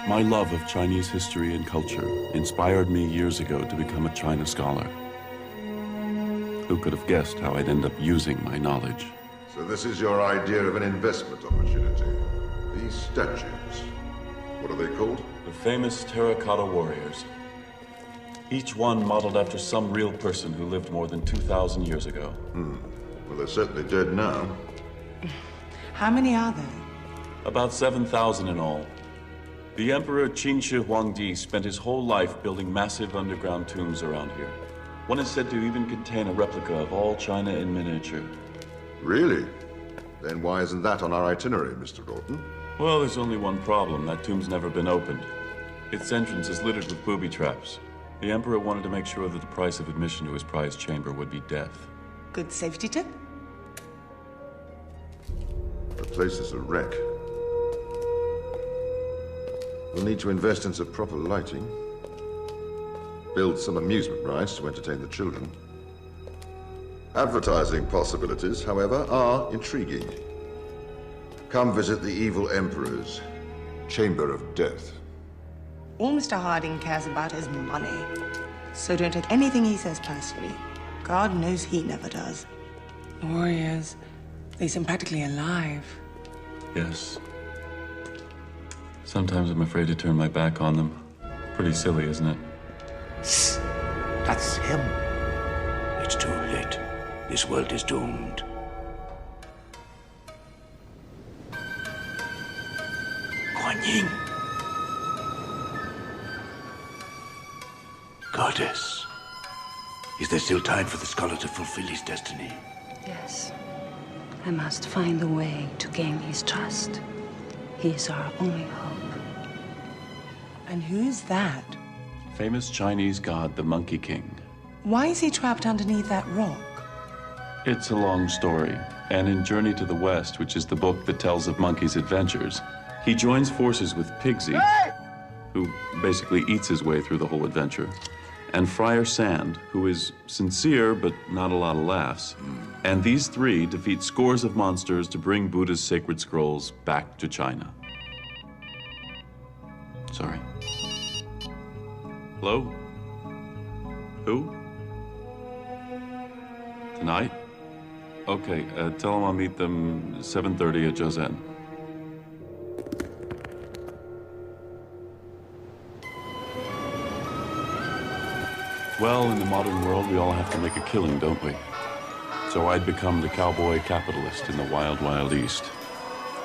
My love of Chinese history and culture inspired me years ago to become a China scholar. Who could have guessed how I'd end up using my knowledge? So this is your idea of an investment opportunity. These statues, what are they called? The famous terracotta warriors. Each one modeled after some real person who lived more than 2,000 years ago. Well, they're certainly dead now. How many are there? About 7,000 in all. The Emperor Qin Shi Huangdi spent his whole life building massive underground tombs around here. One is said to even contain a replica of all China in miniature. Really? Then why isn't that on our itinerary, Mr. Rawton? Well, there's only one problem. That tomb's never been opened. Its entrance is littered with booby traps. The Emperor wanted to make sure that the price of admission to his prized chamber would be death. Good safety tip? The place is a wreck. We'll need to invest in some proper lighting. Build some amusement rides to entertain the children. Advertising possibilities, however, are intriguing. Come visit the evil Emperor's Chamber of Death. All Mr. Harding cares about is money. So don't take anything he says personally. God knows he never does. Warriors, they seem practically alive. Yes. Sometimes I'm afraid to turn my back on them. Pretty silly, isn't it? That's him. It's too late. This world is doomed. Guan Yin. Goddess. Is there still time for the scholar to fulfill his destiny? Yes. I must find a way to gain his trust. He is our only hope. And who's that? Famous Chinese god, the Monkey King. Why is he trapped underneath that rock? It's a long story, and in Journey to the West, which is the book that tells of Monkey's adventures, he joins forces with Pigsy, who basically eats his way through the whole adventure, and Friar Sand, who is sincere but not a lot of laughs. And these three defeat scores of monsters to bring Buddha's sacred scrolls back to China. Sorry. Hello? Who? Tonight? Okay, tell them I'll meet them 7:30 at Josen. Well, in the modern world, we all have to make a killing, don't we? So I'd become the cowboy capitalist in the wild, wild East.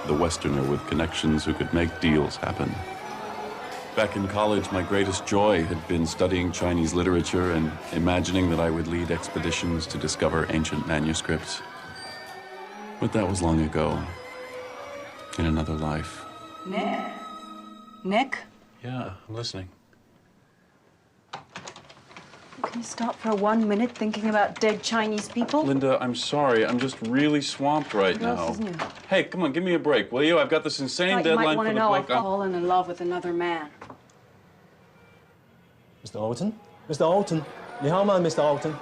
The Westerner with connections who could make deals happen. Back in college, my greatest joy had been studying Chinese literature and imagining that I would lead expeditions to discover ancient manuscripts. But that was long ago, in another life. Nick? Nick? Yeah, I'm listening. Can you stop for 1 minute thinking about dead Chinese people? Linda, I'm sorry. I'm just really swamped right What now. else is new? Hey, come on, give me a break, will you? I've got this insane Thought you might deadline want for to the know book. I've fallen in love with another man. Mr. Alton? Mr. Alton? 你好嗎, Mr. Alton?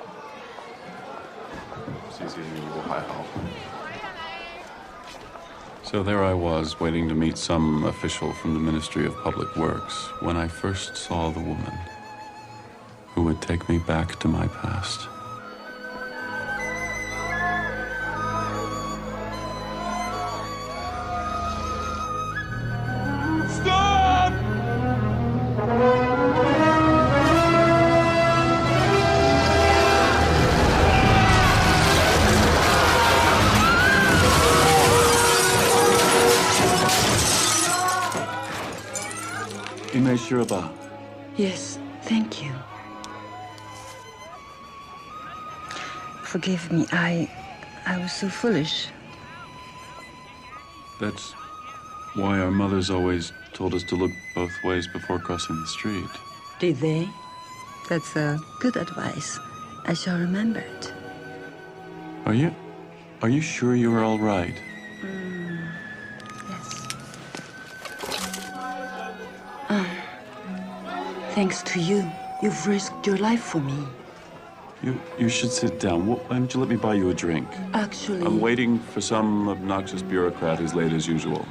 So there I was, waiting to meet some official from the Ministry of Public Works, when I first saw the woman who would take me back to my past. Stop! Imeshiraba. Yes, thank you. Forgive me, I was so foolish. That's why our mothers always told us to look both ways before crossing the street. Did they? That's good advice. I shall remember it. Are you sure you're all right? Yes. Thanks to you, you've risked your life for me. You should sit down. Why don't you let me buy you a drink? Actually, I'm waiting for some obnoxious bureaucrat who's late as usual.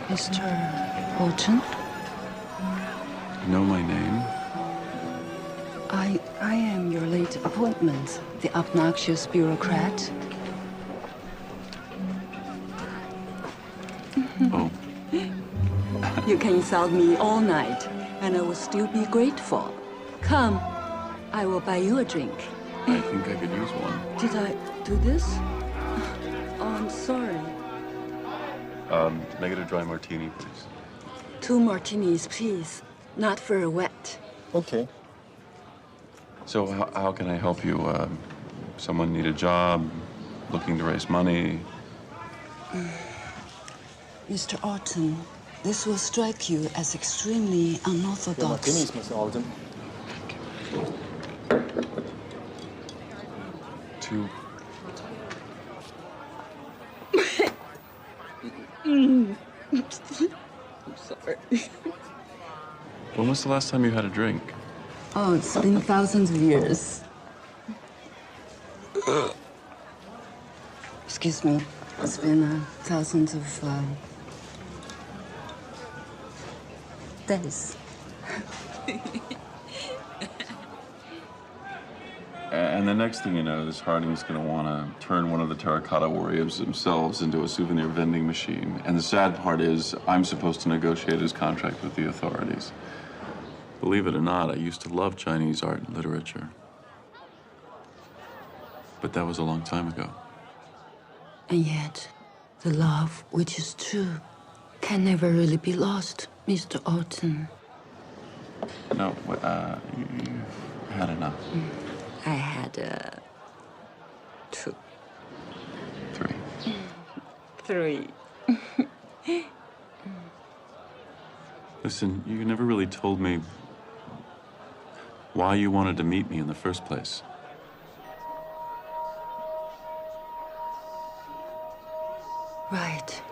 Mr. Alton? know my name? I am your late appointment, the obnoxious bureaucrat. Oh. You can insult me all night, and I will still be grateful. Come, I will buy you a drink. I think I could use one. Did I do this? Oh, I'm sorry. Make it a dry martini, please. 2 martinis, please. Not very wet. Okay. So how can I help you? Someone need a job, looking to raise money? Mr. Alton, this will strike you as extremely Your unorthodox. martinis, Mr. Alton. 2. I'm sorry. When was the last time you had a drink? Oh, it's been thousands of years. Excuse me. It's been thousands of days. And the next thing you know, this Harding's going to want to turn one of the terracotta warriors themselves into a souvenir vending machine. And the sad part is, I'm supposed to negotiate his contract with the authorities. Believe it or not, I used to love Chinese art and literature. But that was a long time ago. And yet, the love which is true can never really be lost, Mr. Alton. No, you've had enough. I had 2. 3. 3. Listen, you never really told me why you wanted to meet me in the first place. Right.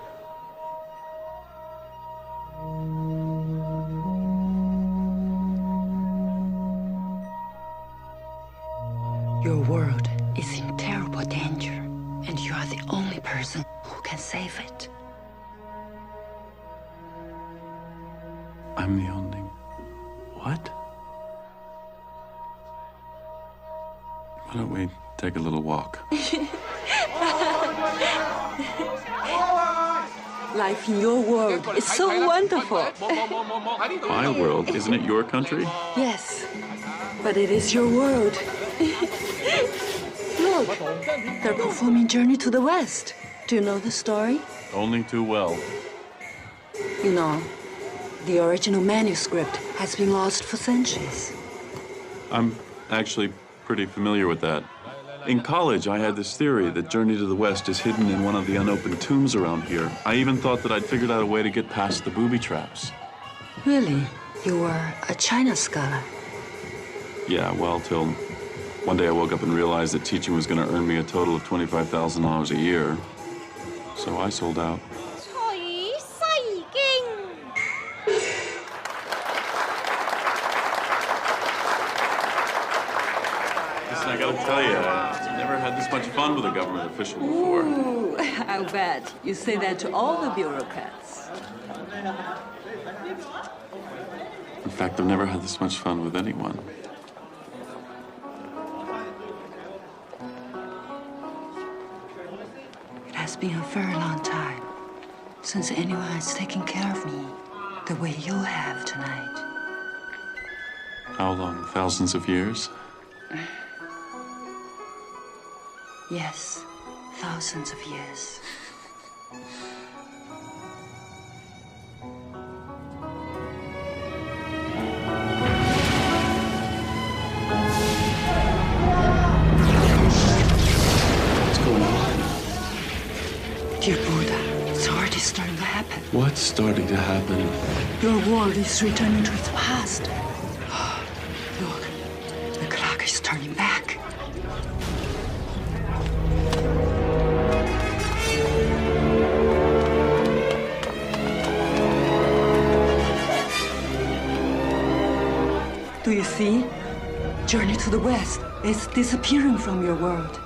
Your world is in terrible danger, and you are the only person who can save it. I'm the only... What? Why don't we take a little walk? Life in your world is so wonderful. My world? Isn't it your country? Yes, but it is your world. Look, they're performing Journey to the West. Do you know the story? Only too well. You know, the original manuscript has been lost for centuries. I'm actually pretty familiar with that. In college, I had this theory that Journey to the West is hidden in one of the unopened tombs around here. I even thought that I'd figured out a way to get past the booby traps. Really? You were a China scholar? Yeah, well, till one day I woke up and realized that teaching was going to earn me a total of $25,000 a year. So I sold out. Listen, I gotta tell you, I've never had this much fun with a government official before. Ooh, I'll bet. You say that to all the bureaucrats. In fact, I've never had this much fun with anyone. It has been a very long time since anyone has taken care of me the way you have tonight. How long? Thousands of years? Yes, thousands of years. What's going on? Dear Buddha, it's already starting to happen. What's starting to happen? Your world is returning to its past. Look, the clock is turning back. Do you see? Journey to the West is disappearing from your world.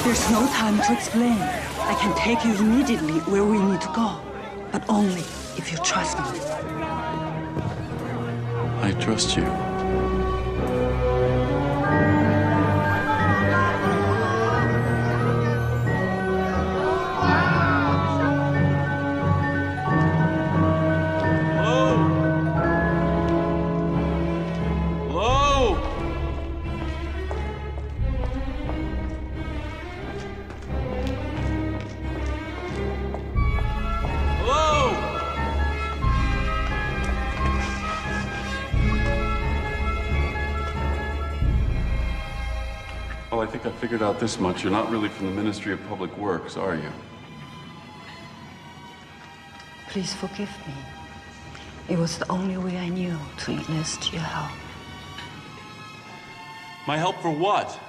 There's no time to explain. I can take you immediately where we need to go, but only if you trust me. I trust you. Well, I think I figured out this much. You're not really from the Ministry of Public Works, are you? Please forgive me. It was the only way I knew to enlist your help. My help for what?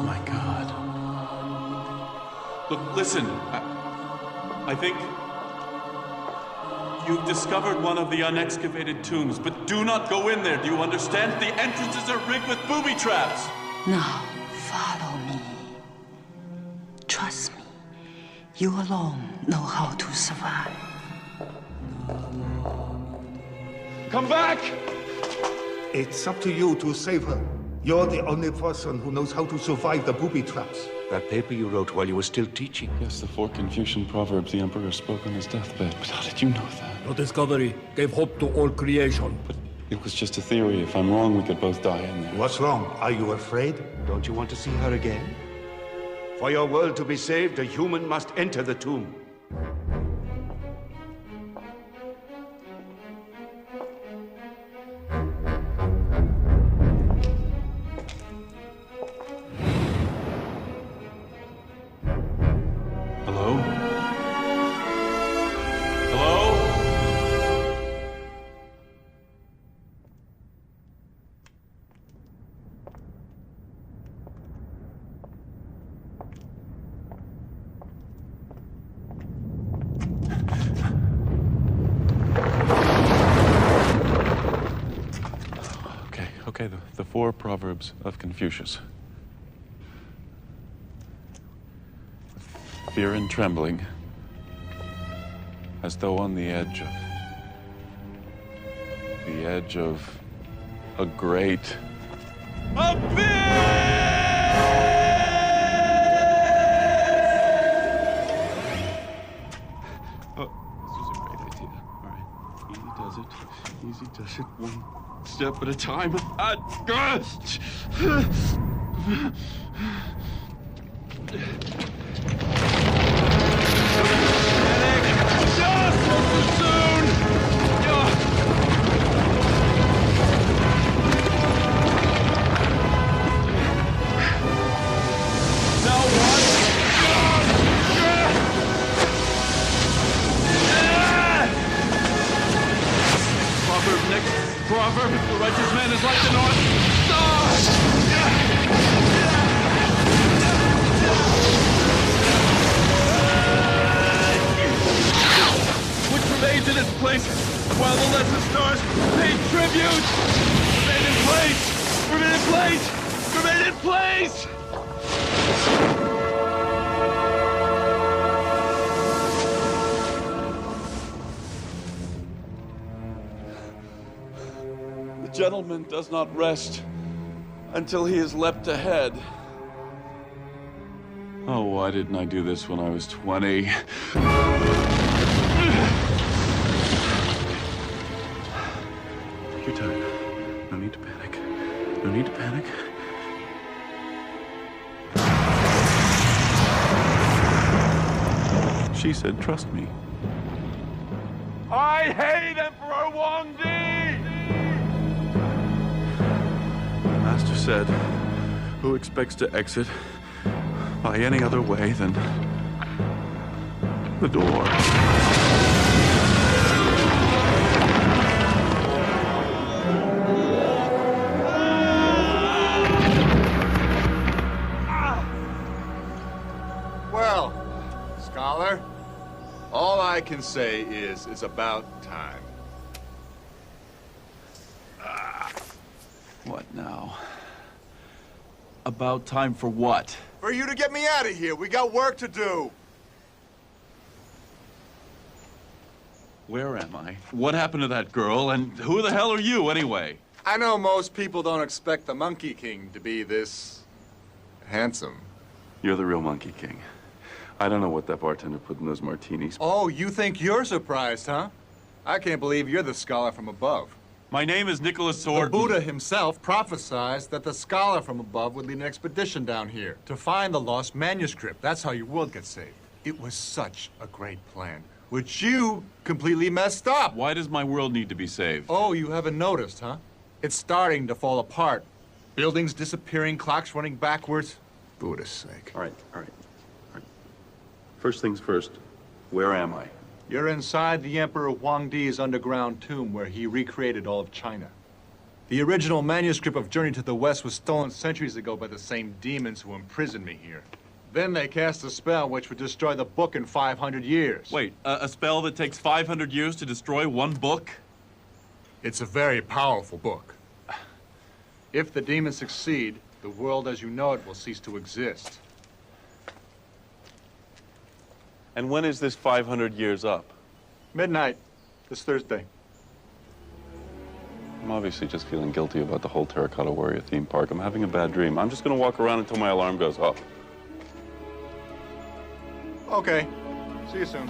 My God. Look, listen. I think you've discovered one of the unexcavated tombs, but do not go in there. Do you understand? The entrances are rigged with booby traps. Now, follow me. Trust me. You alone know how to survive. Come back! It's up to you to save her. You're the only person who knows how to survive the booby traps. That paper you wrote while you were still teaching. Yes, the 4 Confucian proverbs the Emperor spoke on his deathbed. But how did you know that? Your discovery gave hope to all creation. But it was just a theory. If I'm wrong, we could both die in there. What's wrong? Are you afraid? Don't you want to see her again? For your world to be saved, a human must enter the tomb. Hello? Hello? Okay, the 4 proverbs of Confucius. Fear and trembling, as though on the edge of a great This was a great idea. All right, easy does it, one step at a time. Proverb, the righteous man is like the North Star! Which remains in its place while the lesser stars pay tribute! Remain in place! Remain in place! Remain in place! The gentleman does not rest until he has leapt ahead. Oh, why didn't I do this when I was 20? Take your time. No need to panic. No need to panic. She said, trust me. I hate Emperor Wang Di! Master said, who expects to exit by any other way than the door? can say is, it's about time. What now? About time for what? For you to get me out of here. We got work to do. Where am I? What happened to that girl? And who the hell are you, anyway? I know most people don't expect the Monkey King to be this handsome. You're the real Monkey King. I don't know what that bartender put in those martinis. Oh, you think you're surprised, huh? I can't believe you're the scholar from above. My name is Nicholas Sword. The Buddha himself prophesied that the scholar from above would lead an expedition down here to find the lost manuscript. That's how your world gets saved. It was such a great plan, which you completely messed up. Why does my world need to be saved? Oh, you haven't noticed, huh? It's starting to fall apart. Buildings disappearing, clocks running backwards. Buddha's sake. All right. First things first, where am I? You're inside the Emperor Huang Di's underground tomb where he recreated all of China. The original manuscript of Journey to the West was stolen centuries ago by the same demons who imprisoned me here. Then they cast a spell which would destroy the book in 500 years. Wait, a spell that takes 500 years to destroy one book? It's a very powerful book. If the demons succeed, the world as you know it will cease to exist. And when is this 500 years up? Midnight, this Thursday. I'm obviously just feeling guilty about the whole Terracotta Warrior theme park. I'm having a bad dream. I'm just gonna walk around until my alarm goes off. Okay. See you soon.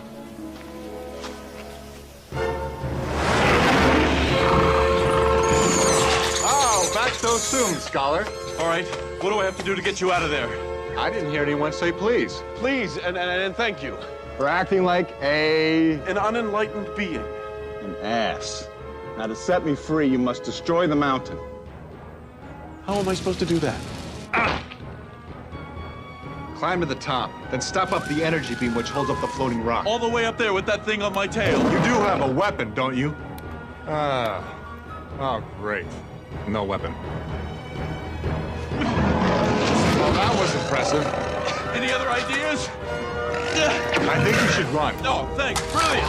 Oh, back so soon, scholar. All right, what do I have to do to get you out of there? I didn't hear anyone say please. Please, and thank you. For acting like an unenlightened being. An ass. Now, to set me free, you must destroy the mountain. How am I supposed to do that? Climb to the top, then stop up the energy beam which holds up the floating rock. All the way up there with that thing on my tail. You do have a weapon, don't you? Oh, great. No weapon. Well, that was impressive. Any other ideas? I think you should run. No, thanks. Brilliant.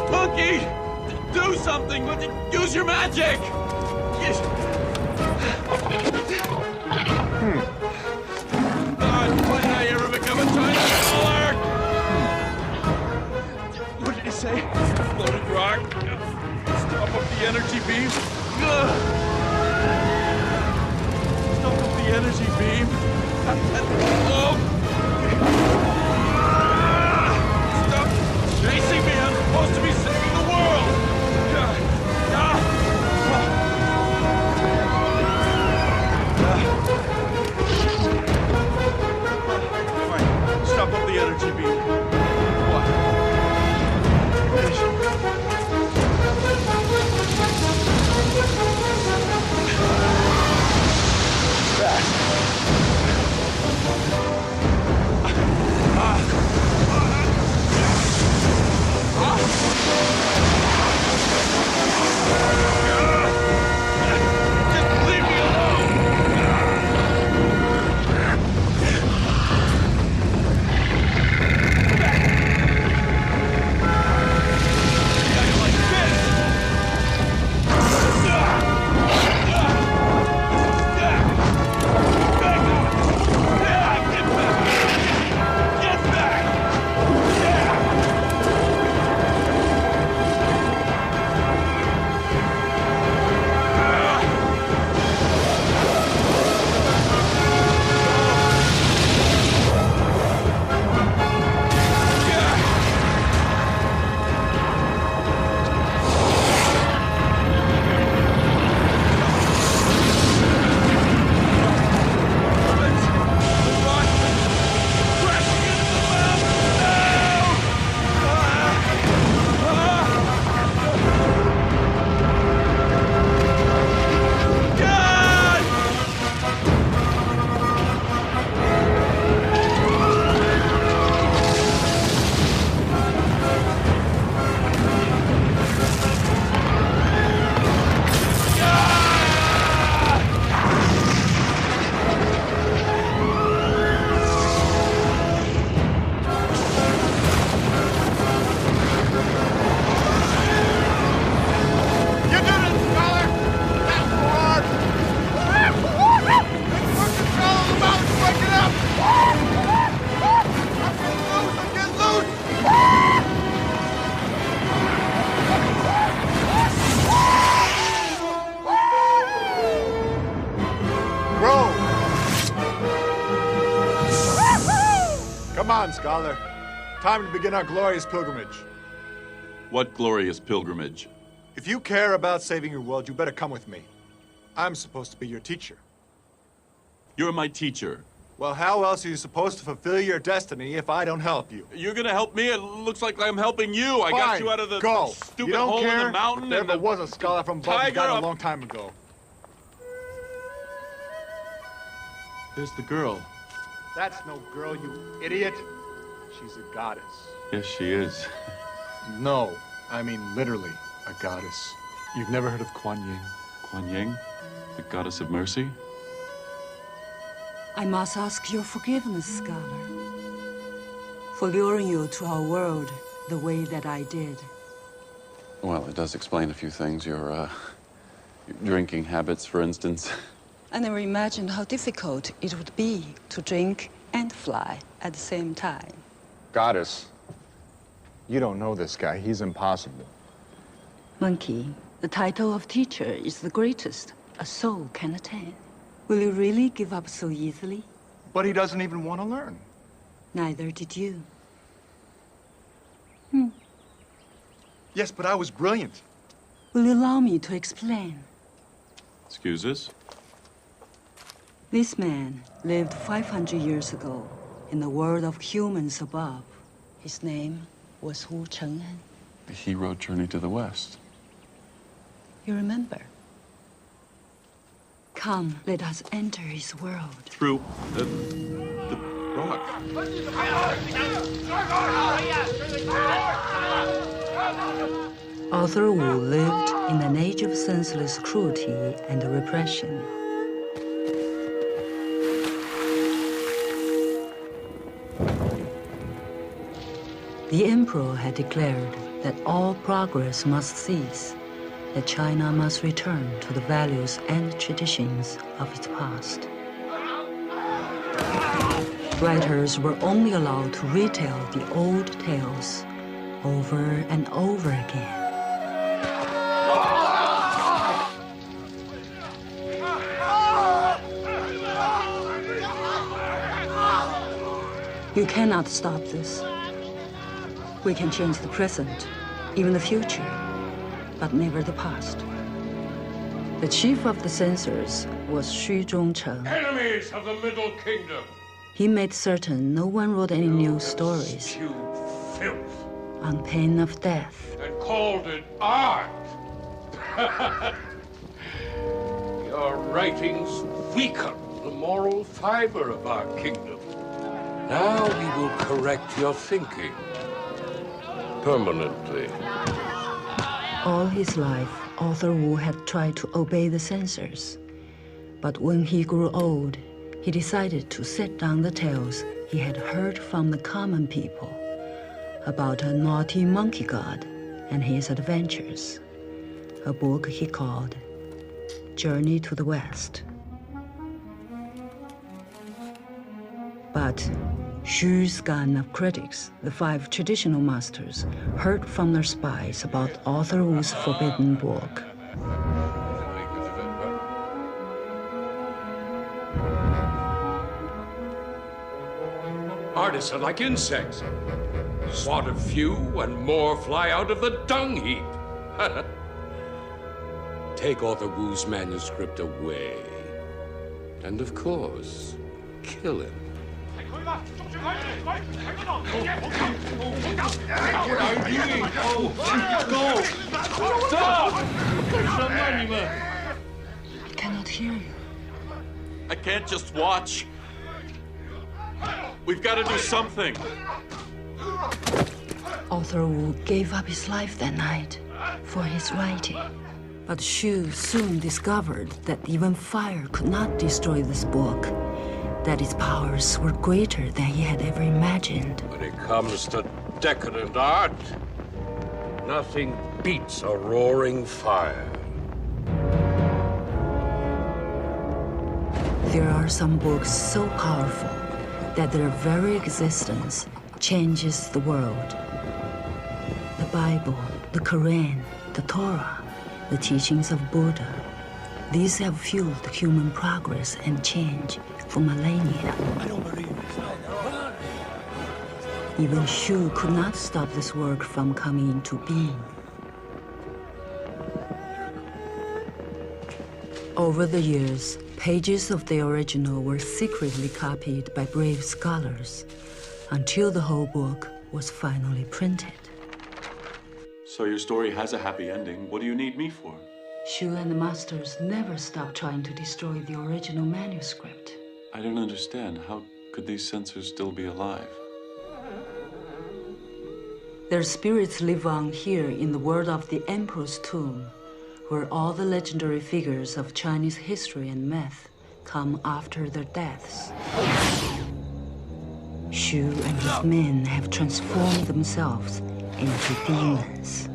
Monkey, do something. Use your magic. Why did I ever become a China scholar? What did he say? Floating rock. Stop up the energy beam. Stop up the energy beam. Stop chasing me. I'm supposed to be saving the world. Fine. Stop up the energy beam. What? Row! Come on, scholar. Time to begin our glorious pilgrimage. What glorious pilgrimage? If you care about saving your world, you better come with me. I'm supposed to be your teacher. You're my teacher. Well, how else are you supposed to fulfill your destiny if I don't help you? You're gonna help me? It looks like I'm helping you. I got you out of the stupid you don't hole care? in the mountain. There and never was a scholar from above who died a long time ago. There's the girl. That's no girl, you idiot. She's a goddess. Yes, she is. No, I mean literally a goddess. You've never heard of Kuan Yin? Kuan Yin? The goddess of mercy? I must ask your forgiveness, scholar, for luring you to our world the way that I did. Well, it does explain a few things. Your drinking habits, for instance. I never imagined how difficult it would be to drink and fly at the same time. Goddess, you don't know this guy. He's impossible. Monkey, the title of teacher is the greatest a soul can attain. Will you really give up so easily? But he doesn't even want to learn. Neither did you. Yes, but I was brilliant. Will you allow me to explain? Excuse us? This man lived 500 years ago in the world of humans above. His name was Wu Cheng'an. The hero journey to the west. You remember? Come, let us enter his world. Through the rock. Arthur Wu lived in an age of senseless cruelty and repression. The emperor had declared that all progress must cease, that China must return to the values and traditions of its past. Writers were only allowed to retell the old tales over and over again. You cannot stop this. We can change the present, even the future, but never the past. The chief of the censors was Xu Zhongcheng. Enemies of the Middle Kingdom! He made certain no one wrote any new stories Spewed filth on pain of death. and called it art! Your writings weaken the moral fiber of our kingdom. Now we will correct your thinking permanently. All his life, Arthur Wu had tried to obey the censors. But when he grew old, he decided to set down the tales he had heard from the common people about a naughty monkey god and his adventures, a book he called Journey to the West. But Xu's gun of critics, the 5 traditional masters, heard from their spies about Arthur Wu's forbidden book. Artists are like insects. Slaughter few and more fly out of the dung heap. Take Arthur Wu's manuscript away. And of course, kill him. I cannot hear you. I can't just watch. We've got to do something. Arthur Wu gave up his life that night for his writing. But Xu soon discovered that even fire could not destroy this book, that its powers were greater than he had ever imagined. When it comes to decadent art, nothing beats a roaring fire. There are some books so powerful that their very existence changes the world. The Bible, the Quran, the Torah, the teachings of Buddha. These have fueled human progress and change for millennia. I don't believe this. Even Shu could not stop this work from coming into being. Over the years, pages of the original were secretly copied by brave scholars until the whole book was finally printed. So your story has a happy ending. What do you need me for? Shu and the masters never stopped trying to destroy the original manuscript. I don't understand. How could these censors still be alive? Their spirits live on here in the world of the Emperor's Tomb, where all the legendary figures of Chinese history and myth come after their deaths. Shu and his men have transformed themselves into demons.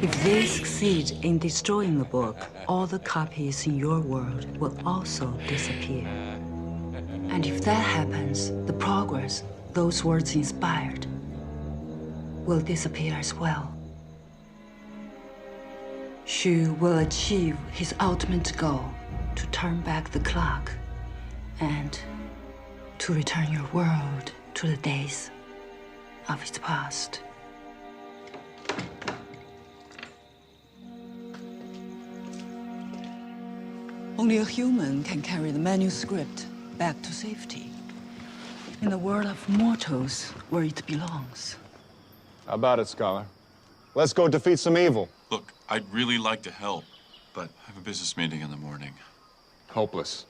If they succeed in destroying the book, all the copies in your world will also disappear. And if that happens, the progress those words inspired will disappear as well. Shu will achieve his ultimate goal, to turn back the clock and to return your world to the days of its past. Only a human can carry the manuscript back to safety, in the world of mortals where it belongs. How about it, Scholar? Let's go defeat some evil. Look, I'd really like to help, but I have a business meeting in the morning. Hopeless.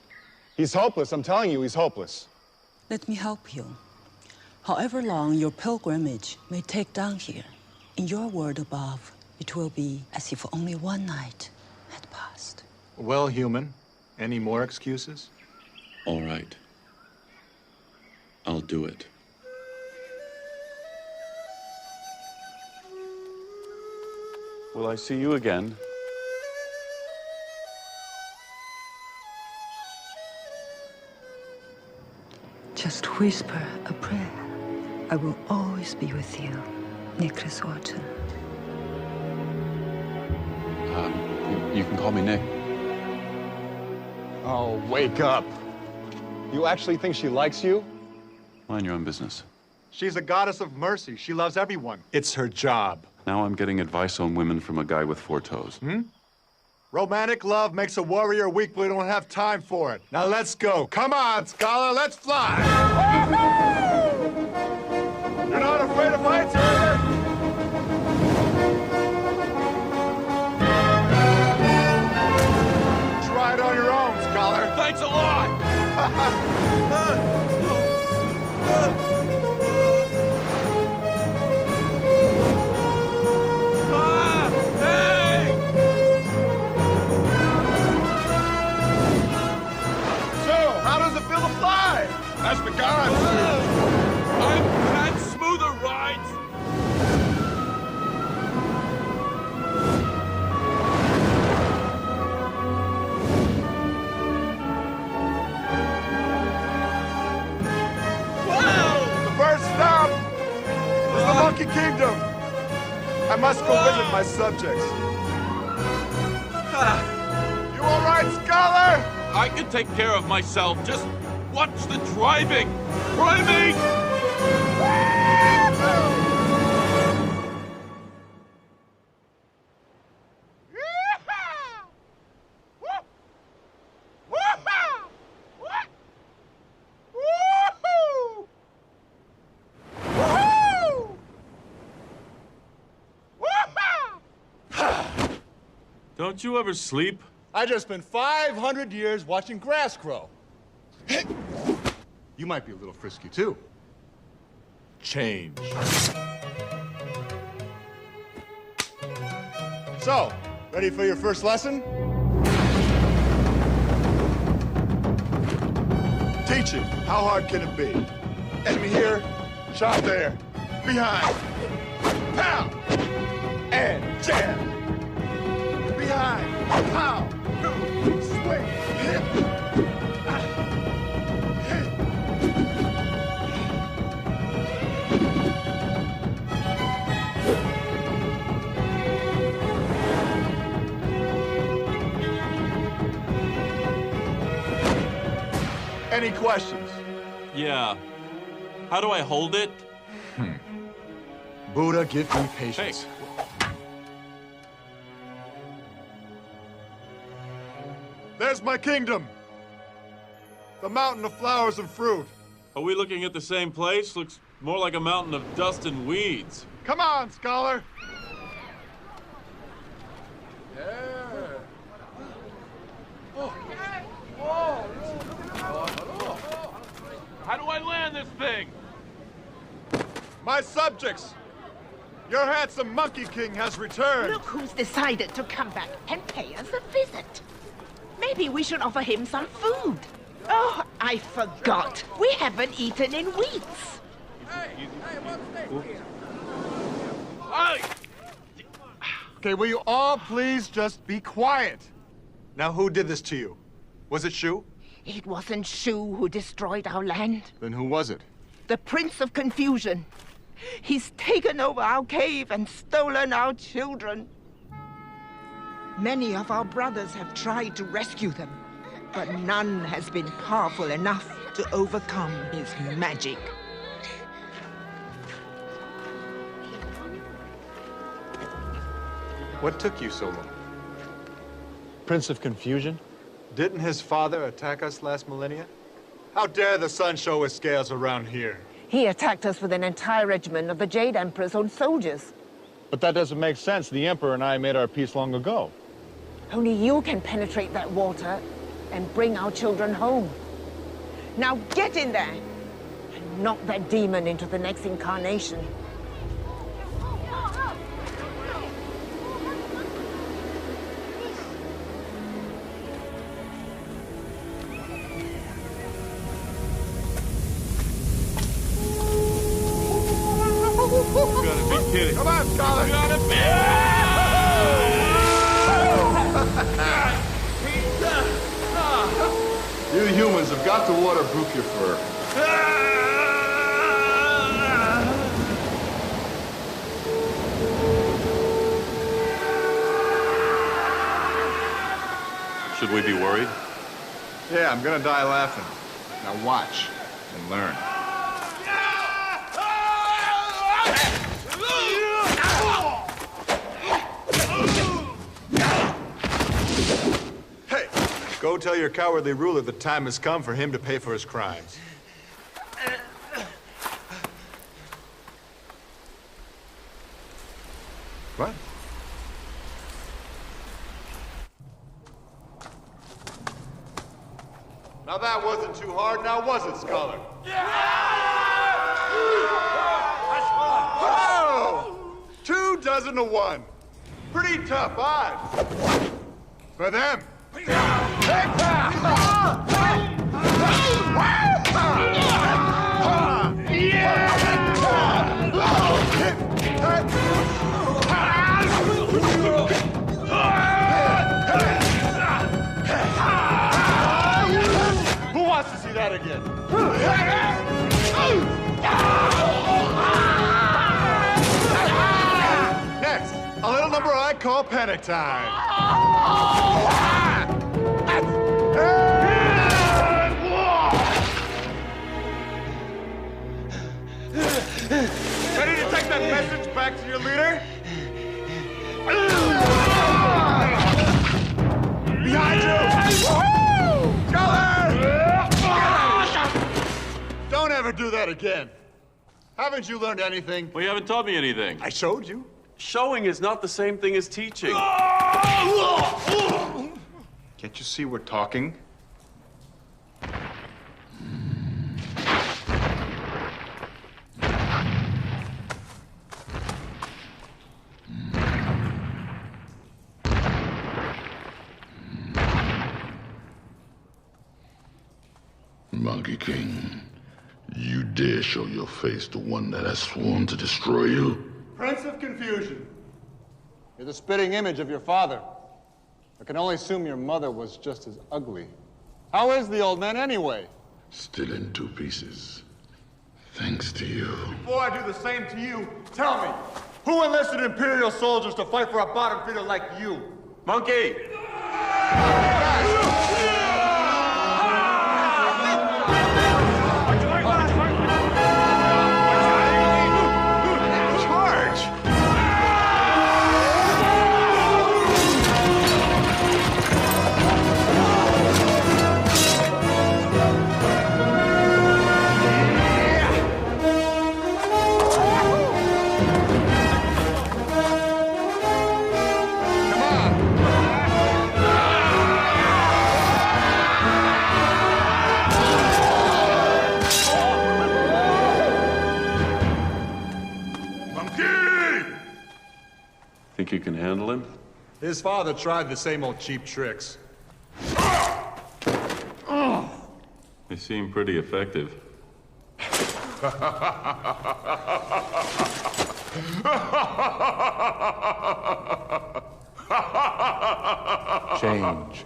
He's hopeless. I'm telling you, he's hopeless. Let me help you. However long your pilgrimage may take down here, in your world above, it will be as if only one night had passed. Well, human, any more excuses? All right. I'll do it. Will I see you again? Just whisper a prayer. I will always be with you, Nicholas Orton. You can call me Nick. Oh, wake up. You actually think she likes you? Mind your own business. She's a goddess of mercy. She loves everyone. It's her job. Now I'm getting advice on women from a guy with 4 toes. Romantic love makes a warrior weak, but we don't have time for it. Now let's go. Come on, Scholar, let's fly! You're not afraid of heights, are you? Try it on your own, Scholar. Thanks a lot! That's the gods! I've had smoother rides! Whoa! The first stop is the Monkey Kingdom. I must go visit my subjects. You all right, Scholar? I can take care of myself. Just watch the driving! Driving! Don't you ever sleep? I just spent 500 years watching grass grow. You might be a little frisky, too. Change. So, ready for your first lesson? Teaching. How hard can it be? Enemy here, shot there. Behind. Pow! And jam. Behind. Pow! Swing. Hit. Any questions? Yeah. How do I hold it? Buddha, give me patience. Hey. There's my kingdom. The mountain of flowers and fruit. Are we looking at the same place? Looks more like a mountain of dust and weeds. Come on, scholar. How do I land this thing? My subjects, your handsome Monkey King has returned. Look who's decided to come back and pay us a visit. Maybe we should offer him some food. Oh, I forgot. We haven't eaten in weeks. Okay, will you all please just be quiet? Now, who did this to you? Was it Shu? It wasn't Shu who destroyed our land. Then who was it? The Prince of Confusion. He's taken over our cave and stolen our children. Many of our brothers have tried to rescue them, but none has been powerful enough to overcome his magic. What took you so long? Prince of Confusion? Didn't his father attack us last millennia? How dare the sun show his scales around here? He attacked us with an entire regiment of the Jade Emperor's own soldiers. But that doesn't make sense. The Emperor and I made our peace long ago. Only you can penetrate that water and bring our children home. Now get in there and knock that demon into the next incarnation. You gotta be kidding. Come on, scholar. You gotta be. You humans have got to waterproof your fur. Should we be worried? Yeah, I'm gonna die laughing. Now watch and learn. Hey, go tell your cowardly ruler the time has come for him to pay for his crimes. What? Now that wasn't too hard, now was it, scholar? Whoa! 2 dozen to 1. Pretty tough odds. For them. Who wants to see that again? Next, a little number I call Panic Time. Ready to take that message back to your leader? Behind you! Scholar! Don't ever do that again. Haven't you learned anything? Well, you haven't taught me anything. I showed you. Showing is not the same thing as teaching. Can't you see we're talking? Monkey King, you dare show your face to one that has sworn to destroy you? Prince of Confusion. You're the spitting image of your father. I can only assume your mother was just as ugly. How is the old man anyway? Still in 2 pieces. Thanks to you. Before I do the same to you, tell me, who enlisted Imperial soldiers to fight for a bottom feeder like you? Monkey! Think you can handle him? His father tried the same old cheap tricks. They seem pretty effective. Change.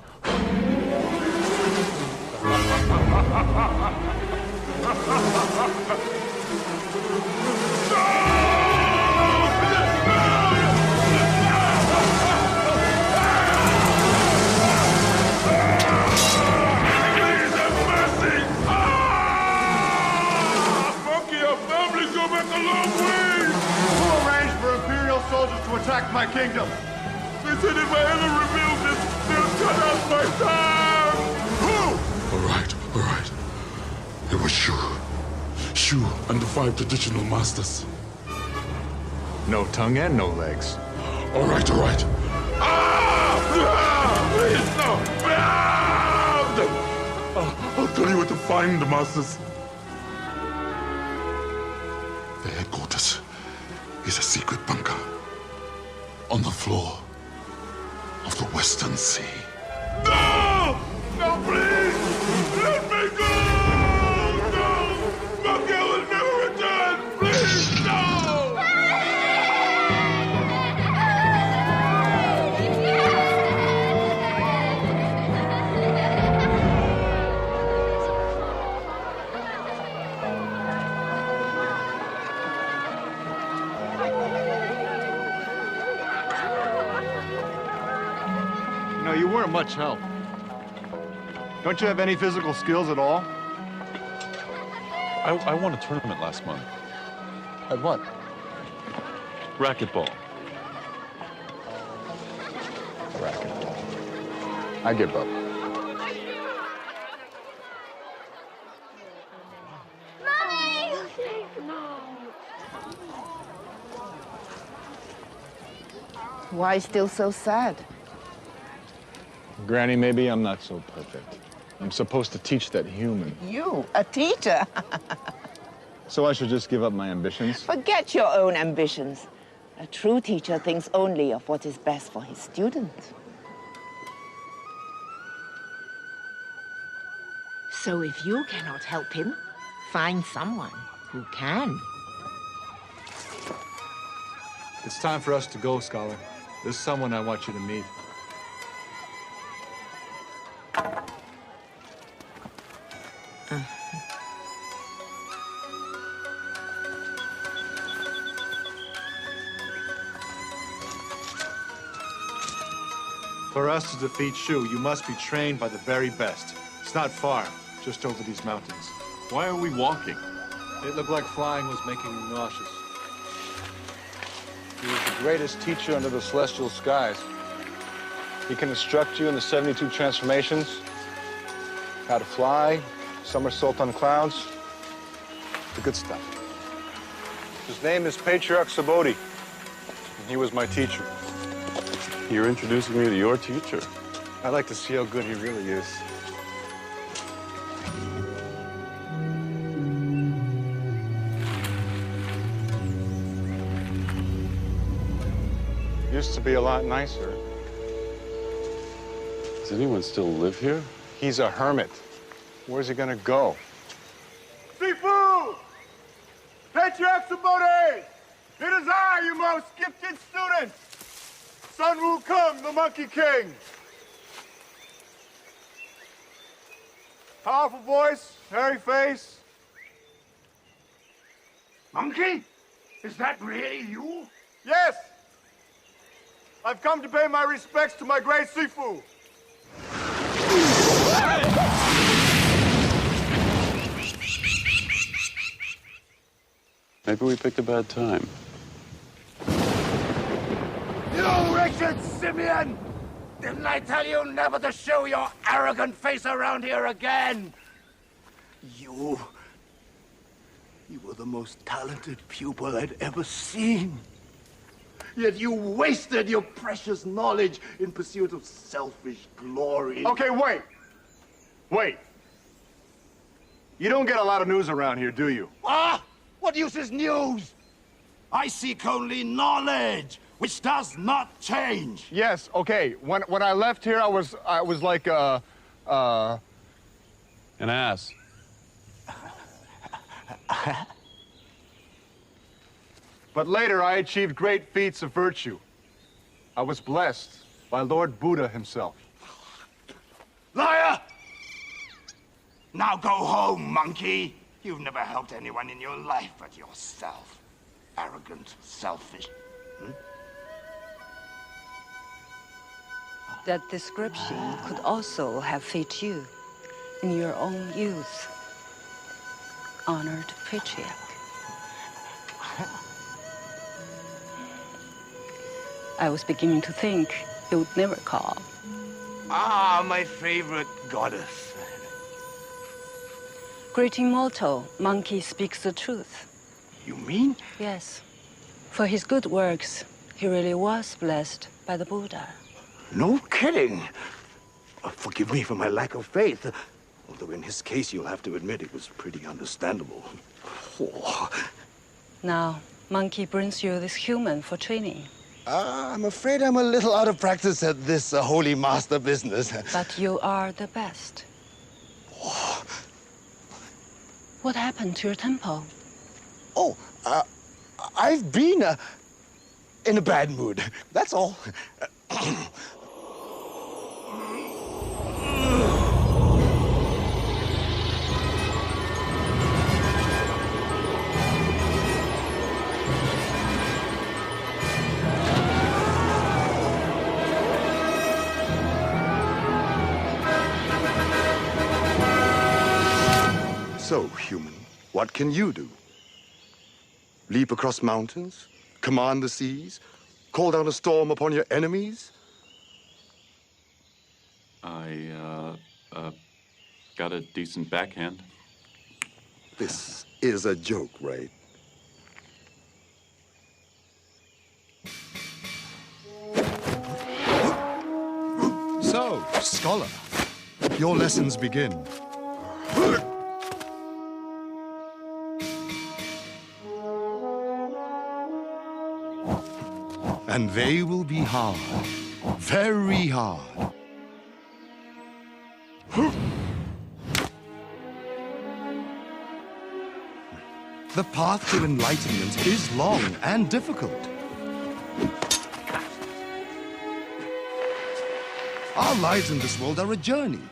To attack my kingdom. They said if I ever reveal this, they'll cut out my tongue! Who? All right. It was Shu. Shu and the 5 traditional masters. No tongue and no legs. All right. Please, no! I'll tell you where to find the masters. The headquarters is a secret bunker on the floor of the Western Sea. No! No, please! Let me go! No! Monkey will never return! Please, no! You weren't much help. Don't you have any physical skills at all? I won a tournament last month. At what? Racquetball. I give up. Why still so sad? Granny, maybe I'm not so perfect. I'm supposed to teach that human. You, a teacher? So I should just give up my ambitions? Forget your own ambitions. A true teacher thinks only of what is best for his students. So if you cannot help him, find someone who can. It's time for us to go, Scholar. There's someone I want you to meet. For us to defeat Shu, you must be trained by the very best. It's not far, just over these mountains. Why are we walking? It looked like flying was making you nauseous. He is the greatest teacher under the celestial skies. He can instruct you in the 72 transformations, how to fly, somersault on clouds, the good stuff. His name is Patriarch Subodhi, and he was my teacher. You're introducing me to your teacher. I'd like to see how good he really is. Used to be a lot nicer. Does anyone still live here? He's a hermit. Where's he gonna go? Sifu! Patriarch Subodhi! It is I, your most gifted student! Sun Wukong, the Monkey King! Powerful voice, hairy face. Monkey? Is that really you? Yes! I've come to pay my respects to my great Sifu. Maybe we picked a bad time. You wretched Simeon! Didn't I tell you never to show your arrogant face around here again? You were the most talented pupil I'd ever seen. Yet you wasted your precious knowledge in pursuit of selfish glory. Okay, wait. Wait. You don't get a lot of news around here, do you? Ah! What use is news? I seek only knowledge. which does not change. Yes, okay. When I left here, I was like An ass. But later, I achieved great feats of virtue. I was blessed by Lord Buddha himself. Liar! Now go home, monkey. You've never helped anyone in your life but yourself. Arrogant, selfish. That description could also have fit you in your own youth, honored patriarch. I was beginning to think you would never call. Ah, my favorite goddess. Great immortal, Monkey speaks the truth. You mean? Yes. For his good works, he really was blessed by the Buddha. No kidding. Forgive me for my lack of faith. Although in his case, you'll have to admit it was pretty understandable. Oh. Now, Monkey brings you this human for training. I'm afraid I'm a little out of practice at this holy master business. But you are the best. What happened to your temple? Oh, I've been in a bad mood. That's all. So, human, what can you do? Leap across mountains? Command the seas? Call down a storm upon your enemies? I got a decent backhand. This is a joke, right? So, scholar, your lessons begin. And they will be hard, very hard. The path to enlightenment is long and difficult. Our lives in this world are a journey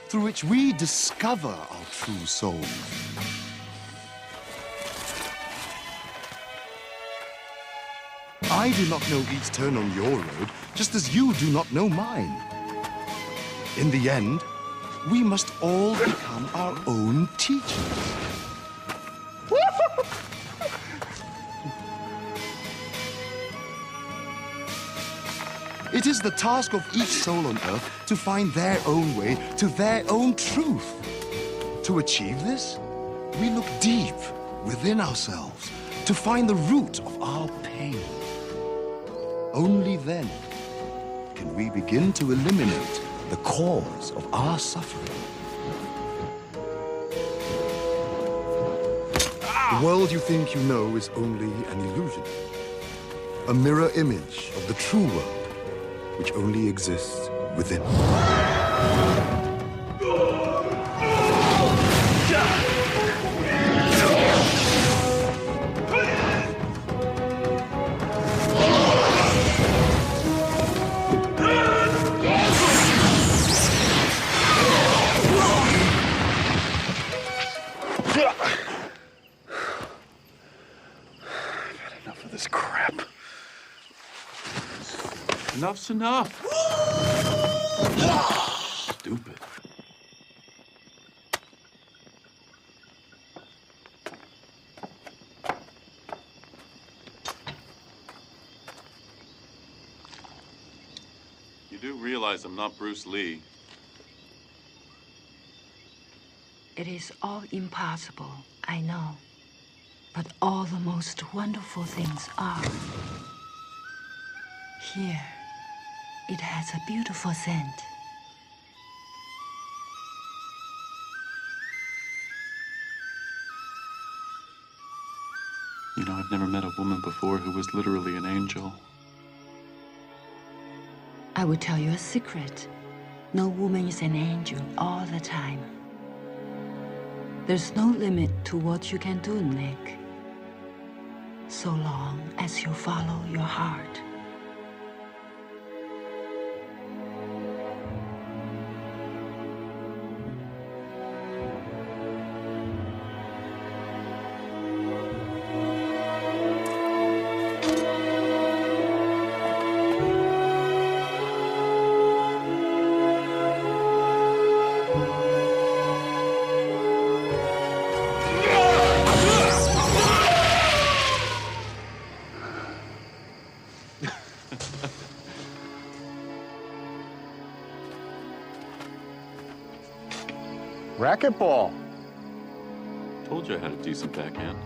through which we discover our true soul. I do not know each turn on your road, just as you do not know mine. In the end, we must all become our own teachers. It is the task of each soul on Earth to find their own way to their own truth. To achieve this, we look deep within ourselves to find the root of our pain. Only then can we begin to eliminate the cause of our suffering. The world you think you know is only an illusion, a mirror image of the true world, which only exists within. Enough's enough. Stupid. You do realize I'm not Bruce Lee. It is all impossible, I know. But all the most wonderful things are. Here, it has a beautiful scent. You know, I've never met a woman before who was literally an angel. I will tell you a secret. No woman is an angel all the time. There's no limit to what you can do, Nick. So long as you follow your heart. Racquetball. Told you I had a decent backhand.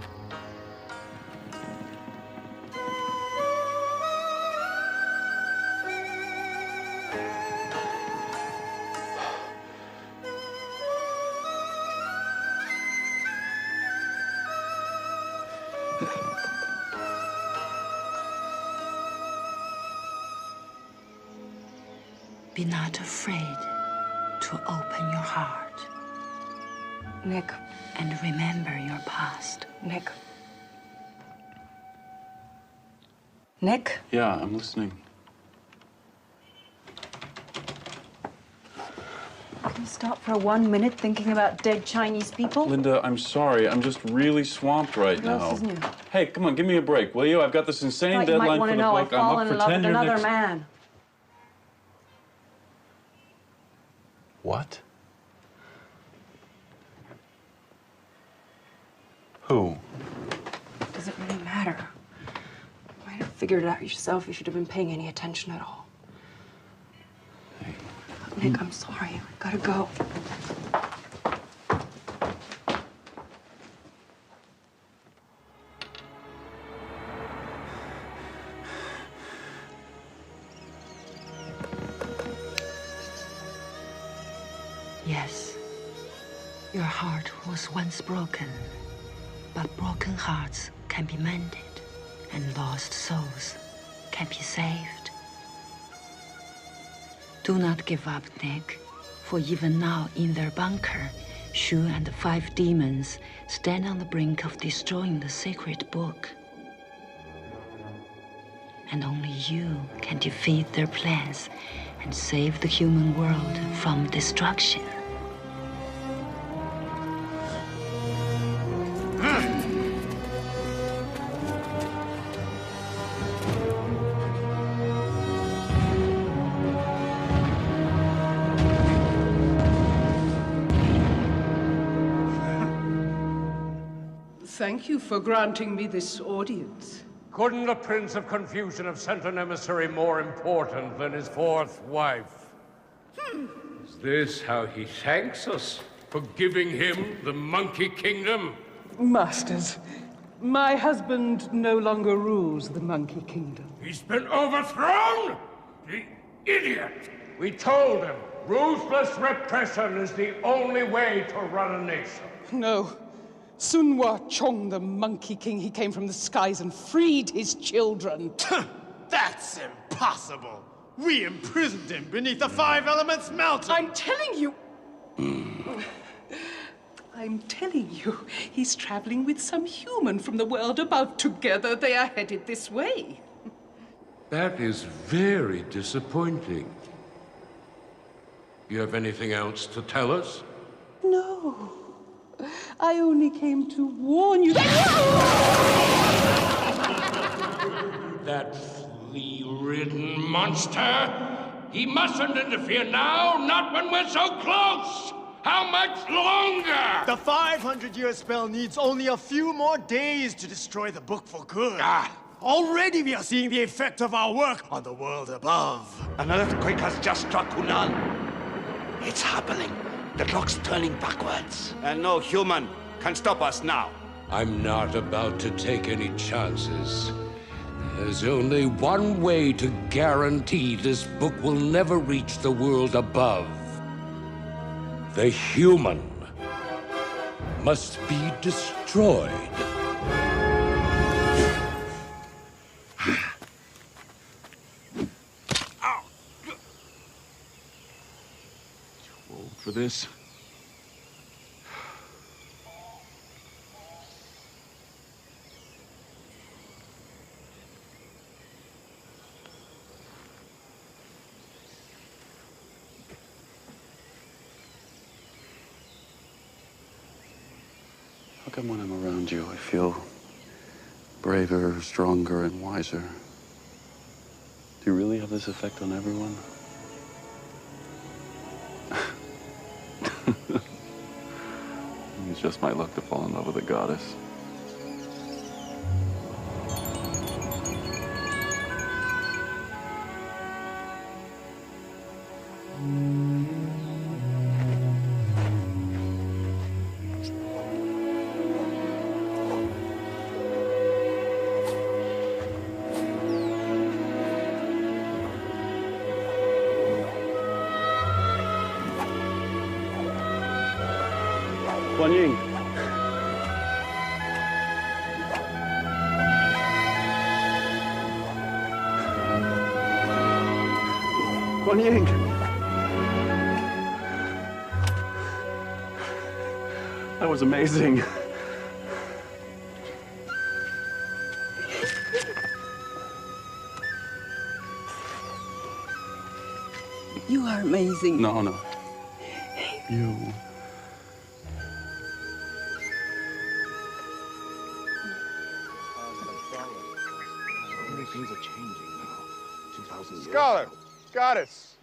Be not afraid to open your heart. Nick. And remember your past. Nick. Nick? Yeah, I'm listening. Can you stop for 1 minute thinking about dead Chinese people? Linda, I'm sorry. I'm just really swamped right What now. else is new? Hey, come on, give me a break, will you? I've got this insane Thought you deadline might want for to the know book. I've I'm fallen up in for love with tenure another next... man. What? Who? Does it really matter? You might have figured it out yourself. You should have been paying any attention at all. Hey. Nick, I'm sorry. I gotta go. Yes, your heart was once broken, but broken hearts can be mended, and lost souls can be saved. Do not give up, Nick, for even now in their bunker, Shu and the 5 demons stand on the brink of destroying the sacred book. And only you can defeat their plans and save the human world from destruction. Thank you for granting me this audience. Couldn't the Prince of Confusion have sent an emissary more important than his 4th wife? Is this how he thanks us? For giving him the Monkey Kingdom? Masters, my husband no longer rules the Monkey Kingdom. He's been overthrown? The idiot! We told him ruthless repression is the only way to run a nation. No. Sun Wah Chong, the Monkey King, he came from the skies and freed his children. That's impossible. We imprisoned him beneath the 5 Elements mountain. I'm telling you. I'm telling you, he's traveling with some human from the world above. Together they are headed this way. That is very disappointing. You have anything else to tell us? No. I only came to warn you That flea-ridden monster! He mustn't interfere now, not when we're so close! How much longer? The 500-year spell needs only a few more days to destroy the book for good. Already we are seeing the effect of our work on the world above. An earthquake has just struck Hunan. It's happening. The clock's turning backwards. And no human can stop us now. I'm not about to take any chances. There's only one way to guarantee this book will never reach the world above. The human must be destroyed. for this. How come when I'm around you, I feel braver, stronger, and wiser? Do you really have this effect on everyone? It's just my luck to fall in love with a goddess. Guan Ying. Guan Ying. That was amazing. You are amazing. No, no. You. Things are changing now. 2,000 years. Scholar, goddess.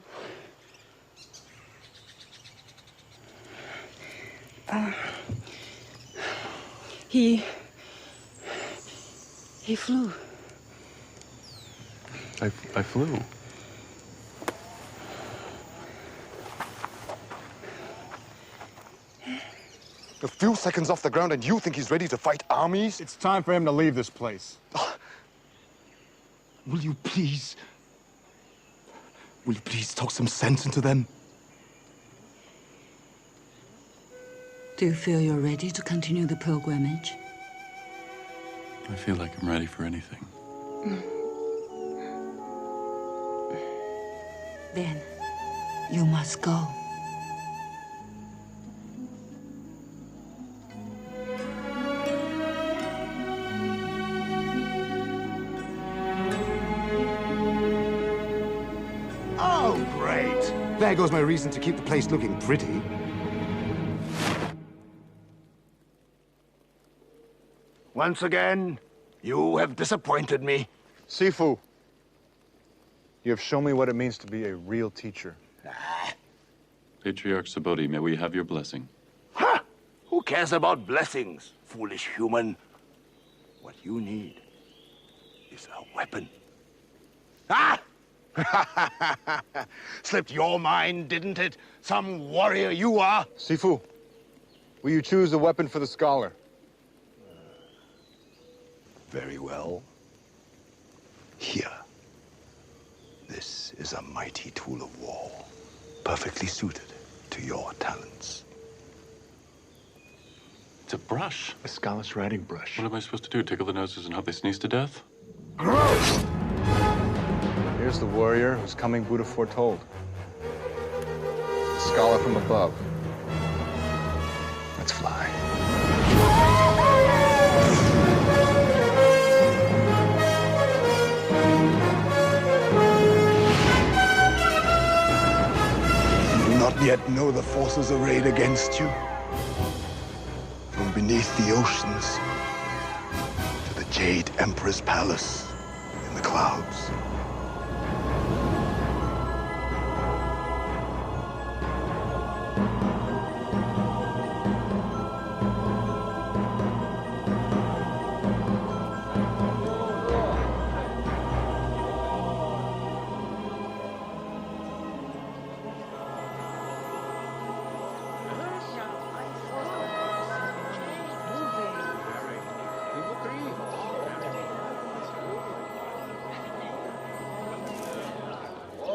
He flew. I flew. A few seconds off the ground and you think he's ready to fight armies? It's time for him to leave this place. Will you please talk some sense into them? Do you feel you're ready to continue the pilgrimage? I feel like I'm ready for anything. Then you must go. Oh, great. There goes my reason to keep the place looking pretty. Once again, you have disappointed me. Sifu, you have shown me what it means to be a real teacher. Patriarch Subodhi, may we have your blessing? Ha! Who cares about blessings, foolish human? What you need is a weapon. Ah! Slipped your mind, didn't it? Some warrior you are. Sifu, will you choose a weapon for the scholar? Very well. Here. This is a mighty tool of war, perfectly suited to your talents. It's a brush. A scholar's writing brush. What am I supposed to do? Tickle the noses and hope they sneeze to death? Gross! Here's the warrior whose coming Buddha foretold. The scholar from above. Let's fly. You do not yet know the forces arrayed against you. From beneath the oceans to the Jade Emperor's palace in the clouds.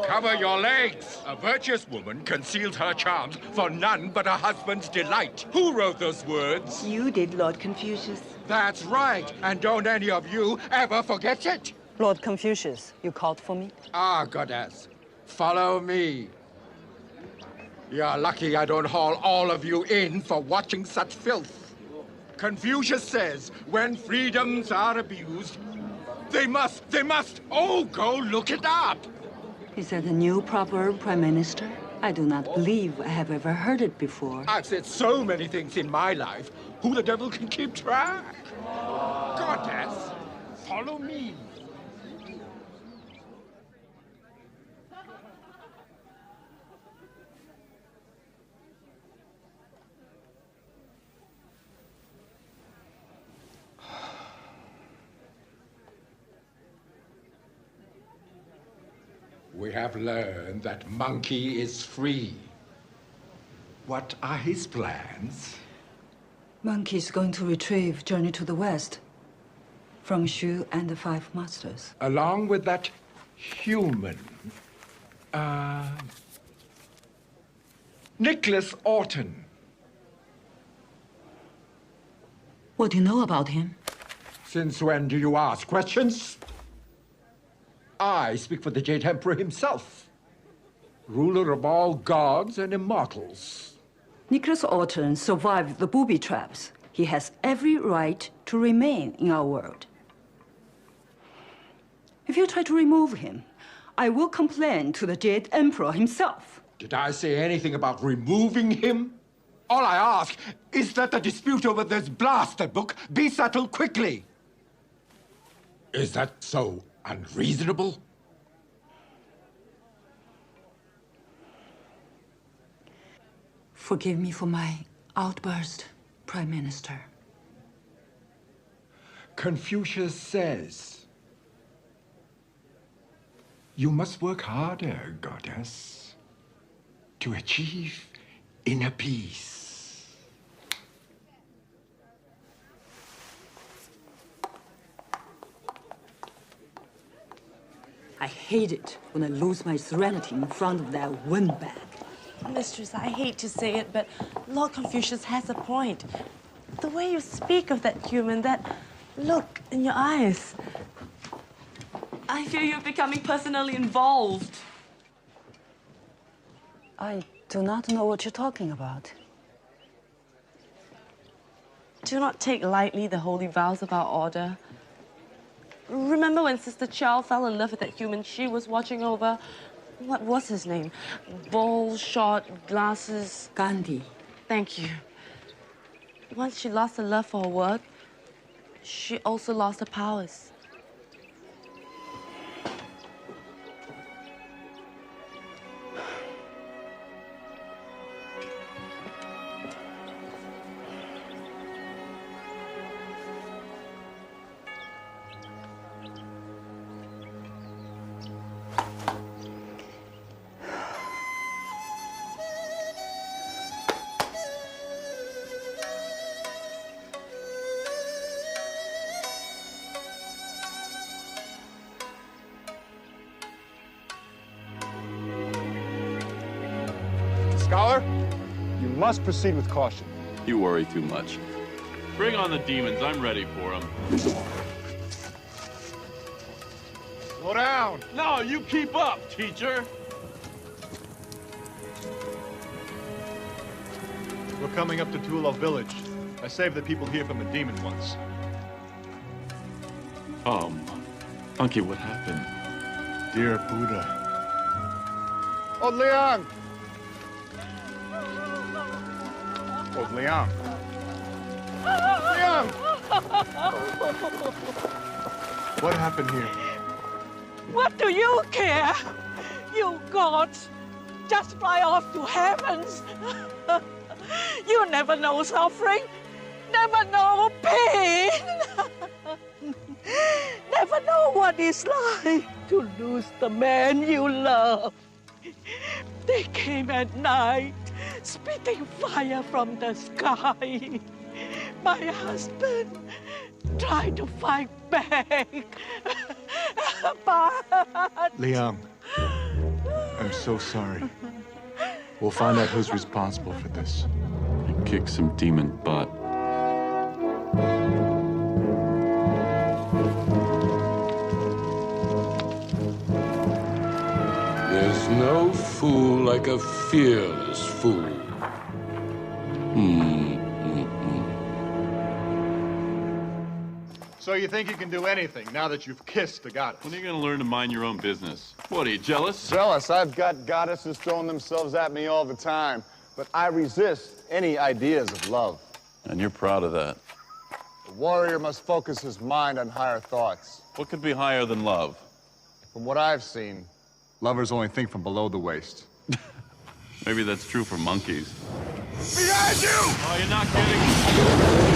Cover your legs! A virtuous woman concealed her charms for none but her husband's delight. Who wrote those words? You did, Lord Confucius. That's right, and don't any of you ever forget it. Lord Confucius, you called for me? Ah, goddess, follow me. You're lucky I don't haul all of you in for watching such filth. Confucius says, when freedoms are abused, they must, oh, go look it up. Is that a new proverb, Prime Minister? I do not believe I have ever heard it before. I've said so many things in my life. Who the devil can keep track? Goddess, follow me. We have learned that Monkey is free. What are his plans? Monkey is going to retrieve Journey to the West from Shu and the Five Masters. Along with that human, Nicholas Orton. What do you know about him? Since when do you ask questions? I speak for the Jade Emperor himself, ruler of all gods and immortals. Nicholas Orton survived the booby traps. He has every right to remain in our world. If you try to remove him, I will complain to the Jade Emperor himself. Did I say anything about removing him? All I ask is that the dispute over this blaster book be settled quickly. Is that so unreasonable? Forgive me for my outburst, Prime Minister. Confucius says, you must work harder, Goddess, to achieve inner peace. I hate it when I lose my serenity in front of that windbag. Mistress, I hate to say it, but Lord Confucius has a point. The way you speak of that human, that look in your eyes. I feel you're becoming personally involved. I do not know what you're talking about. Do not take lightly the holy vows of our order. Remember when Sister Chow fell in love with that human she was watching over? What was his name? Bald, short, glasses... Gandhi. Thank you. Once she lost her love for her work, she also lost her powers. Scholar, you must proceed with caution. You worry too much. Bring on the demons. I'm ready for them. Slow down. No, you keep up, teacher. We're coming up to Tulov village. I saved the people here from a demon once. Monkey, what happened? Dear Buddha. Oh, Liang! Oh, Liang. Liang! What happened here? What do you care? You gods, just fly off to heavens. You never know suffering, never know pain. Never know what it's like to lose the man you love. They came at night, spitting fire from the sky. My husband tried to fight back, but... Liang, I'm so sorry. We'll find out who's responsible for this. And kick some demon butt. There's no fool like a fearless fool. So you think you can do anything now that you've kissed the goddess? When are you going to learn to mind your own business? What, are you jealous? Jealous? I've got goddesses throwing themselves at me all the time, but I resist any ideas of love. And you're proud of that. The warrior must focus his mind on higher thoughts. What could be higher than love? From what I've seen, lovers only think from below the waist. Maybe that's true for monkeys. Behind you! Oh, you're not kidding?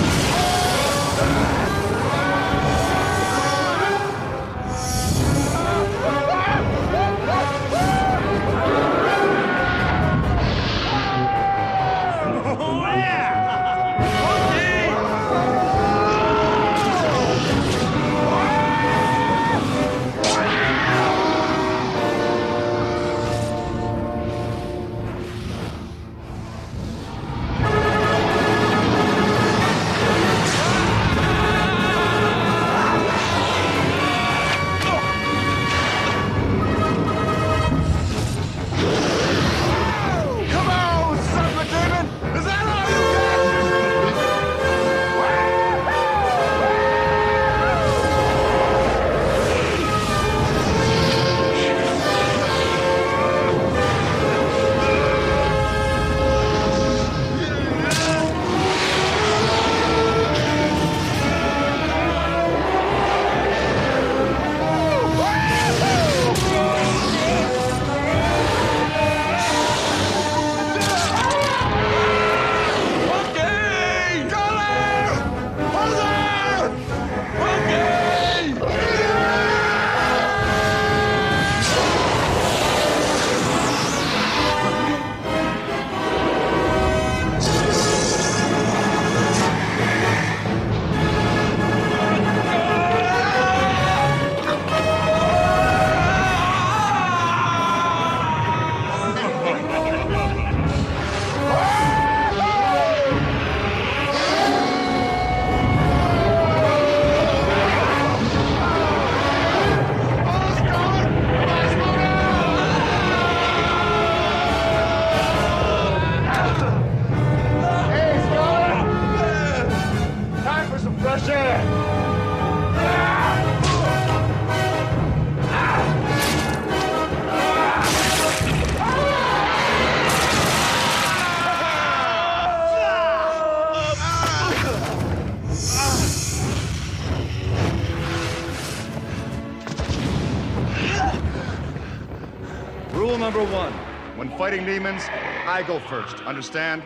Rule number 1, when fighting demons, I go first, understand?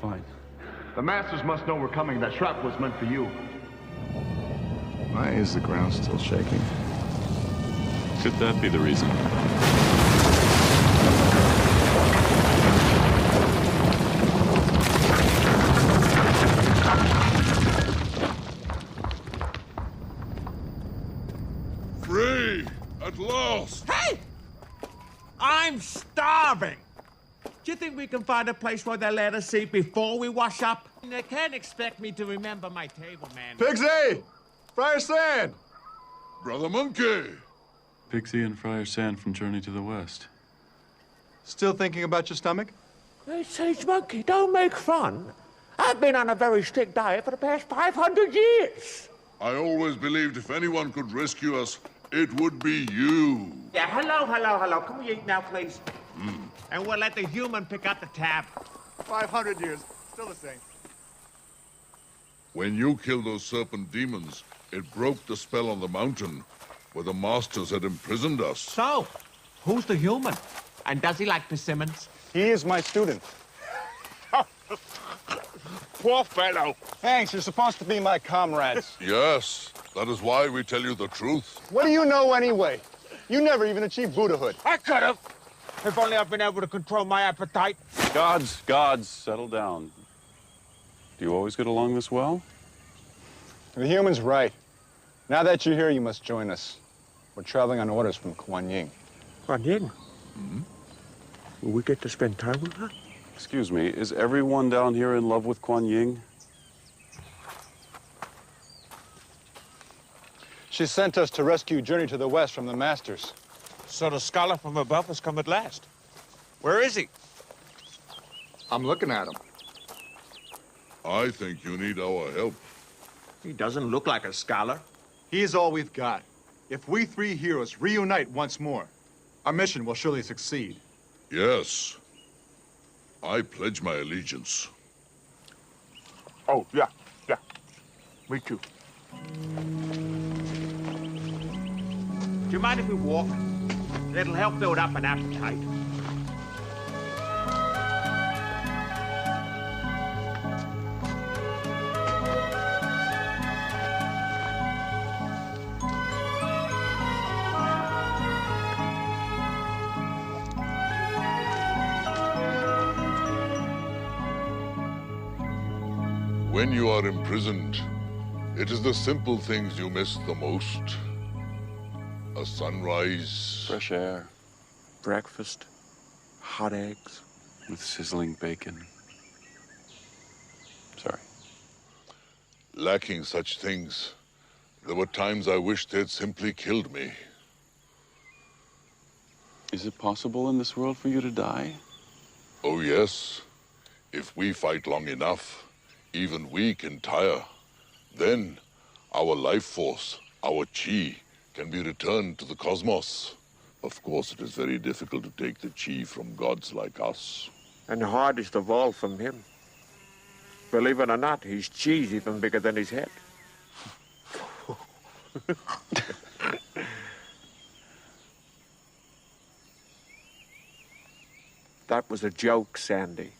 Fine. The Masters must know we're coming. That trap was meant for you. Why is the ground still shaking? Could that be the reason? Free! At last! Hey! I'm starving! Do you think we can find a place where they'll let us eat before we wash up? They can't expect me to remember my table, man. Pixie! Friar Sand! Brother Monkey! Pixie and Friar Sand from Journey to the West. Still thinking about your stomach? Hey, Sage Monkey, don't make fun. I've been on a very strict diet for the past 500 years. I always believed if anyone could rescue us, it would be you. Yeah, hello. Can we eat now, please? And we'll let the human pick up the tab. 500 years, still the same. When you killed those serpent demons, it broke the spell on the mountain where the Masters had imprisoned us. So, who's the human? And does he like persimmons? He is my student. Poor fellow. Thanks, you're supposed to be my comrades. Yes, that is why we tell you the truth. What do you know anyway? You never even achieved Buddhahood. I could have. If only I've been able to control my appetite. Gods, settle down. Do you always get along this well? The human's right. Now that you're here, you must join us. We're traveling on orders from Kuan Yin. Kuan Yin? Will we get to spend time with her? Excuse me, is everyone down here in love with Kuan Yin? She sent us to rescue Journey to the West from the Masters. So the scholar from above has come at last. Where is he? I'm looking at him. I think you need our help. He doesn't look like a scholar. He is all we've got. If we three heroes reunite once more, our mission will surely succeed. Yes. I pledge my allegiance. Oh, yeah. Me too. Do you mind if we walk? It'll help build up an appetite. When you are imprisoned, it is the simple things you miss the most. A sunrise. Fresh air. Breakfast. Hot eggs. With sizzling bacon. Sorry. Lacking such things, there were times I wished they'd simply killed me. Is it possible in this world for you to die? Oh, yes. If we fight long enough, even we can tire. Then, our life force, our chi, can be returned to the cosmos. Of course, it is very difficult to take the chi from gods like us. And the hardest of all from him. Believe it or not, his chi's even bigger than his head. That was a joke, Sandy.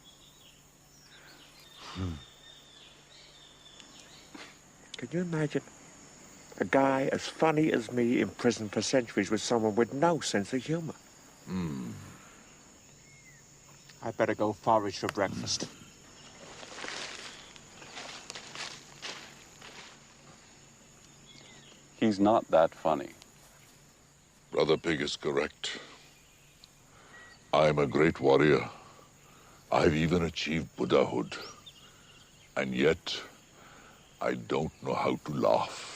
Can you imagine a guy as funny as me in prison for centuries with someone with no sense of humor? I better go forage for breakfast. He's not that funny. Brother Pig is correct. I'm a great warrior. I've even achieved Buddhahood. And yet, I don't know how to laugh.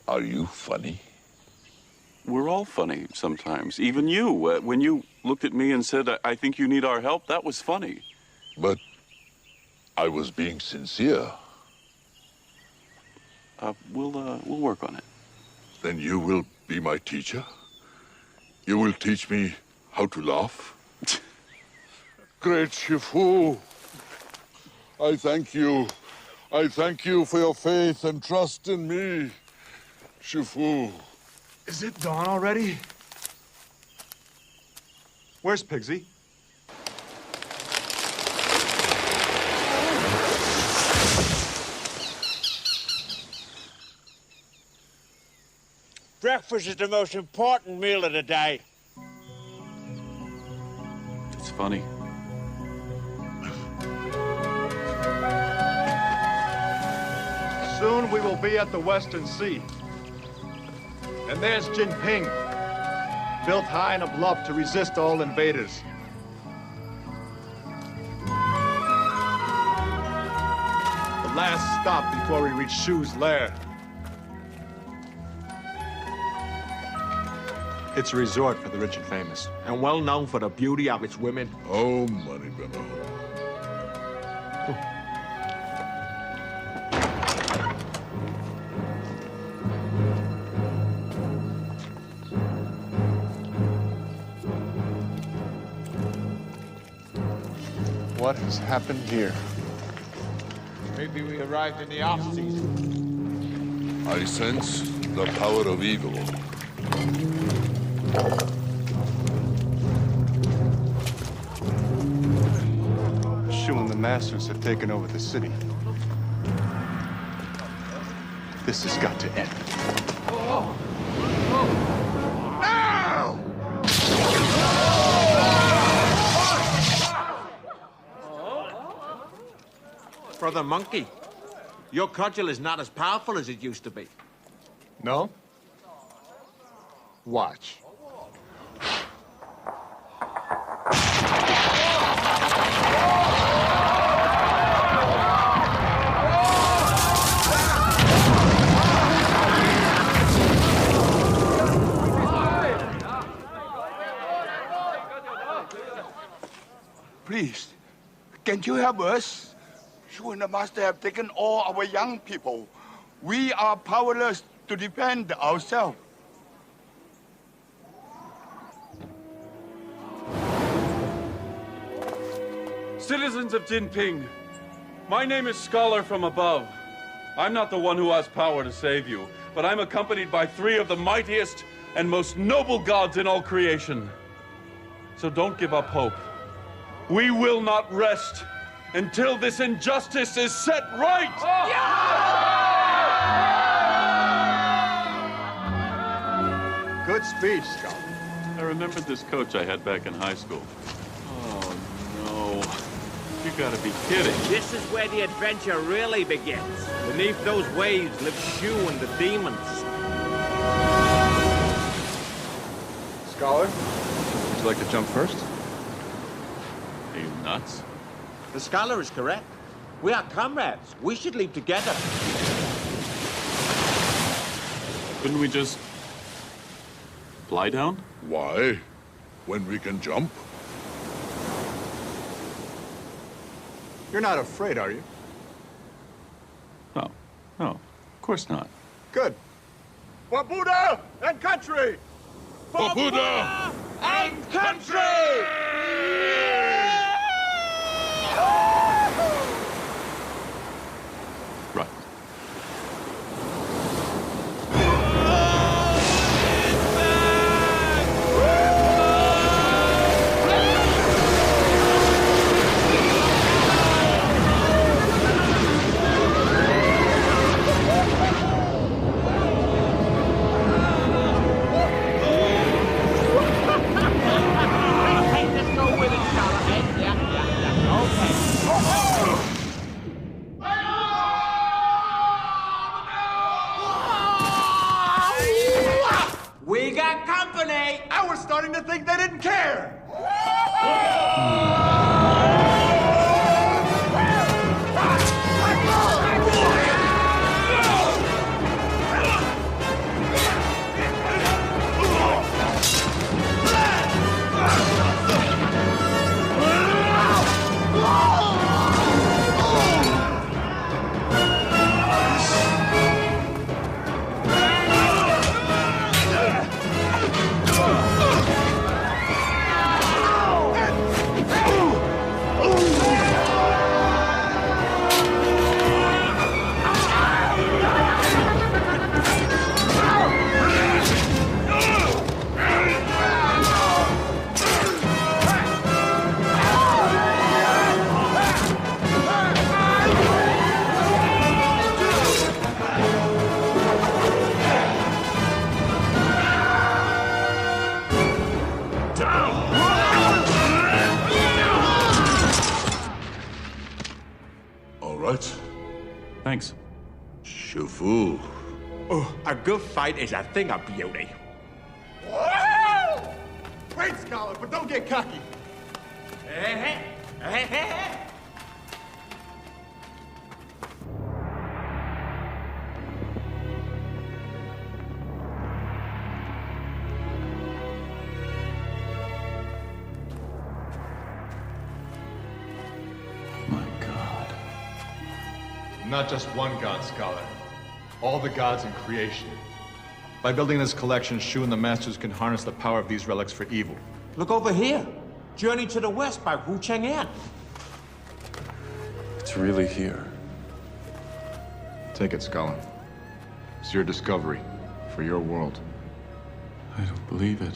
Are you funny? We're all funny sometimes. Even you. When you looked at me and said, I think you need our help, that was funny. But I was being sincere. We'll work on it. Then you will be my teacher? You will teach me how to laugh? Great Shifu, I thank you. I thank you for your faith and trust in me, Shifu. Is it dawn already? Where's Pigsy? Breakfast is the most important meal of the day. It's funny. Soon we will be at the Western Sea. And there's Jinping, built high and aloft to resist all invaders. The last stop before we reach Shu's lair. It's a resort for the rich and famous. And well known for the beauty of its women. Oh, money, Benno. What has happened here? Maybe we arrived in the off-season. I sense the power of evil. Shu and the Masters have taken over the city. This has got to end. Now! Brother Monkey, your cudgel is not as powerful as it used to be. No? Watch. Can you help us? You and the master have taken all our young people. We are powerless to defend ourselves. Citizens of Jinping, my name is Scholar from Above. I'm not the one who has power to save you, but I'm accompanied by 3 of the mightiest and most noble gods in all creation. So don't give up hope. We will not rest until this injustice is set right! Good speech, Scholar. I remembered this coach I had back in high school. Oh, no. You gotta be kidding. This is where the adventure really begins. Beneath those waves live Shu and the demons. Scholar, would you like to jump first? Are you nuts? The Scholar is correct. We are comrades. We should leave together. Couldn't we just fly down? Why? When we can jump? You're not afraid, are you? No. No, of course not. Good. For Buddha and country! For Buddha and country! Right. We got company! I was starting to think they didn't care! Thanks. Shifu. Oh, a good fight is a thing of beauty. Great, Scholar, but don't get cocky. Not just one god, Scholar. All the gods in creation. By building this collection, Shu and the Masters can harness the power of these relics for evil. Look over here. Journey to the West by Wu Chang'an. It's really here. Take it, Scholar. It's your discovery for your world. I don't believe it.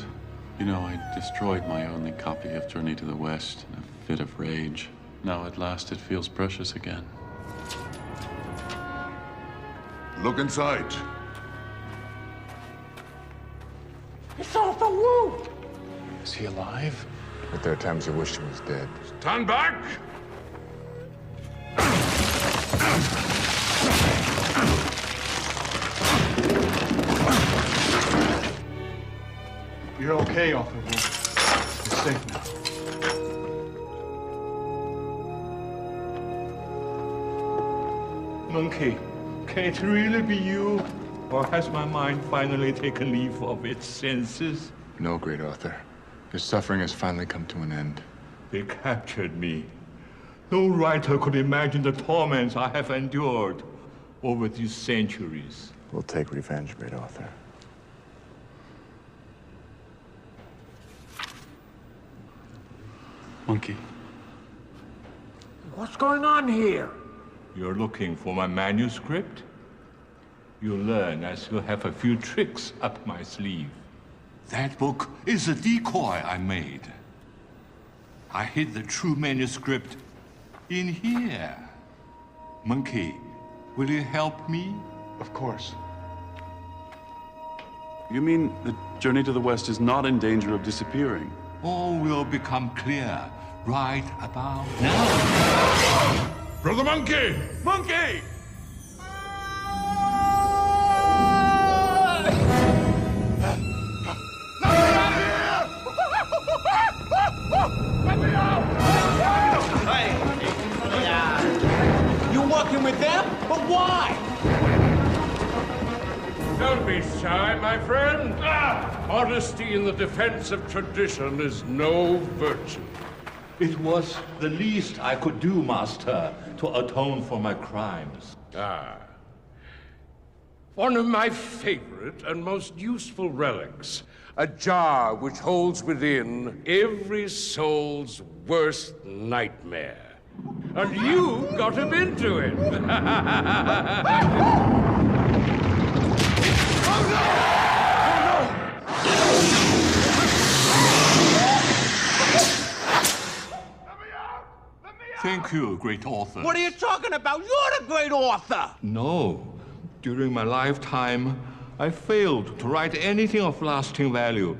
You know, I destroyed my only copy of Journey to the West in a fit of rage. Now at last it feels precious again. Look inside. It's Arthur Wu! Is he alive? But there are times you wish he was dead. Stand back! You're okay, Arthur Wu. You're safe now. Monkey, can it really be you? Or has my mind finally taken leave of its senses? No, great Arthur. Your suffering has finally come to an end. They captured me. No writer could imagine the torments I have endured over these centuries. We'll take revenge, great author. Monkey. What's going on here? You're looking for my manuscript? You'll learn as you have a few tricks up my sleeve. That book is a decoy I made. I hid the true manuscript in here. Monkey, will you help me? Of course. You mean the Journey to the West is not in danger of disappearing? All will become clear right about now. Brother Monkey! Monkey! You working with them? But why? Don't be shy, my friend. Honesty in the defense of tradition is no virtue. It was the least I could do, Master, to atone for my crimes. One of my favorite and most useful relics. A jar which holds within every soul's worst nightmare. And you got him into it. Thank you, great author. What are you talking about? You're the great author! No. During my lifetime, I failed to write anything of lasting value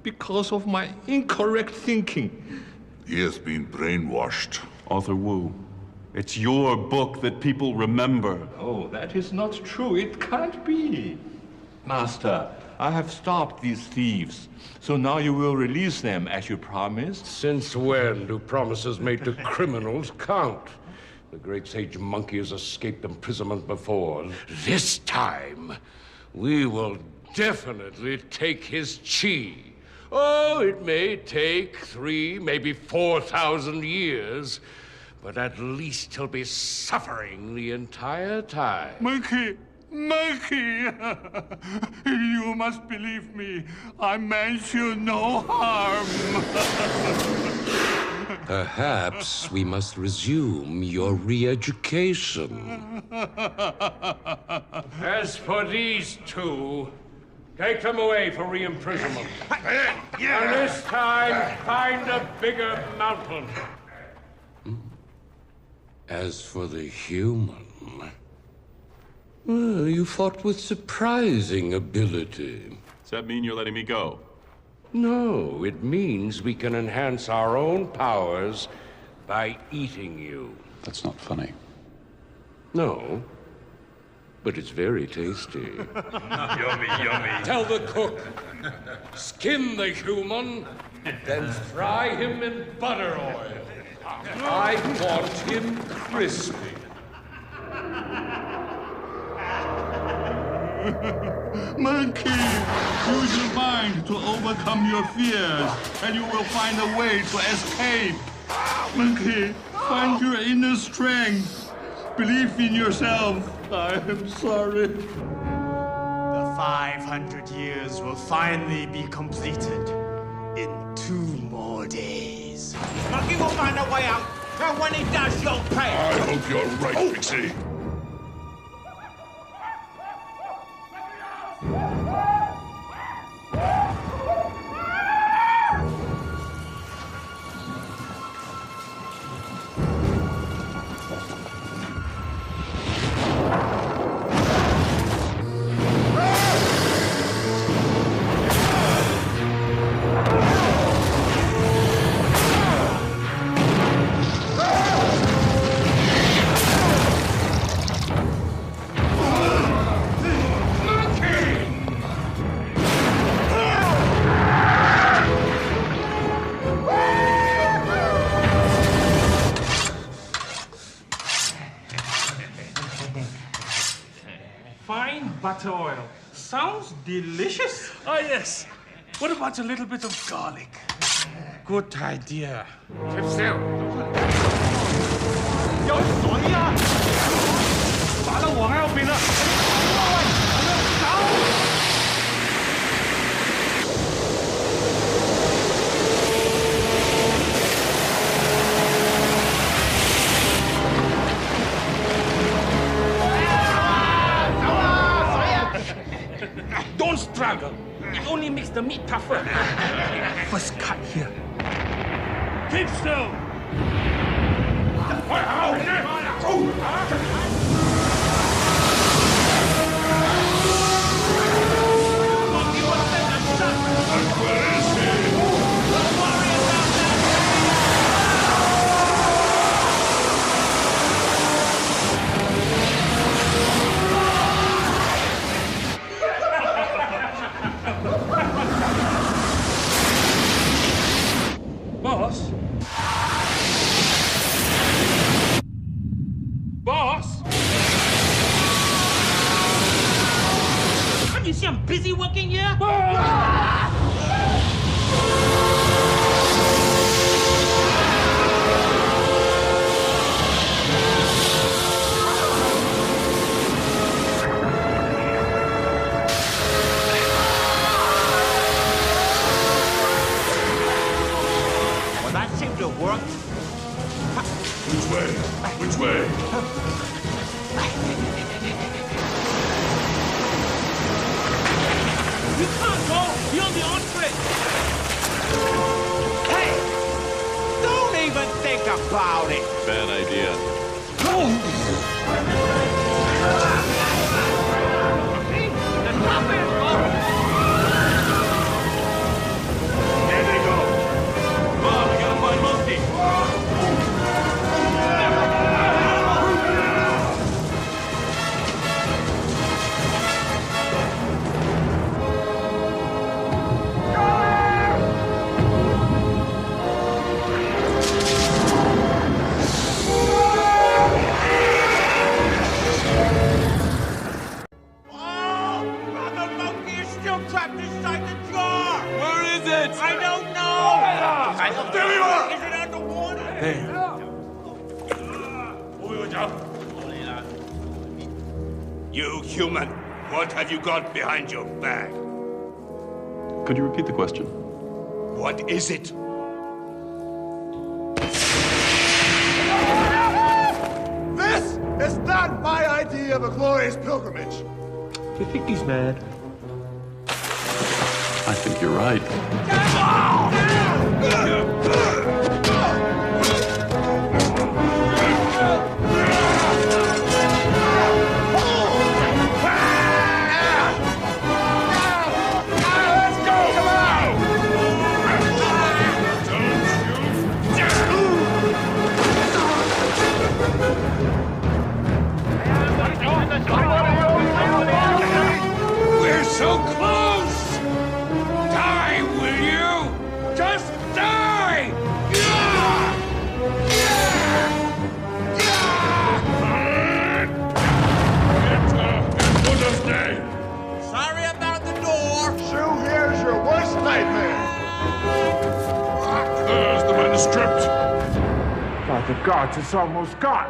because of my incorrect thinking. He has been brainwashed. Author Wu, it's your book that people remember. Oh, that is not true. It can't be. Master, I have stopped these thieves, so now you will release them as you promised. Since when do promises made to criminals count? The great sage Monkey has escaped imprisonment before. This time, we will definitely take his chi. Oh, it may take 3,000, maybe 4,000 years, but at least he'll be suffering the entire time. Monkey! Monkey! You must believe me. I meant you no harm. Perhaps we must resume your re-education. As for these two, take them away for re-imprisonment. And this time, find a bigger mountain. As for the human, well, you fought with surprising ability. Does that mean you're letting me go? No, it means we can enhance our own powers by eating you. That's not funny. No, but it's very tasty. Yummy, yummy. Tell the cook, skin the human, then fry him in butter oil. I want him crispy. Monkey, use your mind to overcome your fears, and you will find a way to escape. Monkey, find your inner strength. Believe in yourself. I am sorry. The 500 years will finally be completed in 2 more days. Monkey will find a way out, and when he does, you'll pay. I hope you're right, Pixie. Fine butter oil. Sounds delicious. Oh, yes. What about a little bit of garlic? Good idea. Keep still. 呀！打到我喺後邊啦！走！ Don't struggle. It only makes the meat tougher. First cut here. Keep still. Boss? Boss? Can't you see I'm busy working here? Well, that seemed to have worked. Which way? Which way? You can't go beyond the entree. Hey! Don't even think about it! Bad idea. There they go. Come on, we gotta find Mosty. Trapped inside the jar! Where is it? I don't know! There you are! Is it underwater? There. You human, what have you got behind your back? Could you repeat the question? What is it? This is not my idea of a glorious pilgrimage. Do you think he's mad? I think you're right. We're so close! Die, will you? Just die! Sorry about the door! Shoo, here's your worst nightmare. There's the manuscript. By the gods, it's almost gone.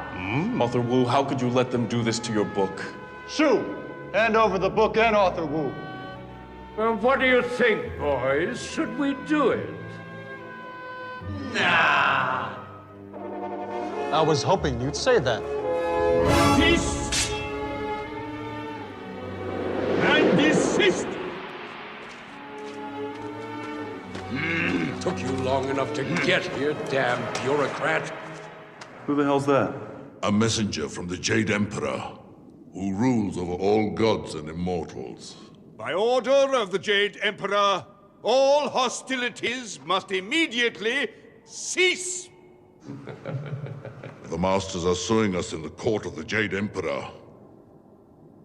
Author Wu, how could you let them do this to your book? Shoo, hand over the book and Author Wu. Well, what do you think, boys? Should we do it? Nah! I was hoping you'd say that. Cease and desist. Took you long enough to get here, damn bureaucrat. Who the hell's that? A messenger from the Jade Emperor, who rules over all gods and immortals. By order of the Jade Emperor, all hostilities must immediately cease. The Masters are suing us in the court of the Jade Emperor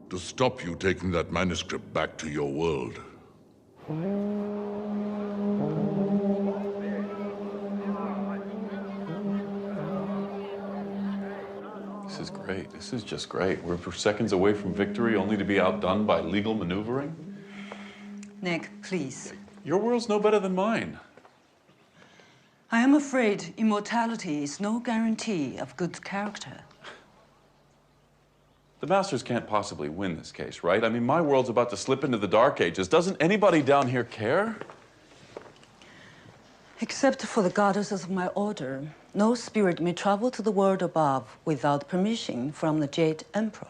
to stop you taking that manuscript back to your world. This is great. This is just great. We're seconds away from victory, only to be outdone by legal maneuvering. Nick, please. Your world's no better than mine. I am afraid immortality is no guarantee of good character. The Masters can't possibly win this case, right? I mean, my world's about to slip into the Dark Ages. Doesn't anybody down here care? Except for the goddesses of my order, no spirit may travel to the world above without permission from the Jade Emperor.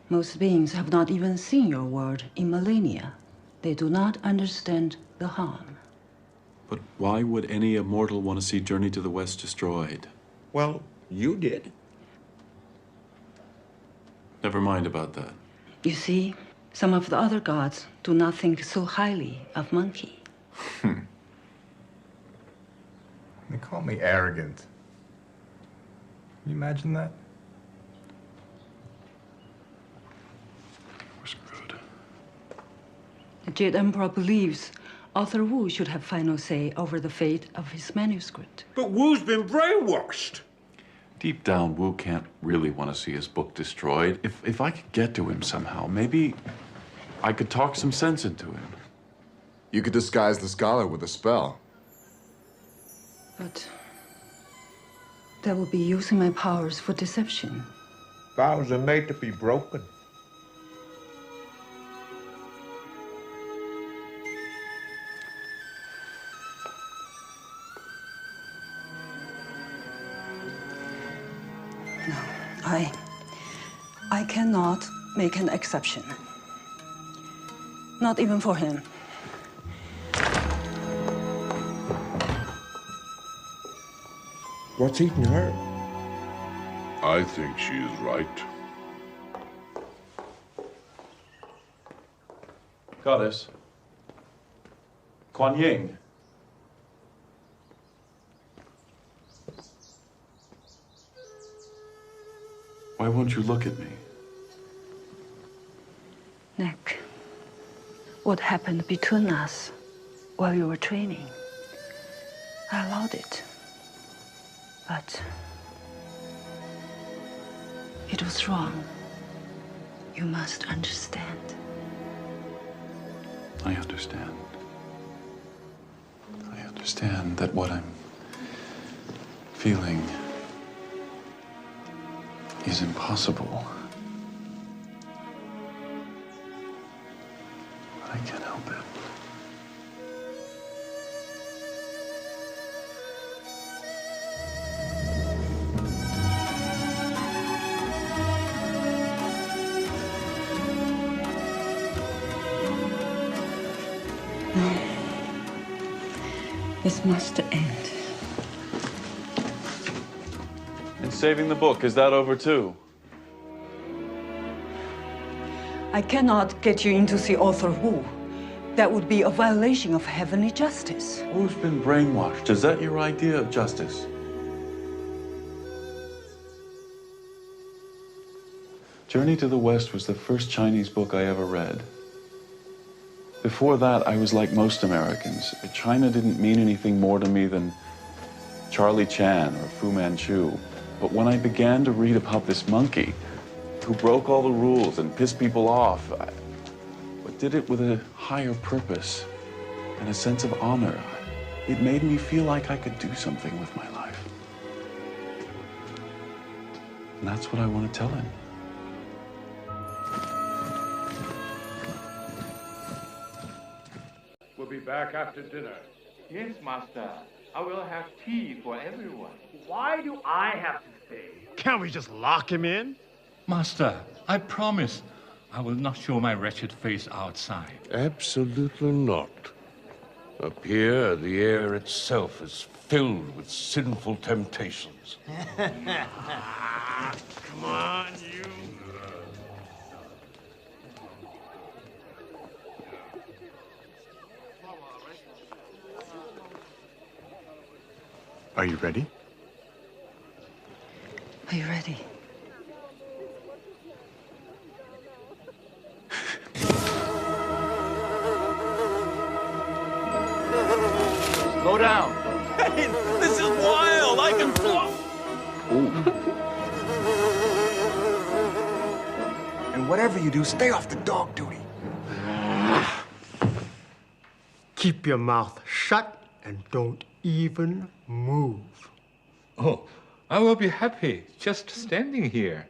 Most beings have not even seen your world in millennia. They do not understand the harm. But why would any immortal want to see Journey to the West destroyed? Well, you did. Never mind about that. You see, some of the other gods do not think so highly of Monkey. They call me arrogant. Can you imagine that? We're screwed. The Jade Emperor believes Arthur Wu should have final say over the fate of his manuscript. But Wu's been brainwashed. Deep down, Wu can't really want to see his book destroyed. If I could get to him somehow, maybe I could talk some sense into him. You could disguise the scholar with a spell. But that would be using my powers for deception. Vows are made to be broken. No, I cannot make an exception. Not even for him. What's eating her? I think she is right. Goddess. Kuan Yin. Why won't you look at me? Nick, what happened between us while you were training? I allowed it. But it was wrong. You must understand. I understand. I understand that what I'm feeling is impossible. But I can't help it. This must end. And saving the book, is that over too? I cannot get you in to see Arthur Wu. That would be a violation of heavenly justice. Wu's been brainwashed. Is that your idea of justice? Journey to the West was the first Chinese book I ever read. Before that, I was like most Americans. China didn't mean anything more to me than Charlie Chan or Fu Manchu. But when I began to read about this monkey who broke all the rules and pissed people off, but did it with a higher purpose and a sense of honor, it made me feel like I could do something with my life. And that's what I want to tell him. We'll be back after dinner. Yes, Master. I will have tea for everyone. Why do I have to stay? Can't we just lock him in? Master, I promise I will not show my wretched face outside. Absolutely not. Up here, the air itself is filled with sinful temptations. Come on, you. Are you ready? Are you ready? Slow down. Hey, this is wild. I can fly. And whatever you do, stay off the dog duty. Keep your mouth shut and don't even move. Oh, I will be happy just standing here.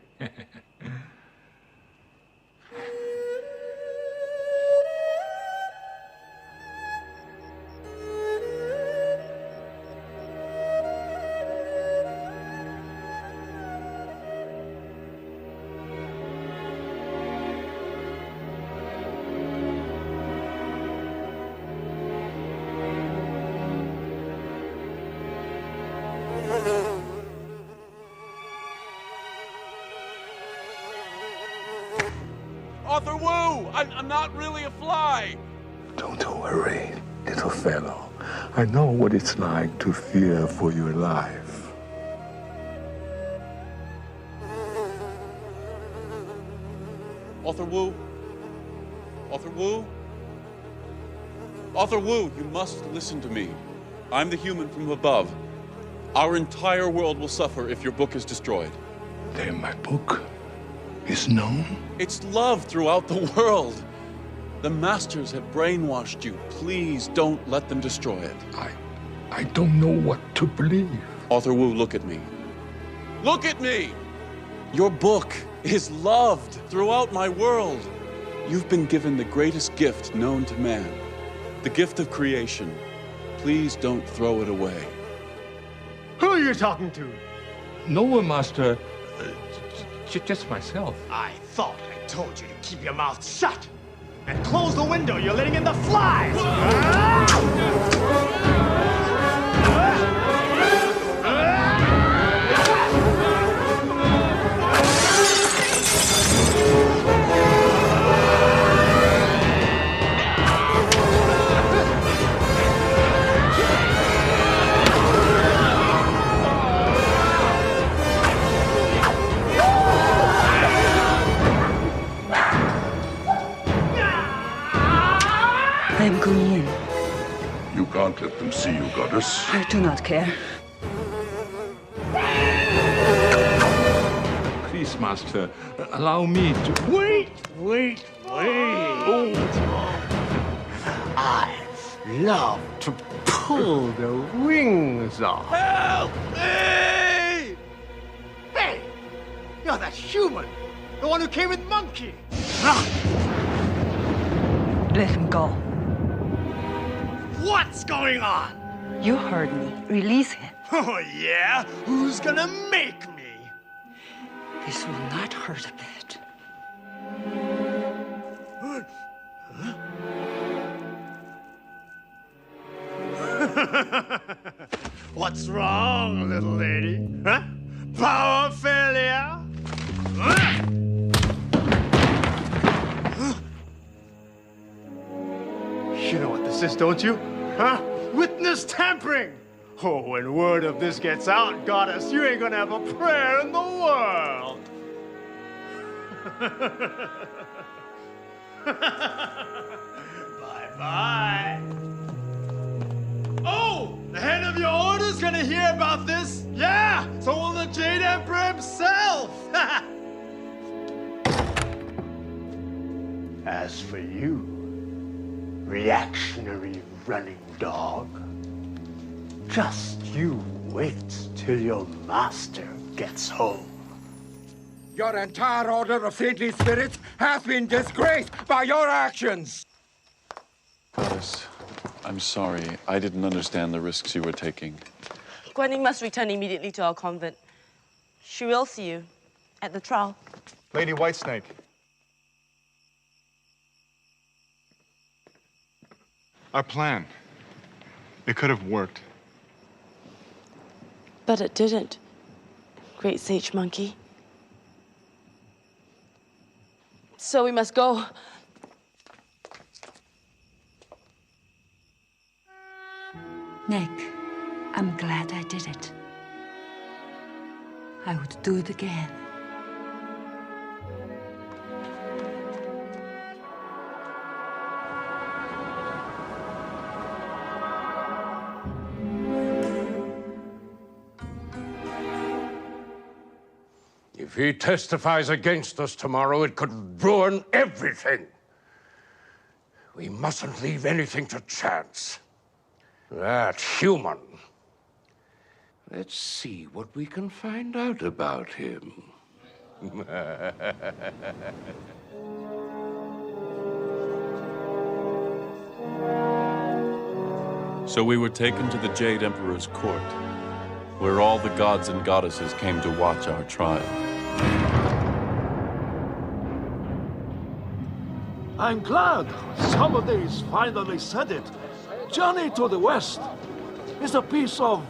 Arthur Wu! I'm not really a fly! Don't worry, little fellow. I know what it's like to fear for your life. Arthur Wu? Arthur Wu? Arthur Wu, you must listen to me. I'm the human from above. Our entire world will suffer if your book is destroyed. Then my book is known? It's loved throughout the world. The masters have brainwashed you. Please don't let them destroy it. I don't know what to believe. Arthur Wu, look at me. Look at me! Your book is loved throughout my world. You've been given the greatest gift known to man, the gift of creation. Please don't throw it away. Who are you talking to? No one, Master. Just myself. I thought I told you to keep your mouth shut and close the window. You're letting in the flies. I'm going in. You can't let them see you, Goddess. I do not care. Please, Master, allow me to... Wait! I love to pull the wings off. Help me! Hey! You're that human! The one who came with Monkey! Let him go. What's going on? You heard me. Release him. Oh, yeah? Who's gonna make me? This will not hurt a bit. What's wrong, little lady? Huh? Power failure? You know what this is, don't you? Huh? Witness tampering! Oh, when word of this gets out, Goddess, you ain't gonna have a prayer in the world! Bye-bye. Oh! The head of your order's gonna hear about this! Yeah! So will the Jade Emperor himself! As for you, reactionary running dog, just you wait till your master gets home. Your entire order of saintly spirits has been disgraced by your actions! Goddess, I'm sorry. I didn't understand the risks you were taking. Guan Yin must return immediately to our convent. She will see you at the trial. Lady Whitesnake. Our plan. It could have worked. But it didn't, Great Sage Monkey. So we must go. Nick, I'm glad I did it. I would do it again. If he testifies against us tomorrow, it could ruin everything. We mustn't leave anything to chance. That human. Let's see what we can find out about him. So we were taken to the Jade Emperor's court, where all the gods and goddesses came to watch our trial. I'm glad somebody's finally said it. Journey to the West is a piece of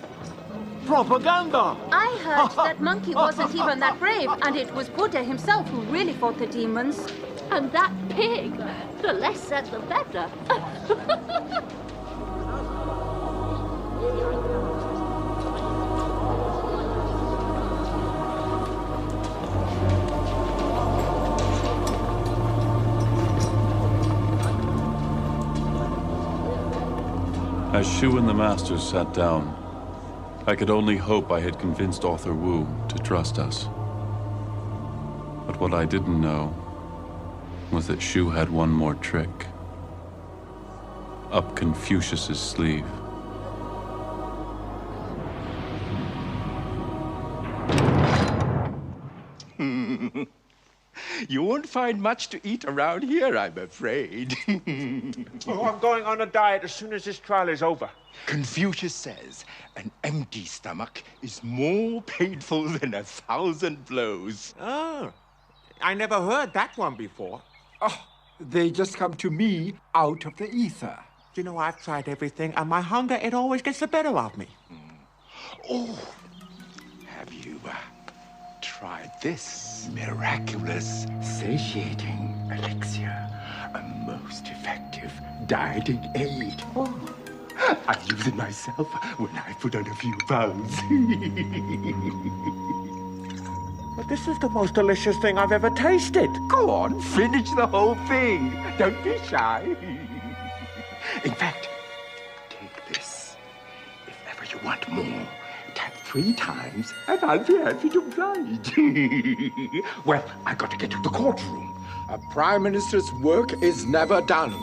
propaganda. I heard that Monkey wasn't even that brave, and it was Buddha himself who really fought the demons. And that pig, the less said the better. As Shu and the Masters sat down, I could only hope I had convinced Arthur Wu to trust us. But what I didn't know was that Shu had one more trick up Confucius's sleeve. You won't find much to eat around here, I'm afraid. Oh, I'm going on a diet as soon as this trial is over. Confucius says an empty stomach is more painful than 1,000 blows. Oh, I never heard that one before. Oh, they just come to me out of the ether. You know, I've tried everything, and my hunger, it always gets the better of me. Oh, have you tried this miraculous, satiating elixir? A most effective dieting aid. Oh, I use it myself when I put on a few pounds. But this is the most delicious thing I've ever tasted. Go on, finish the whole thing. Don't be shy. In fact, take this. If ever you want more, tap 3 times and I'll be happy to oblige. Well, I got to get to the courtroom. A prime minister's work is never done.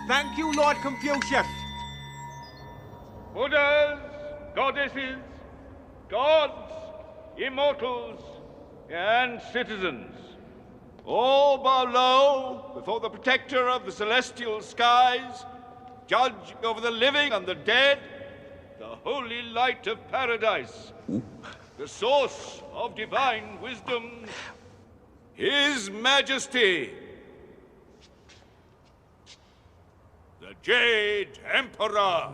Thank you, Lord Confucius. Buddhas, goddesses, gods, immortals, and citizens, all bow low before the protector of the celestial skies, judge over the living and the dead, the holy light of paradise, the source of divine wisdom, His Majesty, the Jade Emperor.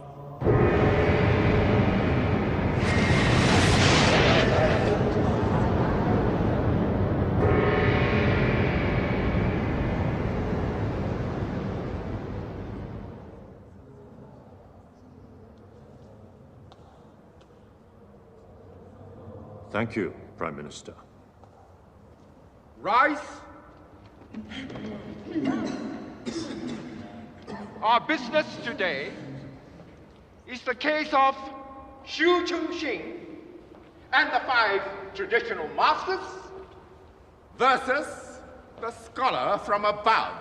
Thank you, Prime Minister. Rise. Our business today is the case of Xu Chengxing and the 5 traditional masters versus the scholar from above.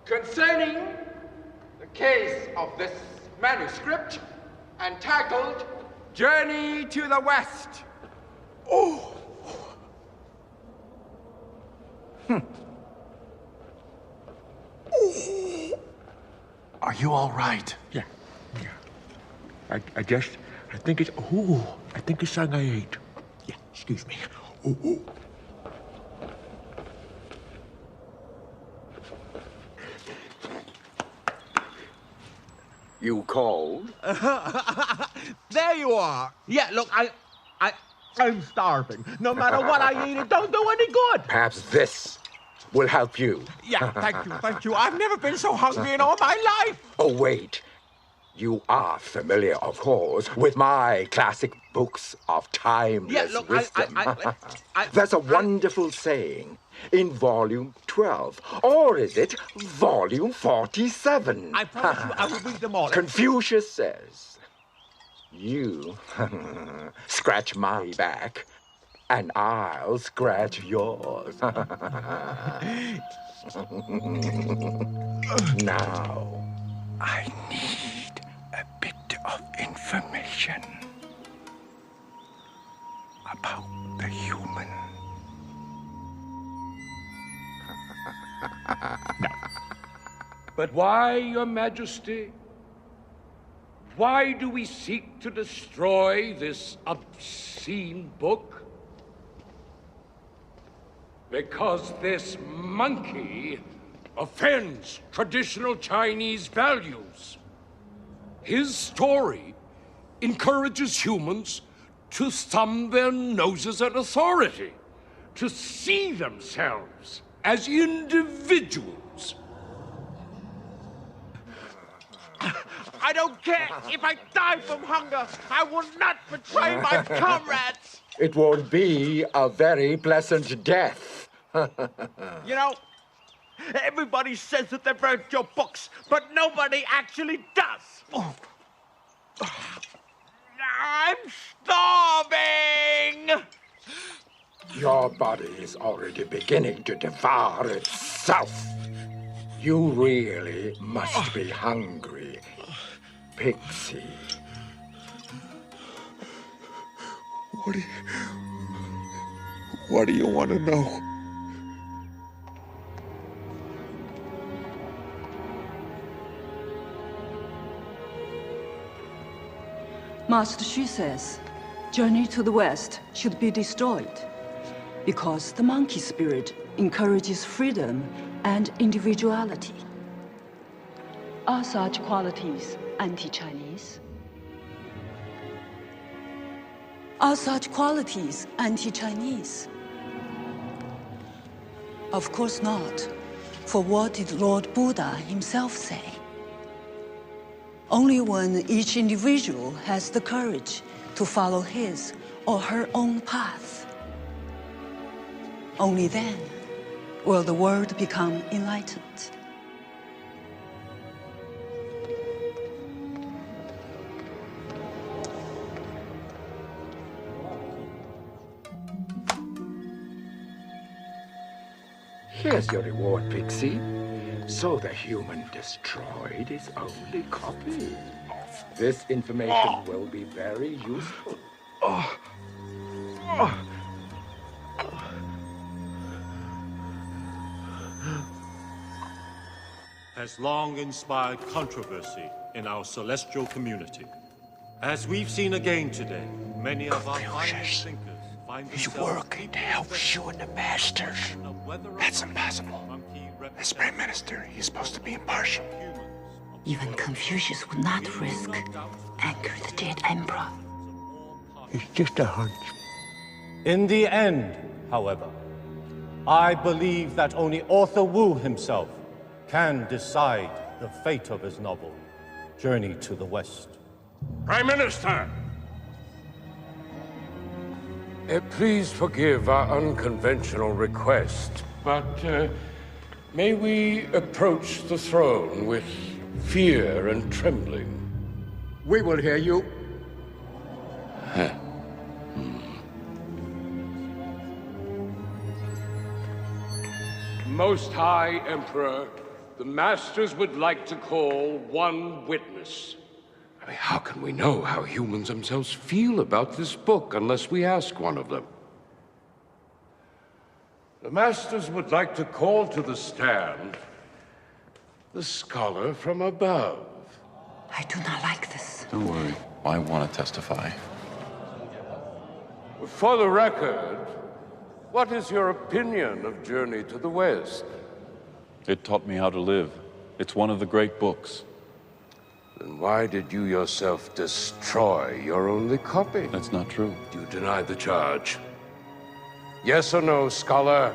Concerning the case of this manuscript entitled Journey to the West. Oh! Are you all right? Yeah. I think it's, I think it's something I ate. Yeah, excuse me. You called? There you are. Yeah, look, I'm starving. No matter what I eat, it don't do any good. Perhaps this will help you. Yeah, thank you. I've never been so hungry in all my life. Oh, wait. You are familiar, of course, with my classic books of timeless wisdom. There's a wonderful saying in volume 12. Or is it volume 47? I promise you I will read them all. Confucius says, you scratch my back, and I'll scratch yours. Now, I need a bit of information about the human. But why, Your Majesty? Why do we seek to destroy this obscene book? Because this monkey offends traditional Chinese values. His story encourages humans to thumb their noses at authority, to see themselves as individuals. I don't care if I die from hunger. I will not betray my comrades. It won't be a very pleasant death. You know, everybody says that they've read your books, but nobody actually does. I'm starving! Your body is already beginning to devour itself. You really must be hungry, Pixie. What do you want to know? Master Xu says, Journey to the West should be destroyed because the monkey spirit encourages freedom and individuality. Are such qualities anti-Chinese? Are such qualities anti-Chinese? Of course not. For what did Lord Buddha himself say? Only when each individual has the courage to follow his or her own path, only then will the world become enlightened. Here's your reward, Pixie. So the human destroyed his only copy. This information will be very useful. Has long inspired controversy in our celestial community. As we've seen again today, many of our finest thinkers find He's working to help Xu and the Masters. That's impossible. As Prime Minister, he's supposed to be impartial. Even Confucius would not risk anger the dead emperor. It's just a hunch. In the end, however, I believe that only Arthur Wu himself can decide the fate of his novel, Journey to the West. Prime Minister! Please forgive our unconventional request, but may we approach the throne with fear and trembling? We will hear you. Most High Emperor, the Masters would like to call one witness. I mean, how can we know how humans themselves feel about this book unless we ask one of them? The Masters would like to call to the stand the scholar from above. I do not like this. Don't worry. I want to testify. For the record, what is your opinion of Journey to the West? It taught me how to live. It's one of the great books. Then why did you yourself destroy your only copy? That's not true. You deny the charge. Yes or no, scholar?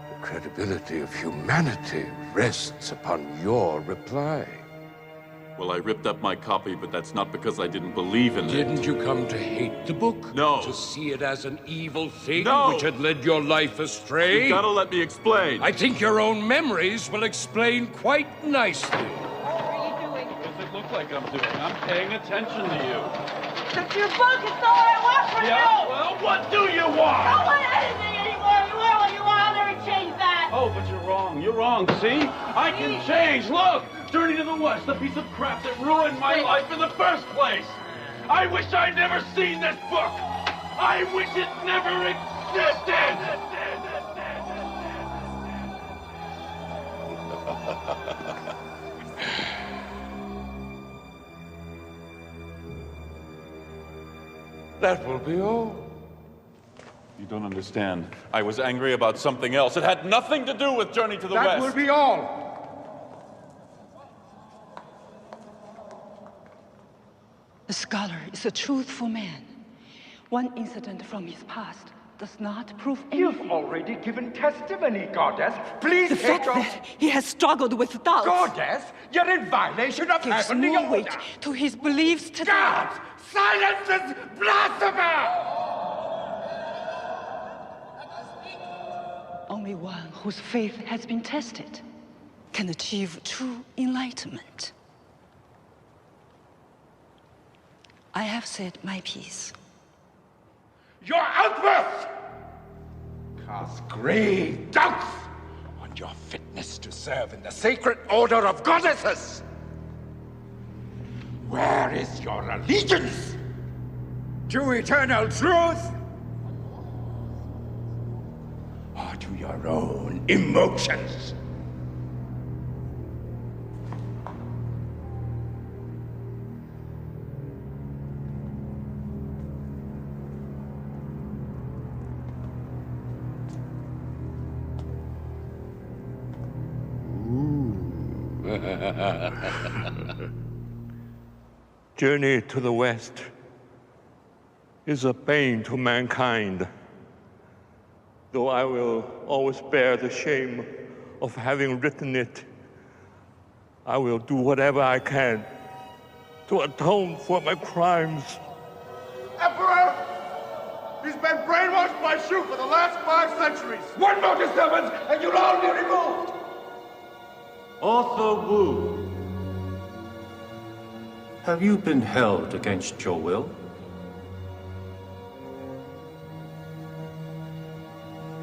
The credibility of humanity rests upon your reply. Well, I ripped up my copy, but that's not because I didn't believe in it. Didn't you come to hate the book? No. To see it as an evil thing No. which had led your life astray? You gotta let me explain. I think your own memories will explain quite nicely. Look like I'm doing. I'm paying attention to you. It's your book. It's all I want from you. Yeah, well, what do you want? I don't want anything anymore. You are what you want. I'll never change that. Oh, but you're wrong. You're wrong. See? I can change. Look! Journey to the West, the piece of crap that ruined my life in the first place. I wish I'd never seen this book. I wish it never existed. That will be all. You don't understand. I was angry about something else. It had nothing to do with Journey to the West. That will be all. The scholar is a truthful man. One incident from his past does not prove anything. You've already given testimony, Goddess. Please The fact that he has struggled with doubts Goddess, you're in violation of gives heavenly more order. weight to his beliefs today. Guards! Silence this blasphemer! Only one whose faith has been tested can achieve true enlightenment. I have said my piece. Your outburst casts grave doubts on your fitness to serve in the sacred order of goddesses. Where is your allegiance to eternal truth? Or to your own emotions? Journey to the West is a pain to mankind, though I will always bear the shame of having written it. I will do whatever I can to atone for my crimes. Emperor! He's been brainwashed by Shu for the last 5 centuries! One more disturbance and you'll all be removed! Arthur Wu, have you been held against your will?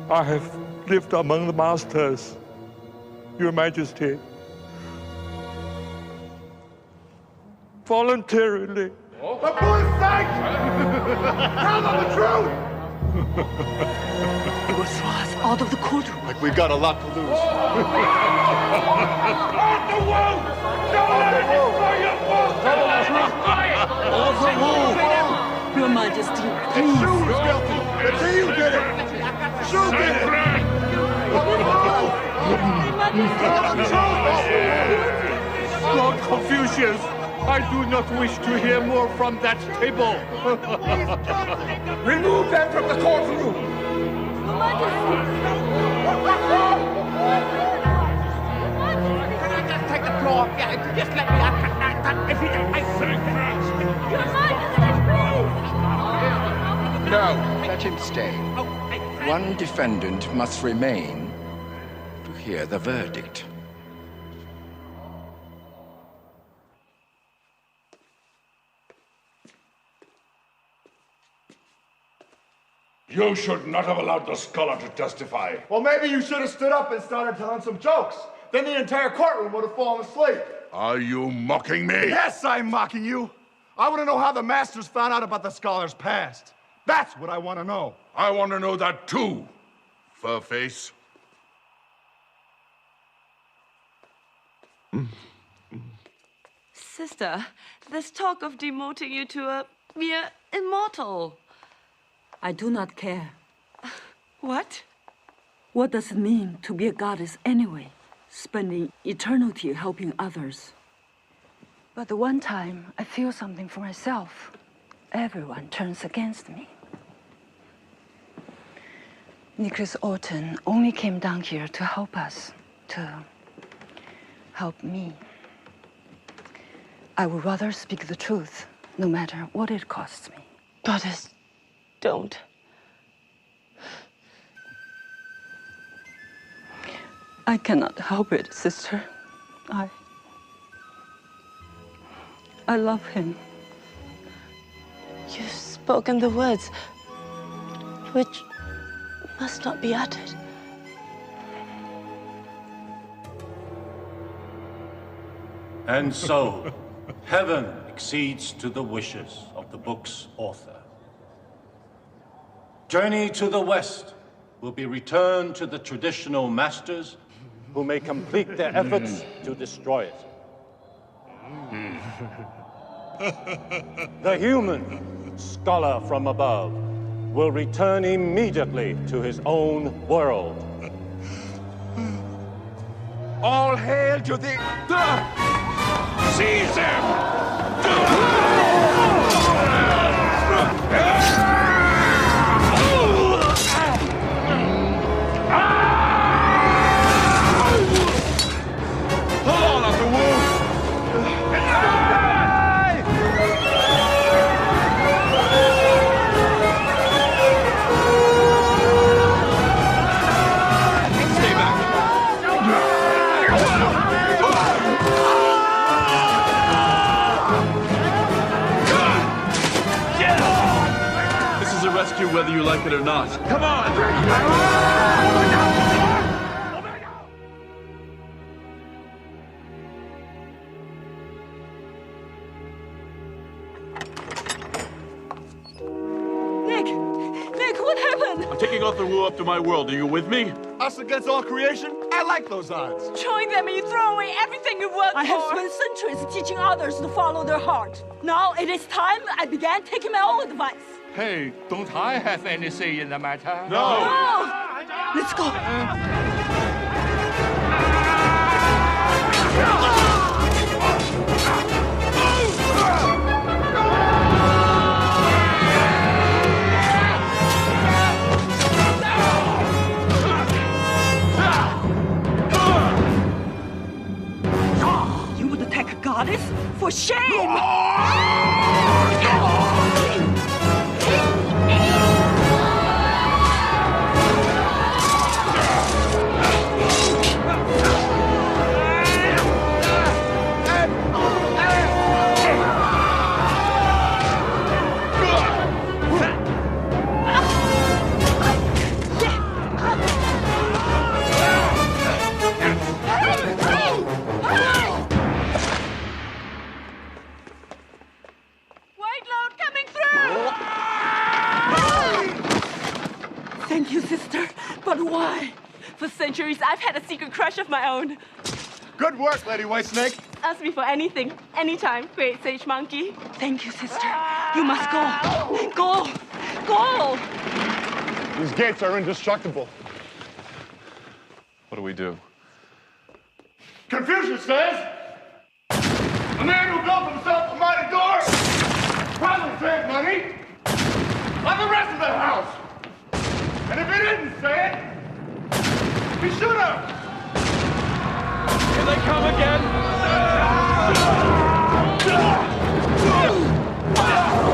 I have lived among the masters, Your Majesty. Voluntarily. For Buddha's sake! Tell them the truth! He will throw us out of the courtroom. Like we got a lot to lose. Arthur Wu! Arthur Wu! Your Majesty, please. Shu is guilty! The team did it! Shu did it! Lord Confucius, I do not wish to hear more from that table. Remove them from the courtroom! Your Majesty! Can I just take the floor? Yeah, just let me out. If you don't make Your Majesty, please! No, let him stay. One defendant must remain to hear the verdict. You should not have allowed the scholar to testify. Well, maybe you should have stood up and started telling some jokes. Then the entire courtroom would have fallen asleep. Are you mocking me? Yes, I'm mocking you. I want to know how the masters found out about the scholar's past. That's what I want to know. I want to know that too, Furface. Sister, there's talk of demoting you to a mere immortal. I do not care. What? What does it mean to be a goddess anyway? Spending eternity helping others. But the one time I feel something for myself, everyone turns against me. Nicholas Orton only came down here to help us, to help me. I would rather speak the truth, no matter what it costs me. Goddess, don't. I cannot help it, sister. I love him. You've spoken the words which must not be uttered. And so, heaven accedes to the wishes of the book's author. Journey to the West will be returned to the traditional masters who may complete their efforts to destroy it. The human scholar from above will return immediately to his own world. All hail to the... Seize him! rescue whether you like it or not. Come on! Nick, what happened? I'm taking Arthur Wu up to my world. Are you with me? Us against all creation? I like those odds. Join them and you throw away everything you worked for. I have spent centuries teaching others to follow their heart. Now it is time I began taking my own advice. Hey, don't I have any say in the matter? No! Let's go. You would attack a goddess? For shame! Thank you, sister. But why? For centuries, I've had a secret crush of my own. Good work, Lady Whitesnake. Ask me for anything, anytime, Great Sage Monkey. Thank you, sister. You must go. Go! Go! These gates are indestructible. What do we do? Confucius says, a man who built himself a mighty door probably saved money on the rest of the house. And if he didn't say it, he should have. Here they come again!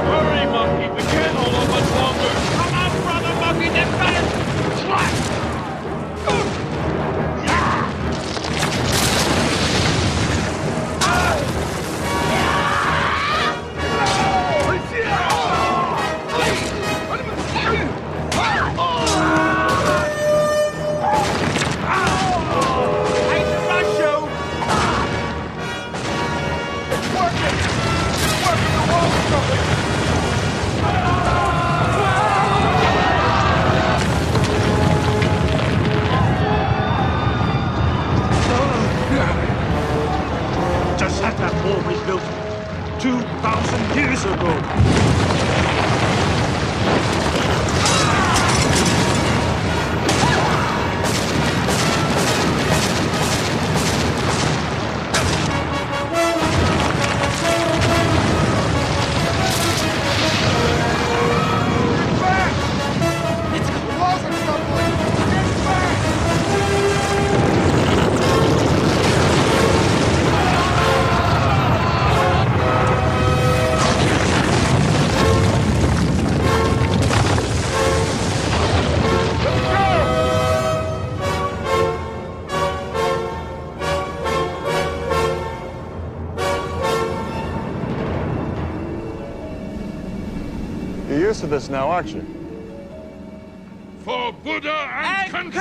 Hurry, Monkey! We can't hold on much longer! Come on, brother Monkey! They're better! Just had that wall rebuilt 2,000 years ago. You're used to this now, aren't you? For Buddha and country!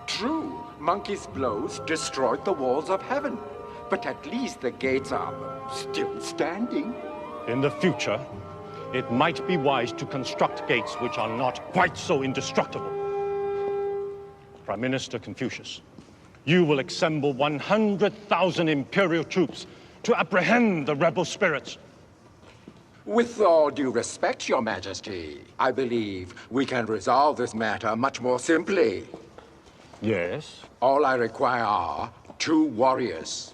True, Monkey's blows destroyed the walls of heaven, but at least the gates are still standing. In the future, it might be wise to construct gates which are not quite so indestructible. Prime Minister Confucius, you will assemble 100,000 imperial troops to apprehend the rebel spirits. With all due respect, Your Majesty, I believe we can resolve this matter much more simply. Yes? All I require are 2 warriors.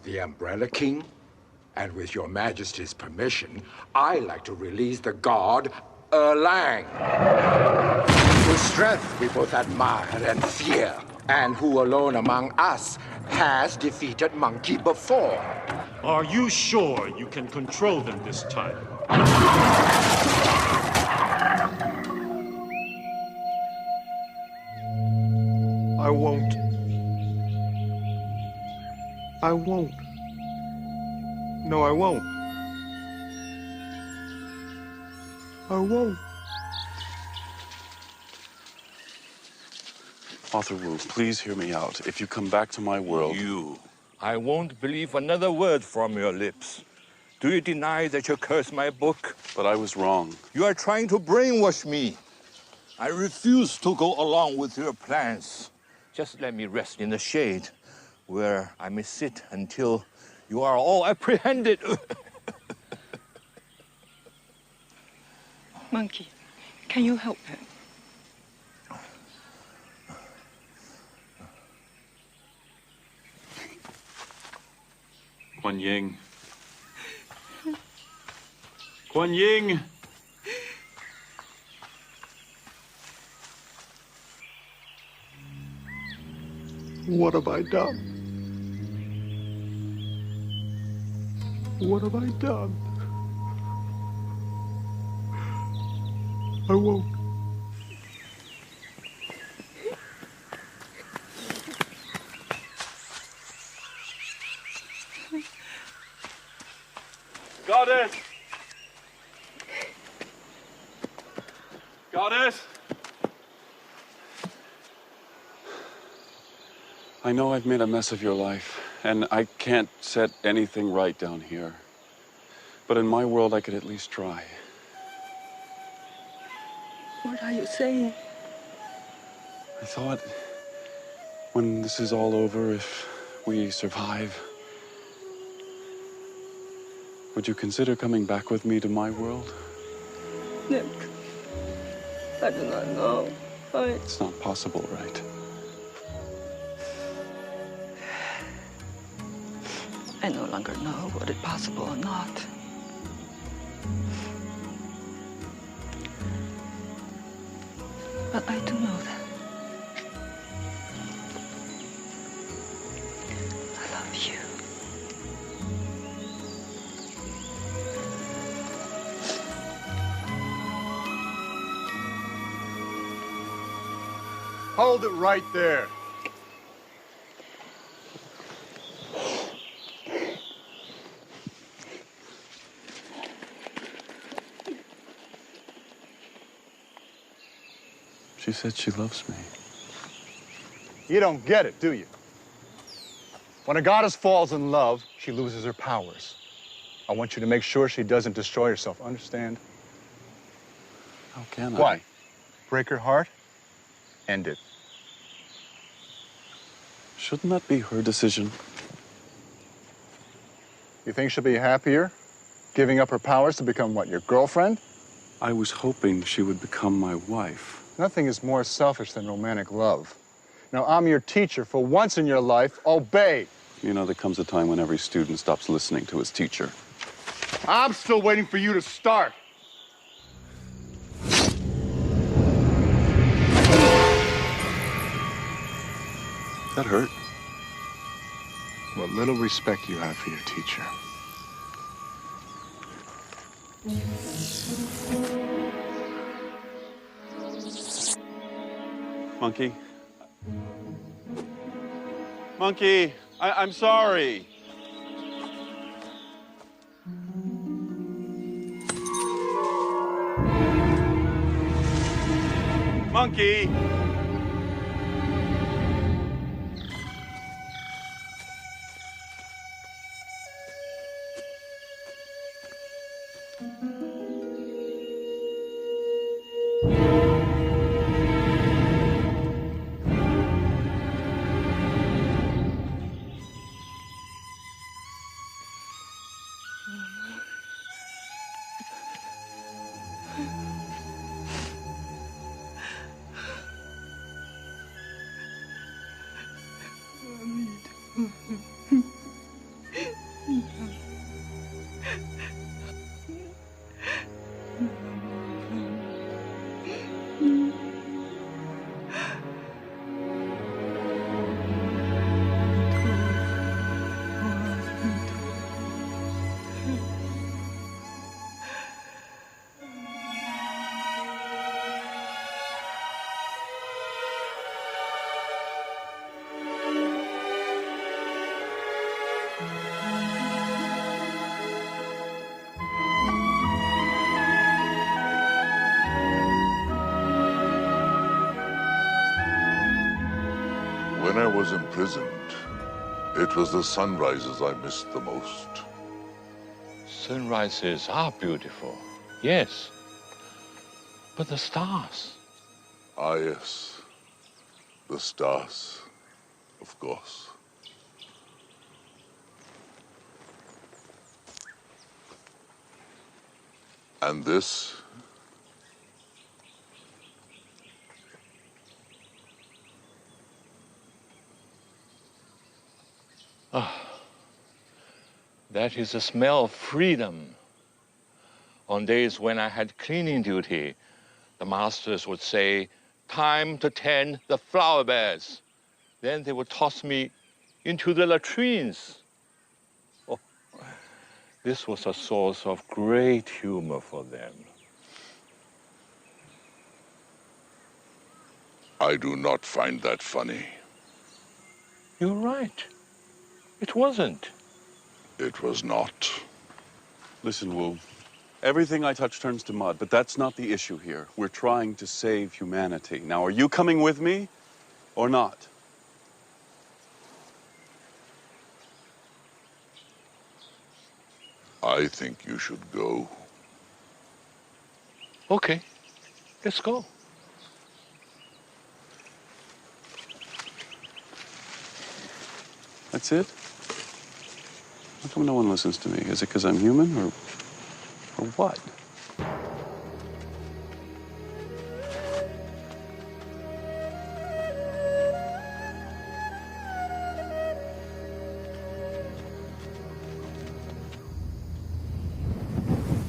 The Umbrella King, and with Your Majesty's permission, I like to release the god Erlang, whose strength we both admire and fear, and who alone among us has defeated Monkey before. Are you sure you can control them this time? I won't. I won't. No, I won't. I won't. Arthur Wu, please hear me out. If you come back to my world... I won't believe another word from your lips. Do you deny that you cursed my book? But I was wrong. You are trying to brainwash me. I refuse to go along with your plans. Just let me rest in the shade, where I may sit until you are all apprehended. Monkey, can you help him? Guan Ying. Guan Ying! What have I done? What have I done? I won't. Goddess! Goddess! I know I've made a mess of your life, and I can't set anything right down here. But in my world, I could at least try. What are you saying? I thought, when this is all over, if we survive, would you consider coming back with me to my world? Nick, I do not know. It's not possible, right? I no longer know what is possible or not. But I do know that I love you. Hold it right there. She said she loves me. You don't get it, do you? When a goddess falls in love, she loses her powers. I want you to make sure she doesn't destroy herself, understand? How can I? Why? Break her heart? End it. Shouldn't that be her decision? You think she'll be happier giving up her powers to become what, your girlfriend? I was hoping she would become my wife. Nothing is more selfish than romantic love. Now, I'm your teacher. For once in your life, obey. You know, there comes a time when every student stops listening to his teacher. I'm still waiting for you to start. That hurt. What little respect you have for your teacher. Monkey. Monkey, I'm sorry. Monkey! When I was imprisoned, it was the sunrises I missed the most. Sunrises are beautiful, yes. But the stars? Ah, yes. The stars, of course. And this? That is the smell of freedom. On days when I had cleaning duty, the masters would say, "Time to tend the flower beds." Then they would toss me into the latrines. Oh, this was a source of great humor for them. I do not find that funny. You're right. It wasn't. It was not. Listen, Wu. Everything I touch turns to mud, but that's not the issue here. We're trying to save humanity. Now, are you coming with me or not? I think you should go. Okay, let's go. That's it? How come no one listens to me? Is it because I'm human or what?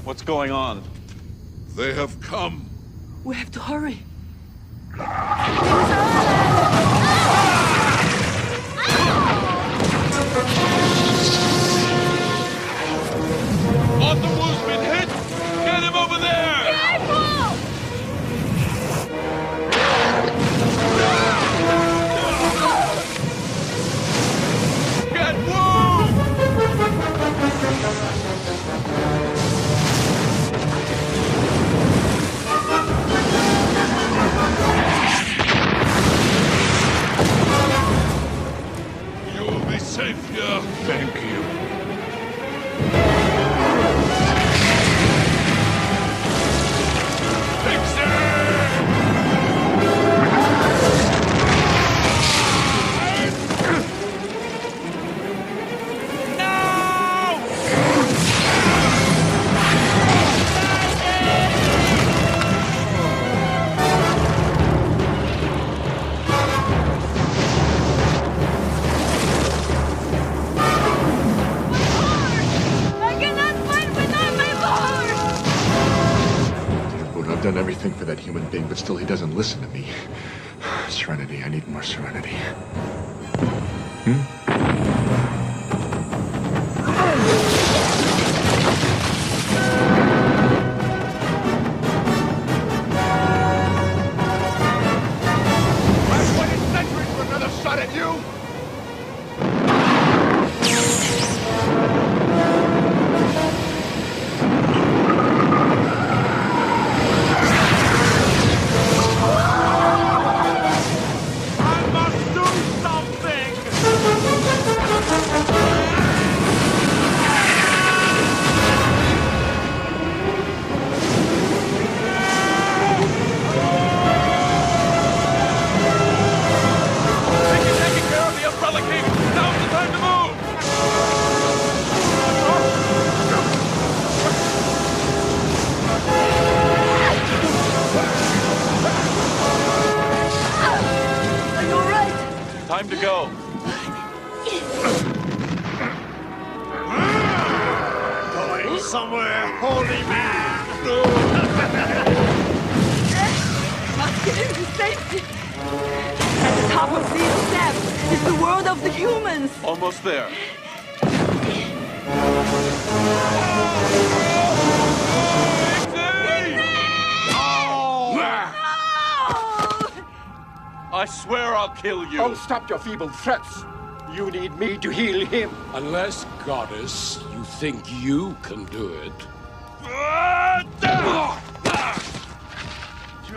What's going on? They have come. We have to hurry. Arthur Wu's been hit! Get him over there! Careful! Get Wu! You will be safe here. Thank you. I've done everything for that human being, but still he doesn't listen to me. Serenity, I need more serenity. I've waited centuries for another shot at you! Time to go. Going somewhere, holy man! Must get into safety. At the top of these steps is the world of the humans. Almost there. I swear I'll kill you. Oh, stop your feeble threats. You need me to heal him. Unless, goddess, you think you can do it.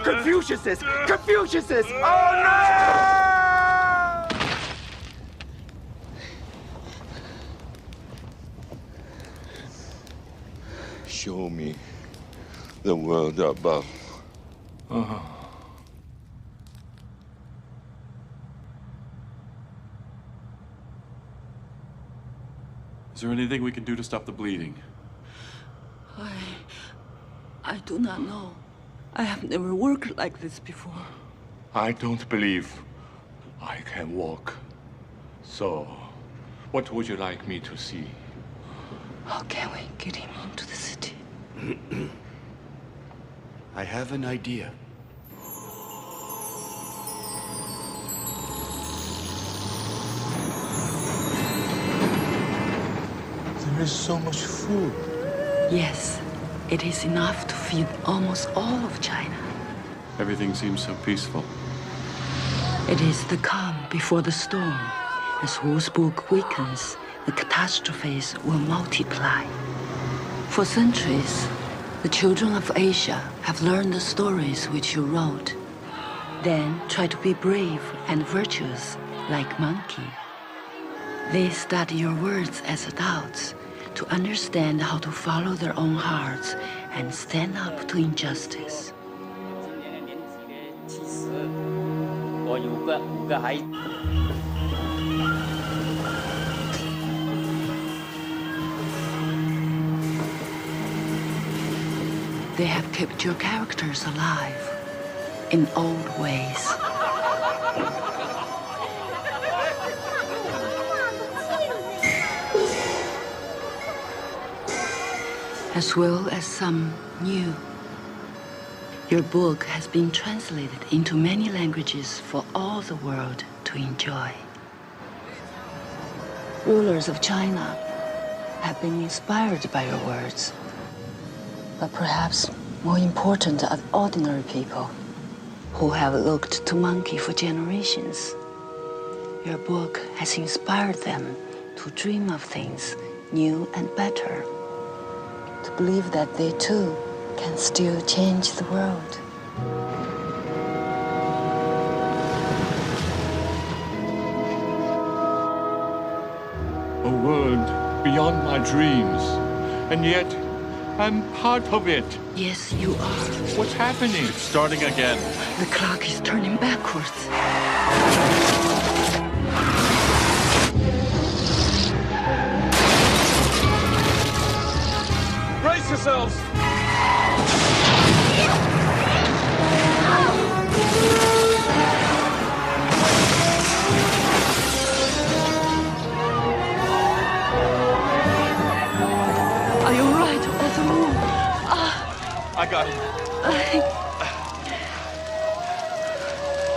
Confucius! Confucius! Oh no! Show me the world above. Is there anything we can do to stop the bleeding? I do not know. I have never worked like this before. I don't believe I can walk. So, what would you like me to see? How can we get him into the city? I have an idea. There is so much food. Yes, it is enough to feed almost all of China. Everything seems so peaceful. It is the calm before the storm. As Wu's book weakens, the catastrophes will multiply. For centuries, the children of Asia have learned the stories which you wrote. Then try to be brave and virtuous like Monkey. They study your words as adults to understand how to follow their own hearts and stand up to injustice. They have kept your characters alive in old ways. As well as some new. Your book has been translated into many languages for all the world to enjoy. Rulers of China have been inspired by your words. But perhaps more important are ordinary people who have looked to Monkey for generations. Your book has inspired them to dream of things new and better, to believe that they too can still change the world. A world beyond my dreams, and yet I'm part of it. Yes, you are. What's happening? It's starting again. The clock is turning backwards. Brace yourselves! Are you all right, Arthur Wu? I got him.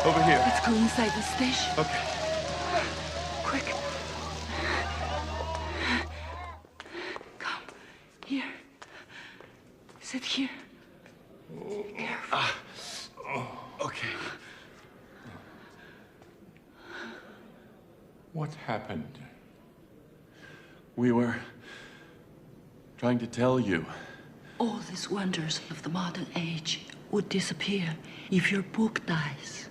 Over here. Let's go inside the station. Okay. Quick. Come. Here. Sit here. Okay. What happened? We were trying to tell you. All these wonders of the modern age would disappear if your book dies.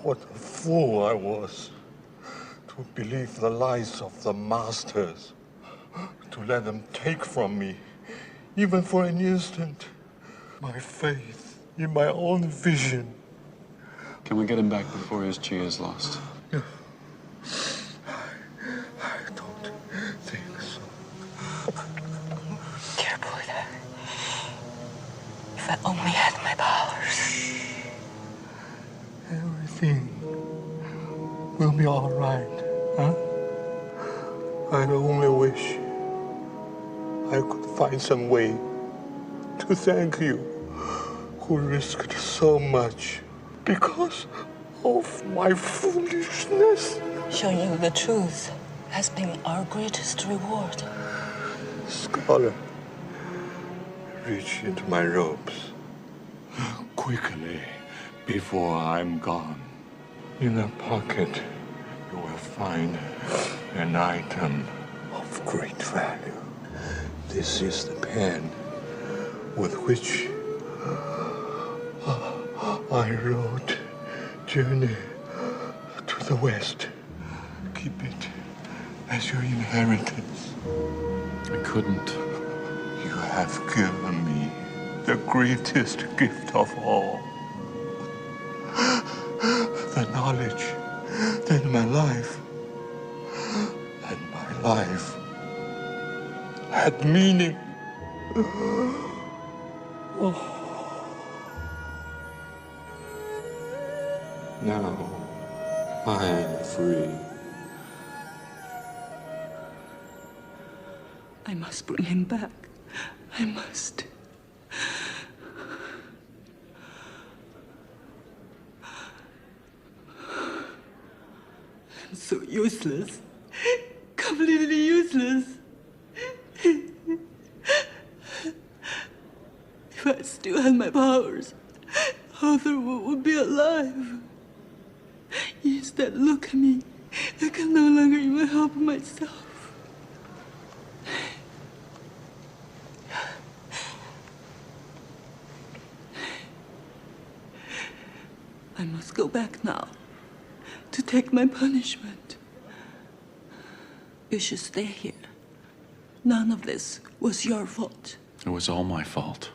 What a fool I was to believe the lies of the masters, to let them take from me, even for an instant, my faith in my own vision. Can we get him back before his chi is lost? I don't think so. Dear Buddha, if I only had my powers. Everything will be all right, huh? I only wish I could find some way to thank you, who risked so much because of my foolishness. Showing you the truth has been our greatest reward. Scholar, reach into my robes. Quickly, before I'm gone. In a pocket, you will find an item of great value. This is the pen with which I wrote Journey to the West. Keep it as your inheritance. I couldn't. You have given me the greatest gift of all. The knowledge that my life had meaning. Now I am free. I must bring him back. I must. I'm so useless. Completely useless. If I still had my powers, Arthur would be alive. Instead, look at me. I can no longer even help myself. I must go back now to take my punishment. You should stay here. None of this was your fault. It was all my fault.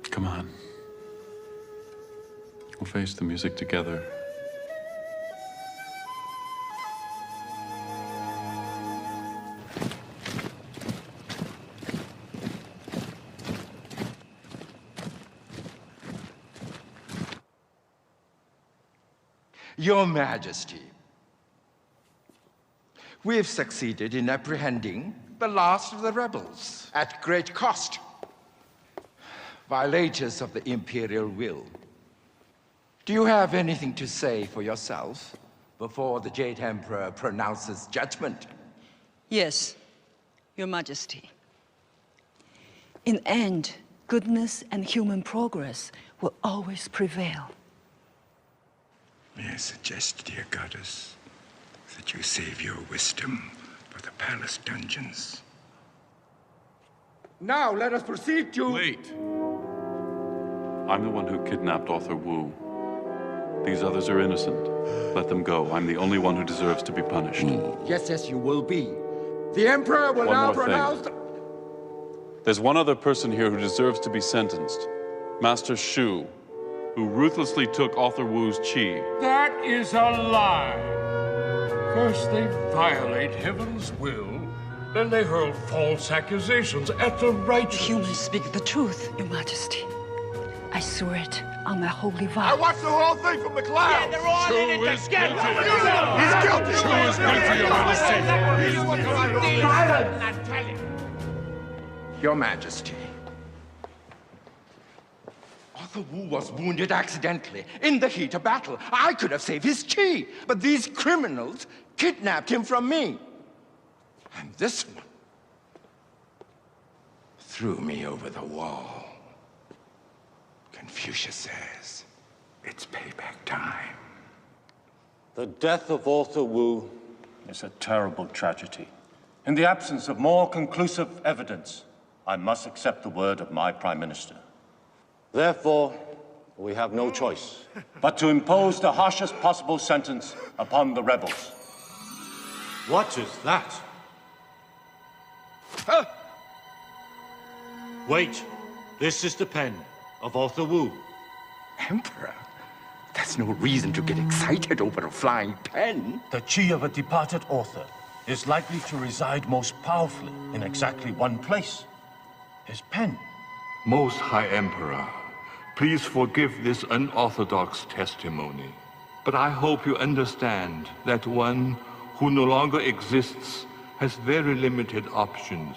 Come on. We'll face the music together. Your Majesty, we've succeeded in apprehending the last of the rebels at great cost. Violators of the Imperial will. Do you have anything to say for yourself before the Jade Emperor pronounces judgment? Yes, Your Majesty. In the end, goodness and human progress will always prevail. May I suggest, dear goddess, that you save your wisdom for the palace dungeons? Now let us proceed to... Wait. I'm the one who kidnapped Arthur Wu. These others are innocent. Let them go. I'm the only one who deserves to be punished. Yes, yes, you will be. The Emperor will One now more pronounce... There's one other person here who deserves to be sentenced. Master Shu, who ruthlessly took Arthur Wu's chi. That is a lie. First they violate heaven's will, then they hurl false accusations at the righteous. The humans speak the truth, Your Majesty. I swear it on my holy vow. I watched the whole thing from the clouds. Yeah, they're all in it together. He's guilty. Shu is guilty, Your Majesty. Your Majesty, Arthur Wu was wounded accidentally in the heat of battle. I could have saved his chi, but these criminals kidnapped him from me. And this one threw me over the wall. Confucius says, it's payback time. The death of Arthur Wu is a terrible tragedy. In the absence of more conclusive evidence, I must accept the word of my Prime Minister. Therefore, we have no choice but to impose the harshest possible sentence upon the rebels. What is that? Wait, this is the pen of Arthur Wu. Emperor, that's no reason to get excited over a flying pen. The chi of a departed author is likely to reside most powerfully in exactly one place. His pen. Most High Emperor, please forgive this unorthodox testimony. But I hope you understand that one who no longer exists has very limited options.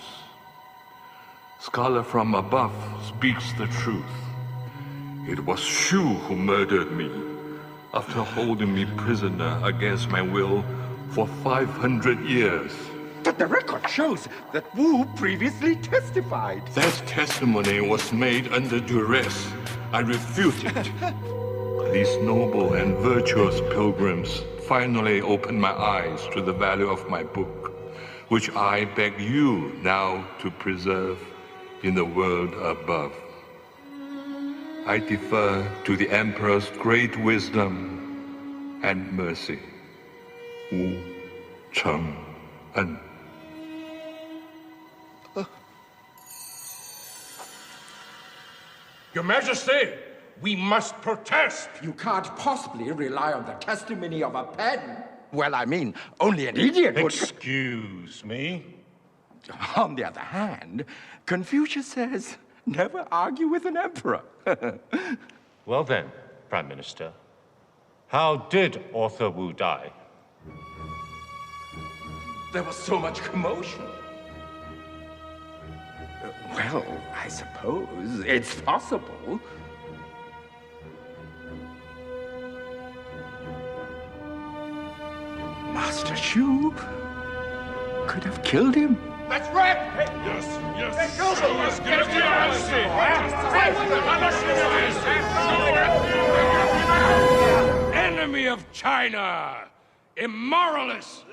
Scholar from above speaks the truth. It was Shu who murdered me after holding me prisoner against my will for 500 years. But the record shows that Wu previously testified. That testimony was made under duress I refute it. These noble and virtuous pilgrims finally opened my eyes to the value of my book, which I beg you now to preserve in the world above. I defer to the Emperor's great wisdom and mercy. Wu Cheng-en. Your Majesty, we must protest. You can't possibly rely on the testimony of a pen. Well, I mean, only an idiot would... Excuse me? On the other hand, Confucius says, never argue with an emperor. Well then, Prime Minister, how did Arthur Wu die? There was so much commotion. Well, I suppose it's possible. Master Shu could have killed him. That's right! Hey, yes, yes. Hey, go, yes, get him to your Enemy of China! Immoralist!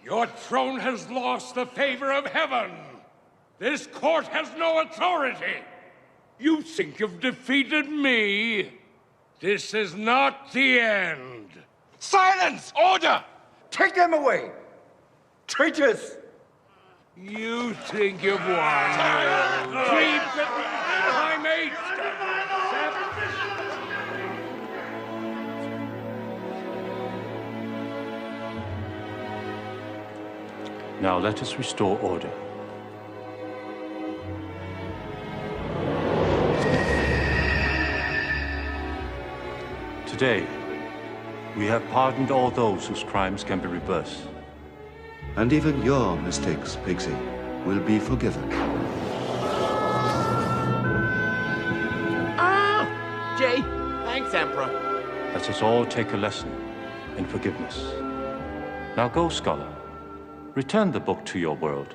Your throne has lost the favor of heaven! This court has no authority! You think you've defeated me? This is not the end! Silence! Order! Take them away! Traitors! You think you've won? Plebes at my mate! Now let us restore order. Today, we have pardoned all those whose crimes can be reversed. And even your mistakes, Pigsy, will be forgiven. Ah! Jay, thanks, Emperor. Let us all take a lesson in forgiveness. Now go, scholar. Return the book to your world,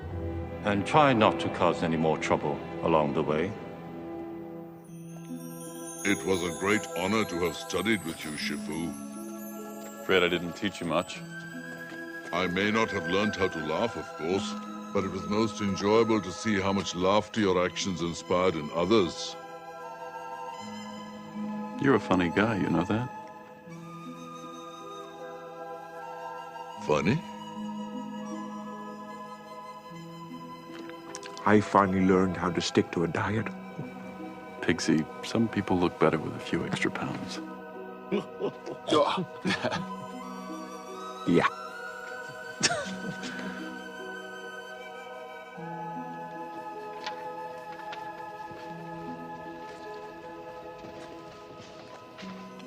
and try not to cause any more trouble along the way. It was a great honor to have studied with you, Shifu. Afraid I didn't teach you much. I may not have learned how to laugh, of course, but it was most enjoyable to see how much laughter your actions inspired in others. You're a funny guy, you know that? Funny? I finally learned how to stick to a diet. Pigsy, some people look better with a few extra pounds. Yeah.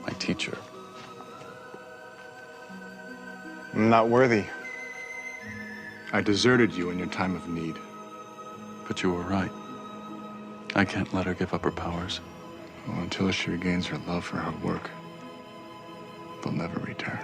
My teacher. I'm not worthy. I deserted you in your time of need. But you were right. I can't let her give up her powers. Well, until she regains her love for her work, they'll never return.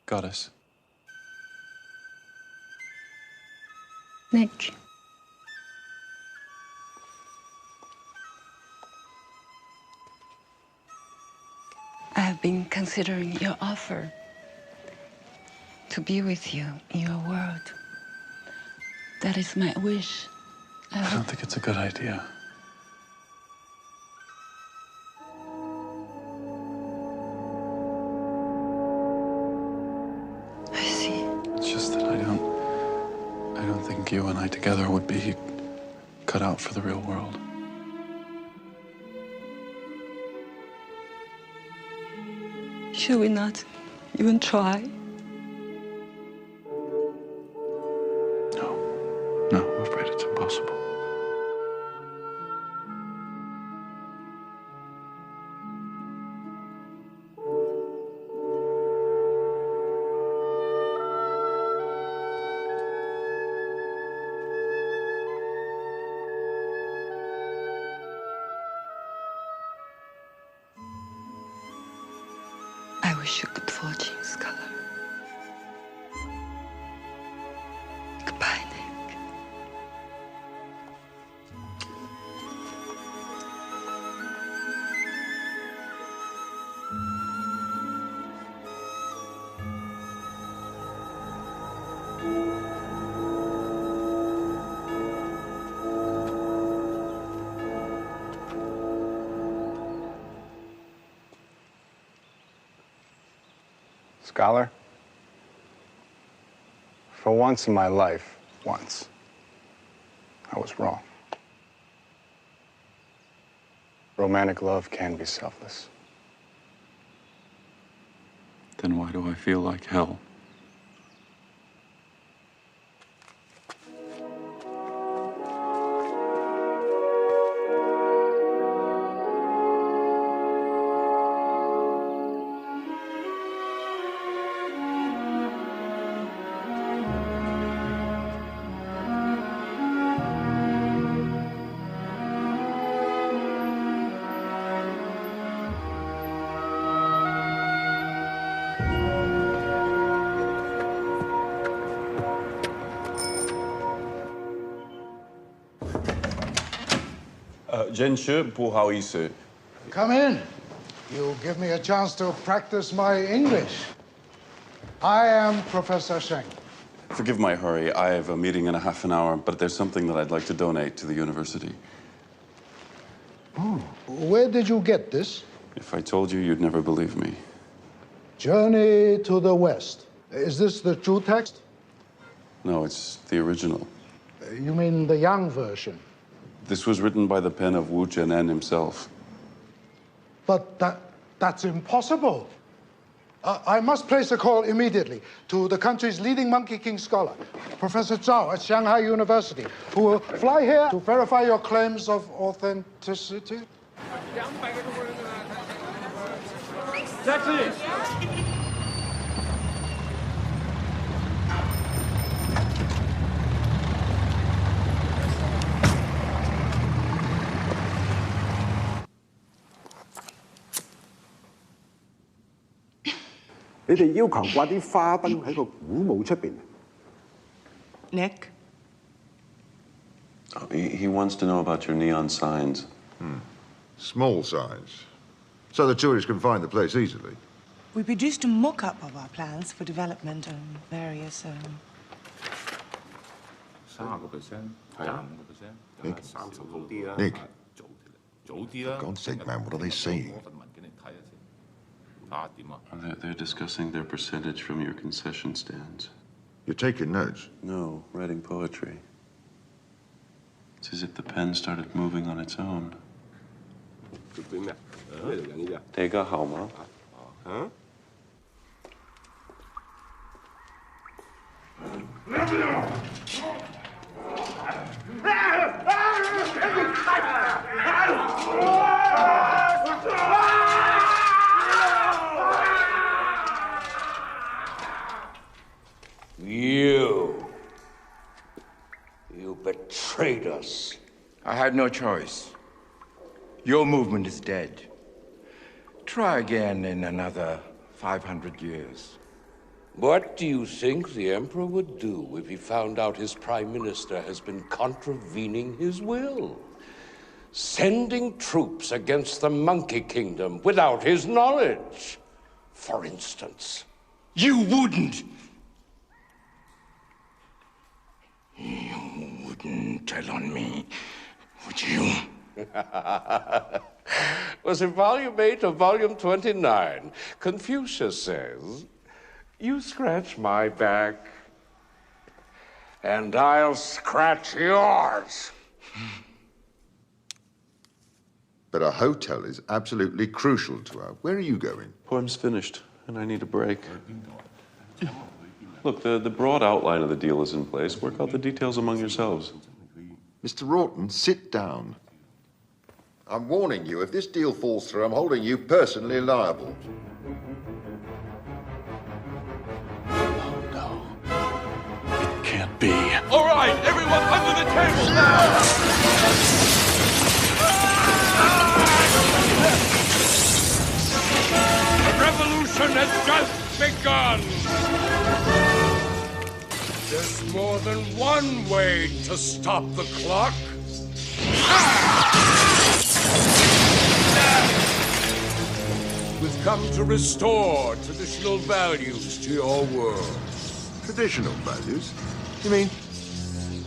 Goddess. Nick. I have been considering your offer to be with you in your world. That is my wish. I don't think it's a good idea. I see. It's just that I don't think you and I together would be cut out for the real world. Should we not even try? No, I'm afraid it's impossible. wish you good fortune, Scholar. Goodbye, Nick. Scholar, for once in my life, I was wrong. Romantic love can be selfless. Then why do I feel like hell? Come in. You give me a chance to practice my English. I am Professor Sheng. Forgive my hurry. I have a meeting in a half an hour, but there's something that I'd like to donate to the university. Oh, where did you get this? If I told you, you'd never believe me. Journey to the West. Is this the true text? No, it's the original. You mean the young version? This was written by the pen of Wu Zhenen himself. But that's impossible. I must place a call immediately to the country's leading Monkey King scholar, Professor Zhao at Shanghai University, who will fly here to verify your claims of authenticity. Taxi! 你哋要求掛啲花燈喺個古墓出邊。Nick? Oh, he wants to know about your neon signs. Small signs. So the tourists can find the place easily. We produced a mock-up of our plans for development and various, 30%， Nick. 30好啲啦。 Nick. 早啲啦。 For God's sake, man, what are they saying? They're discussing their percentage from your concession stands. You're taking notes? No, writing poetry. It's as if the pen started moving on its own. 做啲咩？咩嚟㗎呢啲啊？大家好嗎？嚇？ You betrayed us. I had no choice. Your movement is dead. Try again in another 500 years. What do you think the Emperor would do if he found out his Prime Minister has been contravening his will? Sending troops against the Monkey Kingdom without his knowledge, for instance. You wouldn't! You wouldn't tell on me, would you? Was it volume 8 or volume 29? Confucius says, you scratch my back, and I'll scratch yours. But a hotel is absolutely crucial to her. Where are you going? Poem's finished, and I need a break. Look, the broad outline of the deal is in place. Work out the details among yourselves. Mr. Rawton, sit down. I'm warning you, if this deal falls through, I'm holding you personally liable. Can't be. All right, everyone under the table now! The revolution has done! There's more than one way to stop the clock. We've come to restore traditional values to your world. Traditional values? You mean,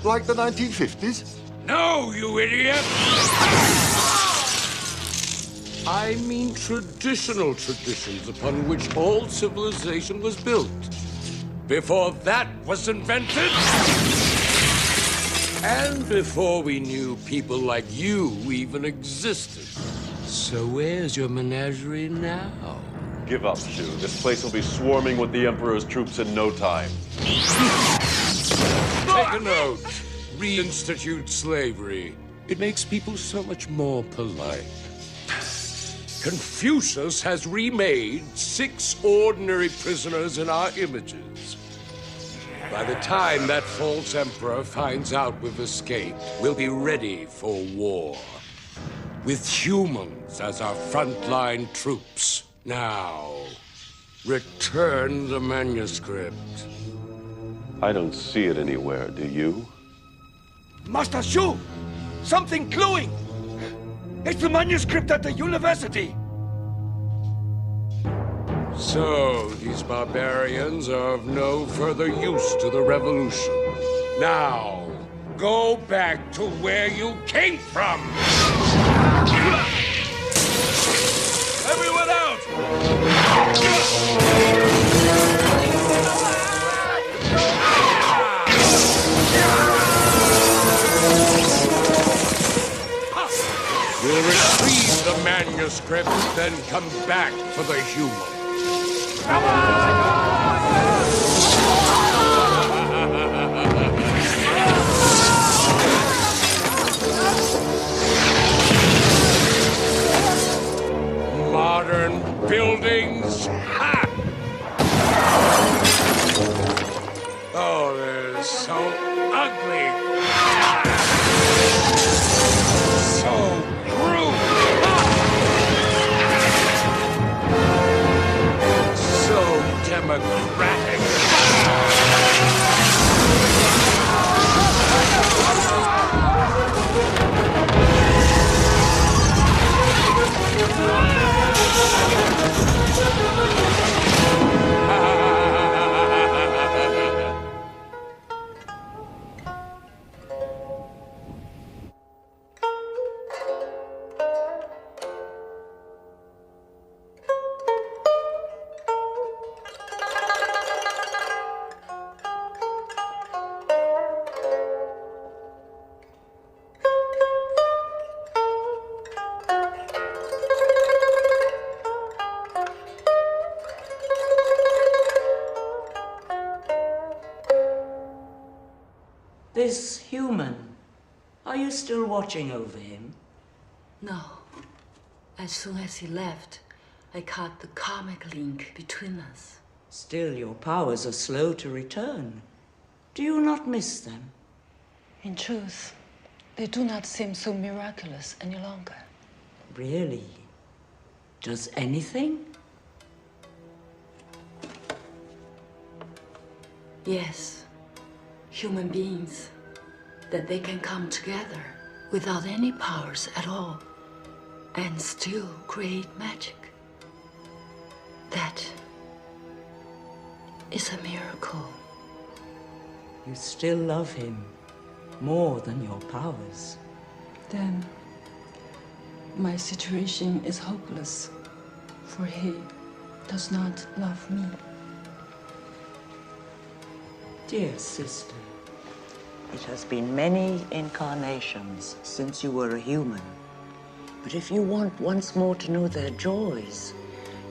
like the 1950s? No, you idiot! I mean traditional traditions upon which all civilization was built. Before that was invented, and before we knew people like you even existed. So where's your menagerie now? Give up, Shu. This place will be swarming with the Emperor's troops in no time. Take a note. Reinstitute slavery. It makes people so much more polite. Confucius has remade 6 ordinary prisoners in our images. By the time that false emperor finds out we've escaped, we'll be ready for war. With humans as our frontline troops. Now, return the manuscript. I don't see it anywhere, do you? Master Shu! Something gluing! It's the manuscript at the university! So, these barbarians are of no further use to the revolution. Now, go back to where you came from! Everyone out! We'll retrieve the manuscript, then come back for the human. Modern buildings. Ha! Oh, they're so ugly. So crude. So democratic. This human, are you still watching over him? No. As soon as he left, I cut the karmic link between us. Still, your powers are slow to return. Do you not miss them? In truth, they do not seem so miraculous any longer. Really? Does anything? Yes. Human beings. That they can come together without any powers at all and still create magic. That is a miracle. You still love him more than your powers. Then my situation is hopeless, for he does not love me. Dear sister, it has been many incarnations since you were a human. But if you want once more to know their joys,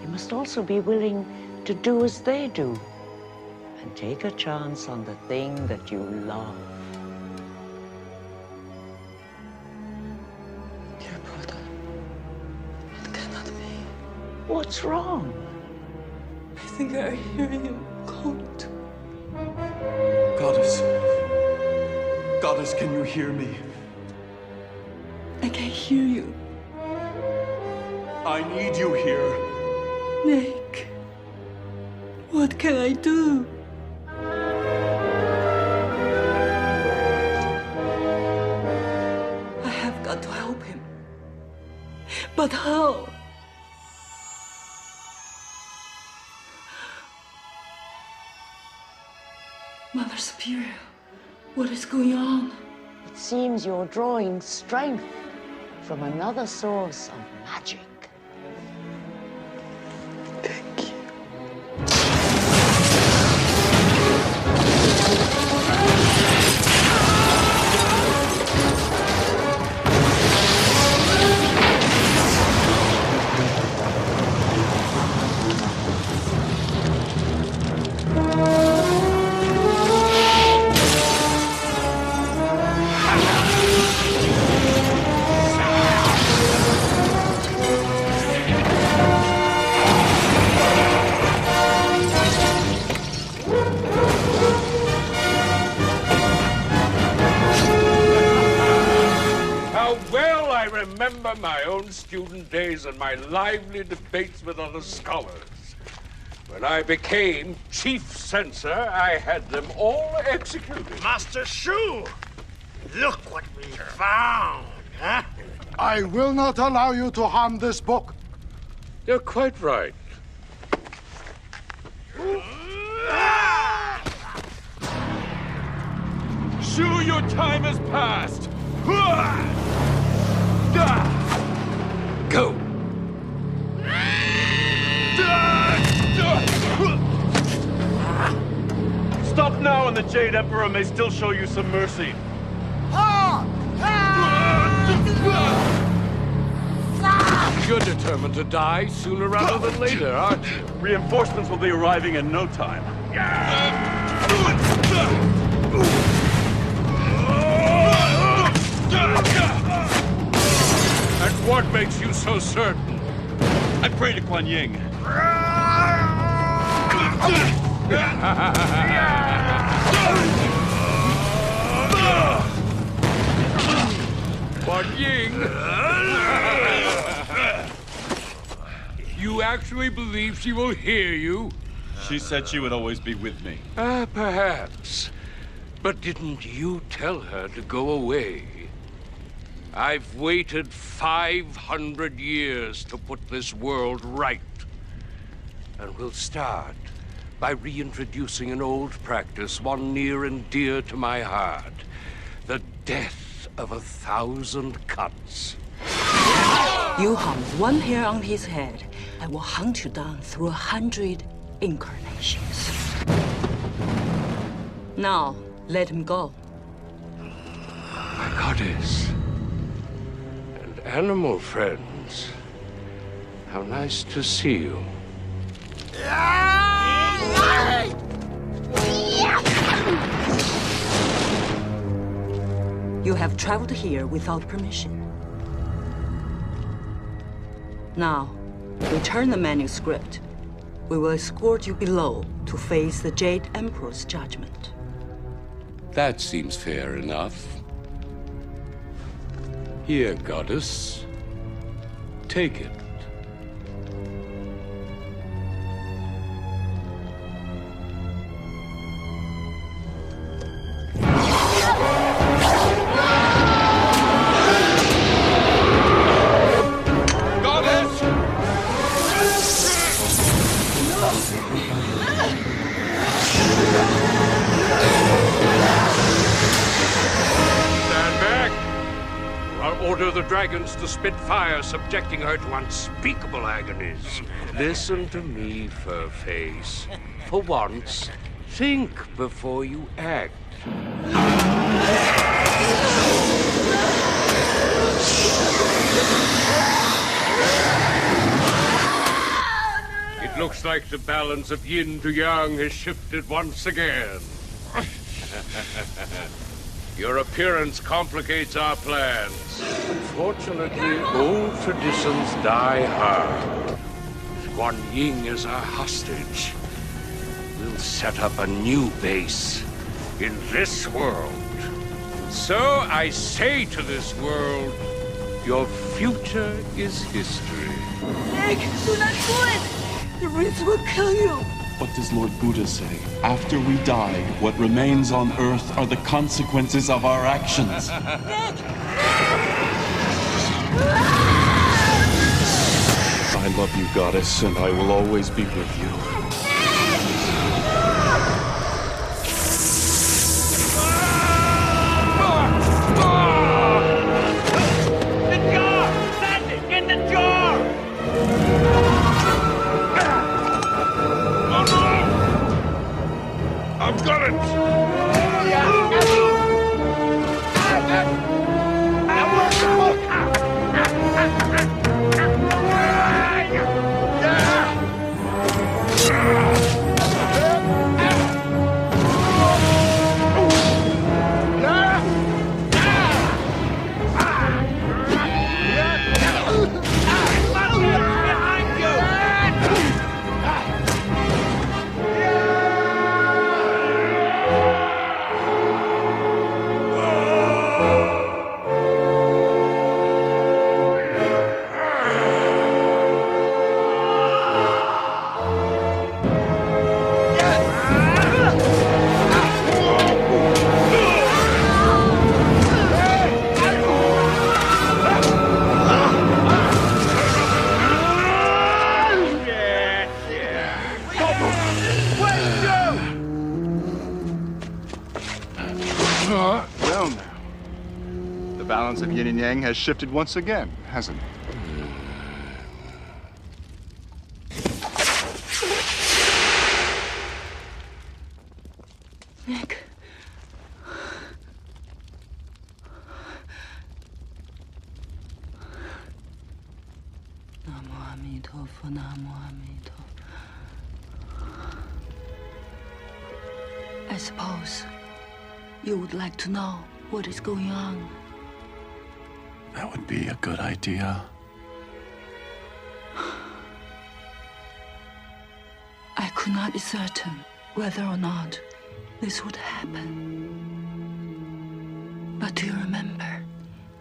you must also be willing to do as they do and take a chance on the thing that you love. Dear brother, it cannot be. What's wrong? I think I hear him calling to me. Goddess. Goddess, can you hear me? I can hear you. I need you here. Nick. What can I do? I have got to help him. But how? Mother Superior, what is going on? It seems you're drawing strength from another source of magic. Remember my own student days and my lively debates with other scholars. When I became chief censor, I had them all executed. Master Shu, look what we found, huh? I will not allow you to harm this book. You're quite right. Shu, your time has passed. Go! Stop now, and the Jade Emperor may still show you some mercy. You're determined to die sooner rather than later, aren't you? Reinforcements will be arriving in no time. And what makes you so certain? I pray to Kuan Yin. Kuan Yin? You actually believe she will hear you? She said she would always be with me. Perhaps. But didn't you tell her to go away? I've waited 500 years to put this world right. And we'll start by reintroducing an old practice, one near and dear to my heart. The death of 1,000 cuts. You harm one hair on his head, I will hunt you down through 100 incarnations. Now, let him go. My goddess. And animal friends. How nice to see you. You have traveled here without permission. Now, return the manuscript. We will escort you below to face the Jade Emperor's judgment. That seems fair enough. Here, goddess. Take it. Order the dragons to spit fire, subjecting her to unspeakable agonies. Listen to me, Furface. For once, think before you act. It looks like the balance of yin to yang has shifted once again. Your appearance complicates our plans. Unfortunately, old traditions die hard. Kuan Yin is our hostage. We'll set up a new base in this world. So I say to this world, your future is history. Nick, do not do it! The Roots will kill you. What does Lord Buddha say? After we die, what remains on Earth are the consequences of our actions. I love you, Goddess, and I will always be with you. I've got it! Well, now. The balance of yin and yang has shifted once again, hasn't it? Nick. Namo Amitofu, Namo Amitofu. I suppose you would like to know what is going on. That would be a good idea. I could not be certain whether or not this would happen. But do you remember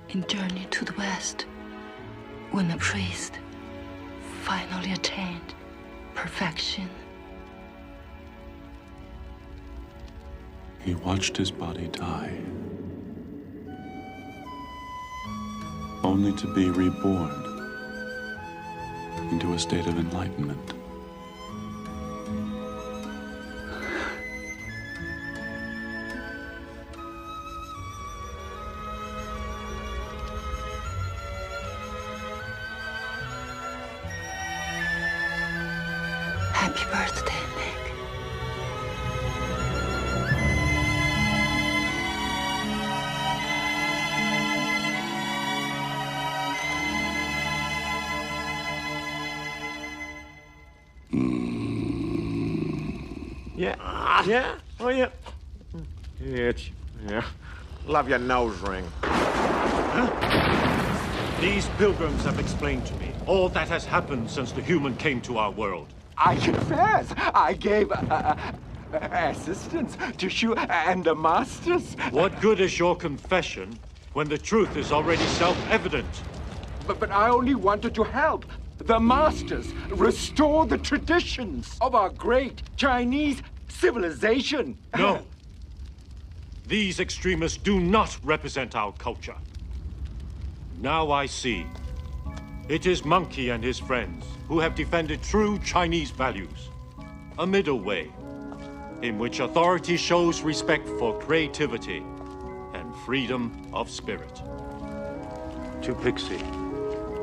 in Journey to the West, when a priest finally attained perfection? He watched his body die, only to be reborn into a state of enlightenment. Happy birthday, Nick. Yeah. Yeah? Oh, yeah. Yeah. Love your nose ring. These pilgrims have explained to me all that has happened since the human came to our world. I confess, I gave assistance to Shu and the masters. What good is your confession when the truth is already self-evident? But I only wanted to help the masters restore the traditions of our great Chinese civilization. No. These extremists do not represent our culture. Now I see. It is Monkey and his friends who have defended true Chinese values. A middle way, in which authority shows respect for creativity and freedom of spirit. To Pixie,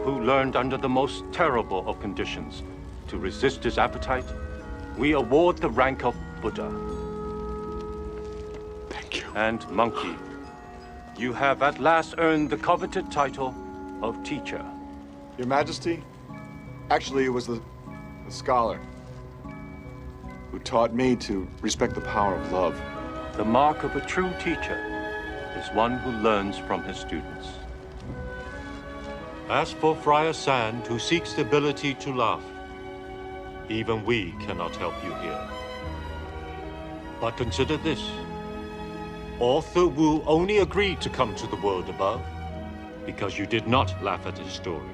who learned under the most terrible of conditions to resist his appetite, we award the rank of Buddha. Thank you. And Monkey, you have at last earned the coveted title of teacher. Your Majesty, actually it was the scholar who taught me to respect the power of love. The mark of a true teacher is one who learns from his students. As for Friar Sand, who seeks the ability to laugh, even we cannot help you here. But consider this. Author Wu only agreed to come to the world above because you did not laugh at his story.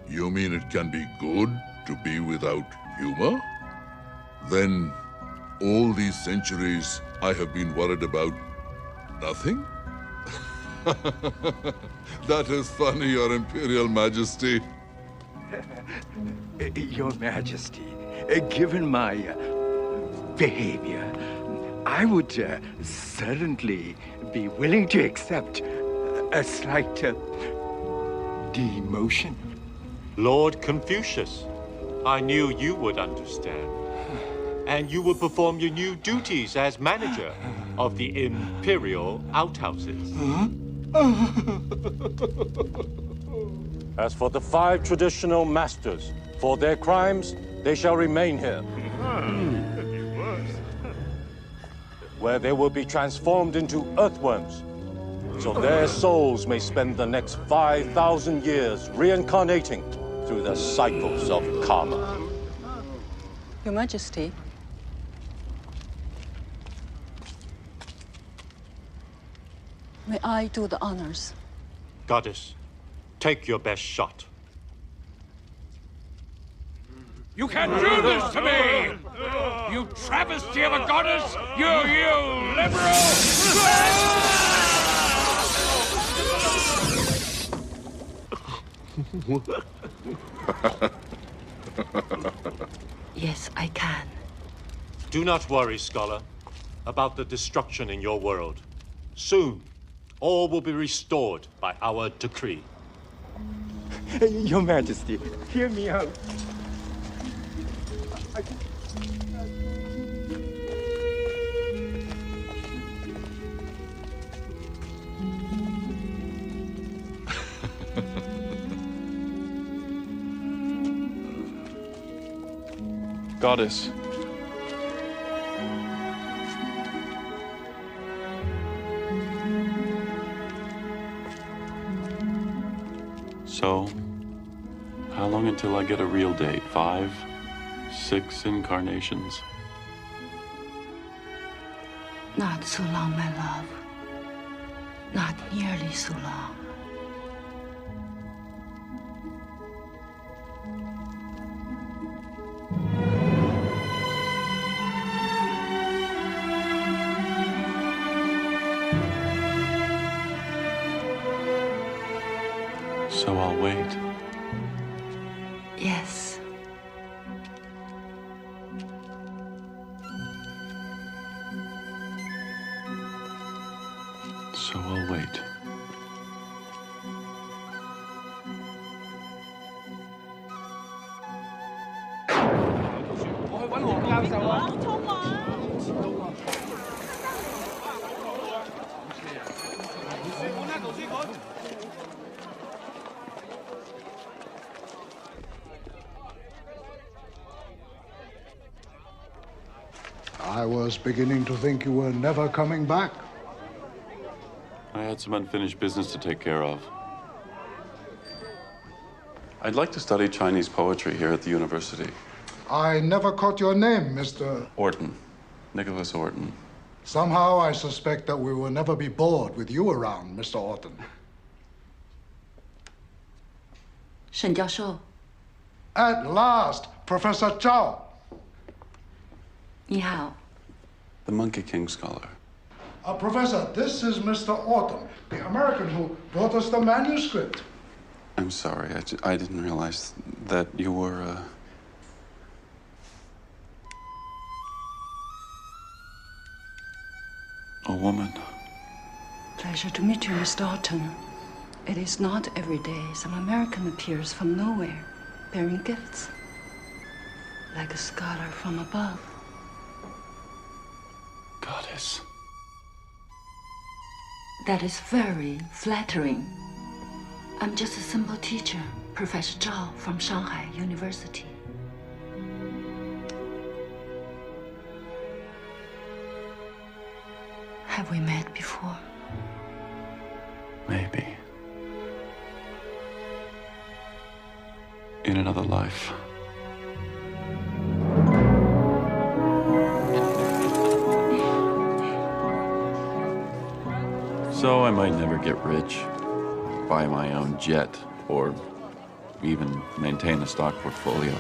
You mean it can be good to be without humor? Then, all these centuries, I have been worried about nothing? That is funny, Your Imperial Majesty. Your Majesty, given my behavior, I would certainly be willing to accept a slight demotion. Lord Confucius, I knew you would understand. And you would perform your new duties as manager of the Imperial outhouses. As for the 5 traditional masters, for their crimes, they shall remain here. Where they will be transformed into earthworms, so their souls may spend the next 5,000 years reincarnating through the cycles of karma. Your Majesty. May I do the honors? Goddess, take your best shot. You can't do this to me! You travesty of a goddess! You liberal! Yes, I can. Do not worry, scholar, about the destruction in your world. Soon, all will be restored by our decree. Your Majesty, hear me out. Goddess. So, how long until I get a real date? 5, 6 incarnations? Not so long, my love. Not nearly so long. So I'll wait. Yes. So I'll wait. I was beginning to think you were never coming back. I had some unfinished business to take care of. I'd like to study Chinese poetry here at the university. I never caught your name, Mr. Orton. Nicholas Orton. Somehow I suspect that we will never be bored with you around, Mr. Orton. 沈教授. At last, Professor Zhao. 你好. The Monkey King scholar. Professor, this is Mr. Orton, the American who brought us the manuscript. I'm sorry, I didn't realize that you were, a woman. Pleasure to meet you, Mr. Orton. It is not every day some American appears from nowhere, bearing gifts, like a scholar from above. Goddess. That is very flattering. I'm just a simple teacher, Professor Zhao from Shanghai University. Have we met before? Maybe. In another life. So I might never get rich, buy my own jet, or even maintain a stock portfolio.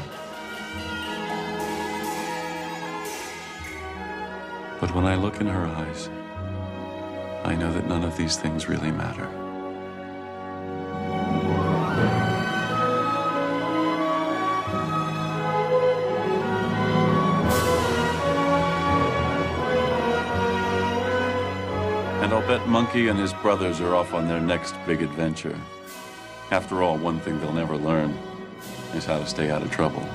But when I look in her eyes, I know that none of these things really matter. And I'll bet Monkey and his brothers are off on their next big adventure. After all, one thing they'll never learn is how to stay out of trouble.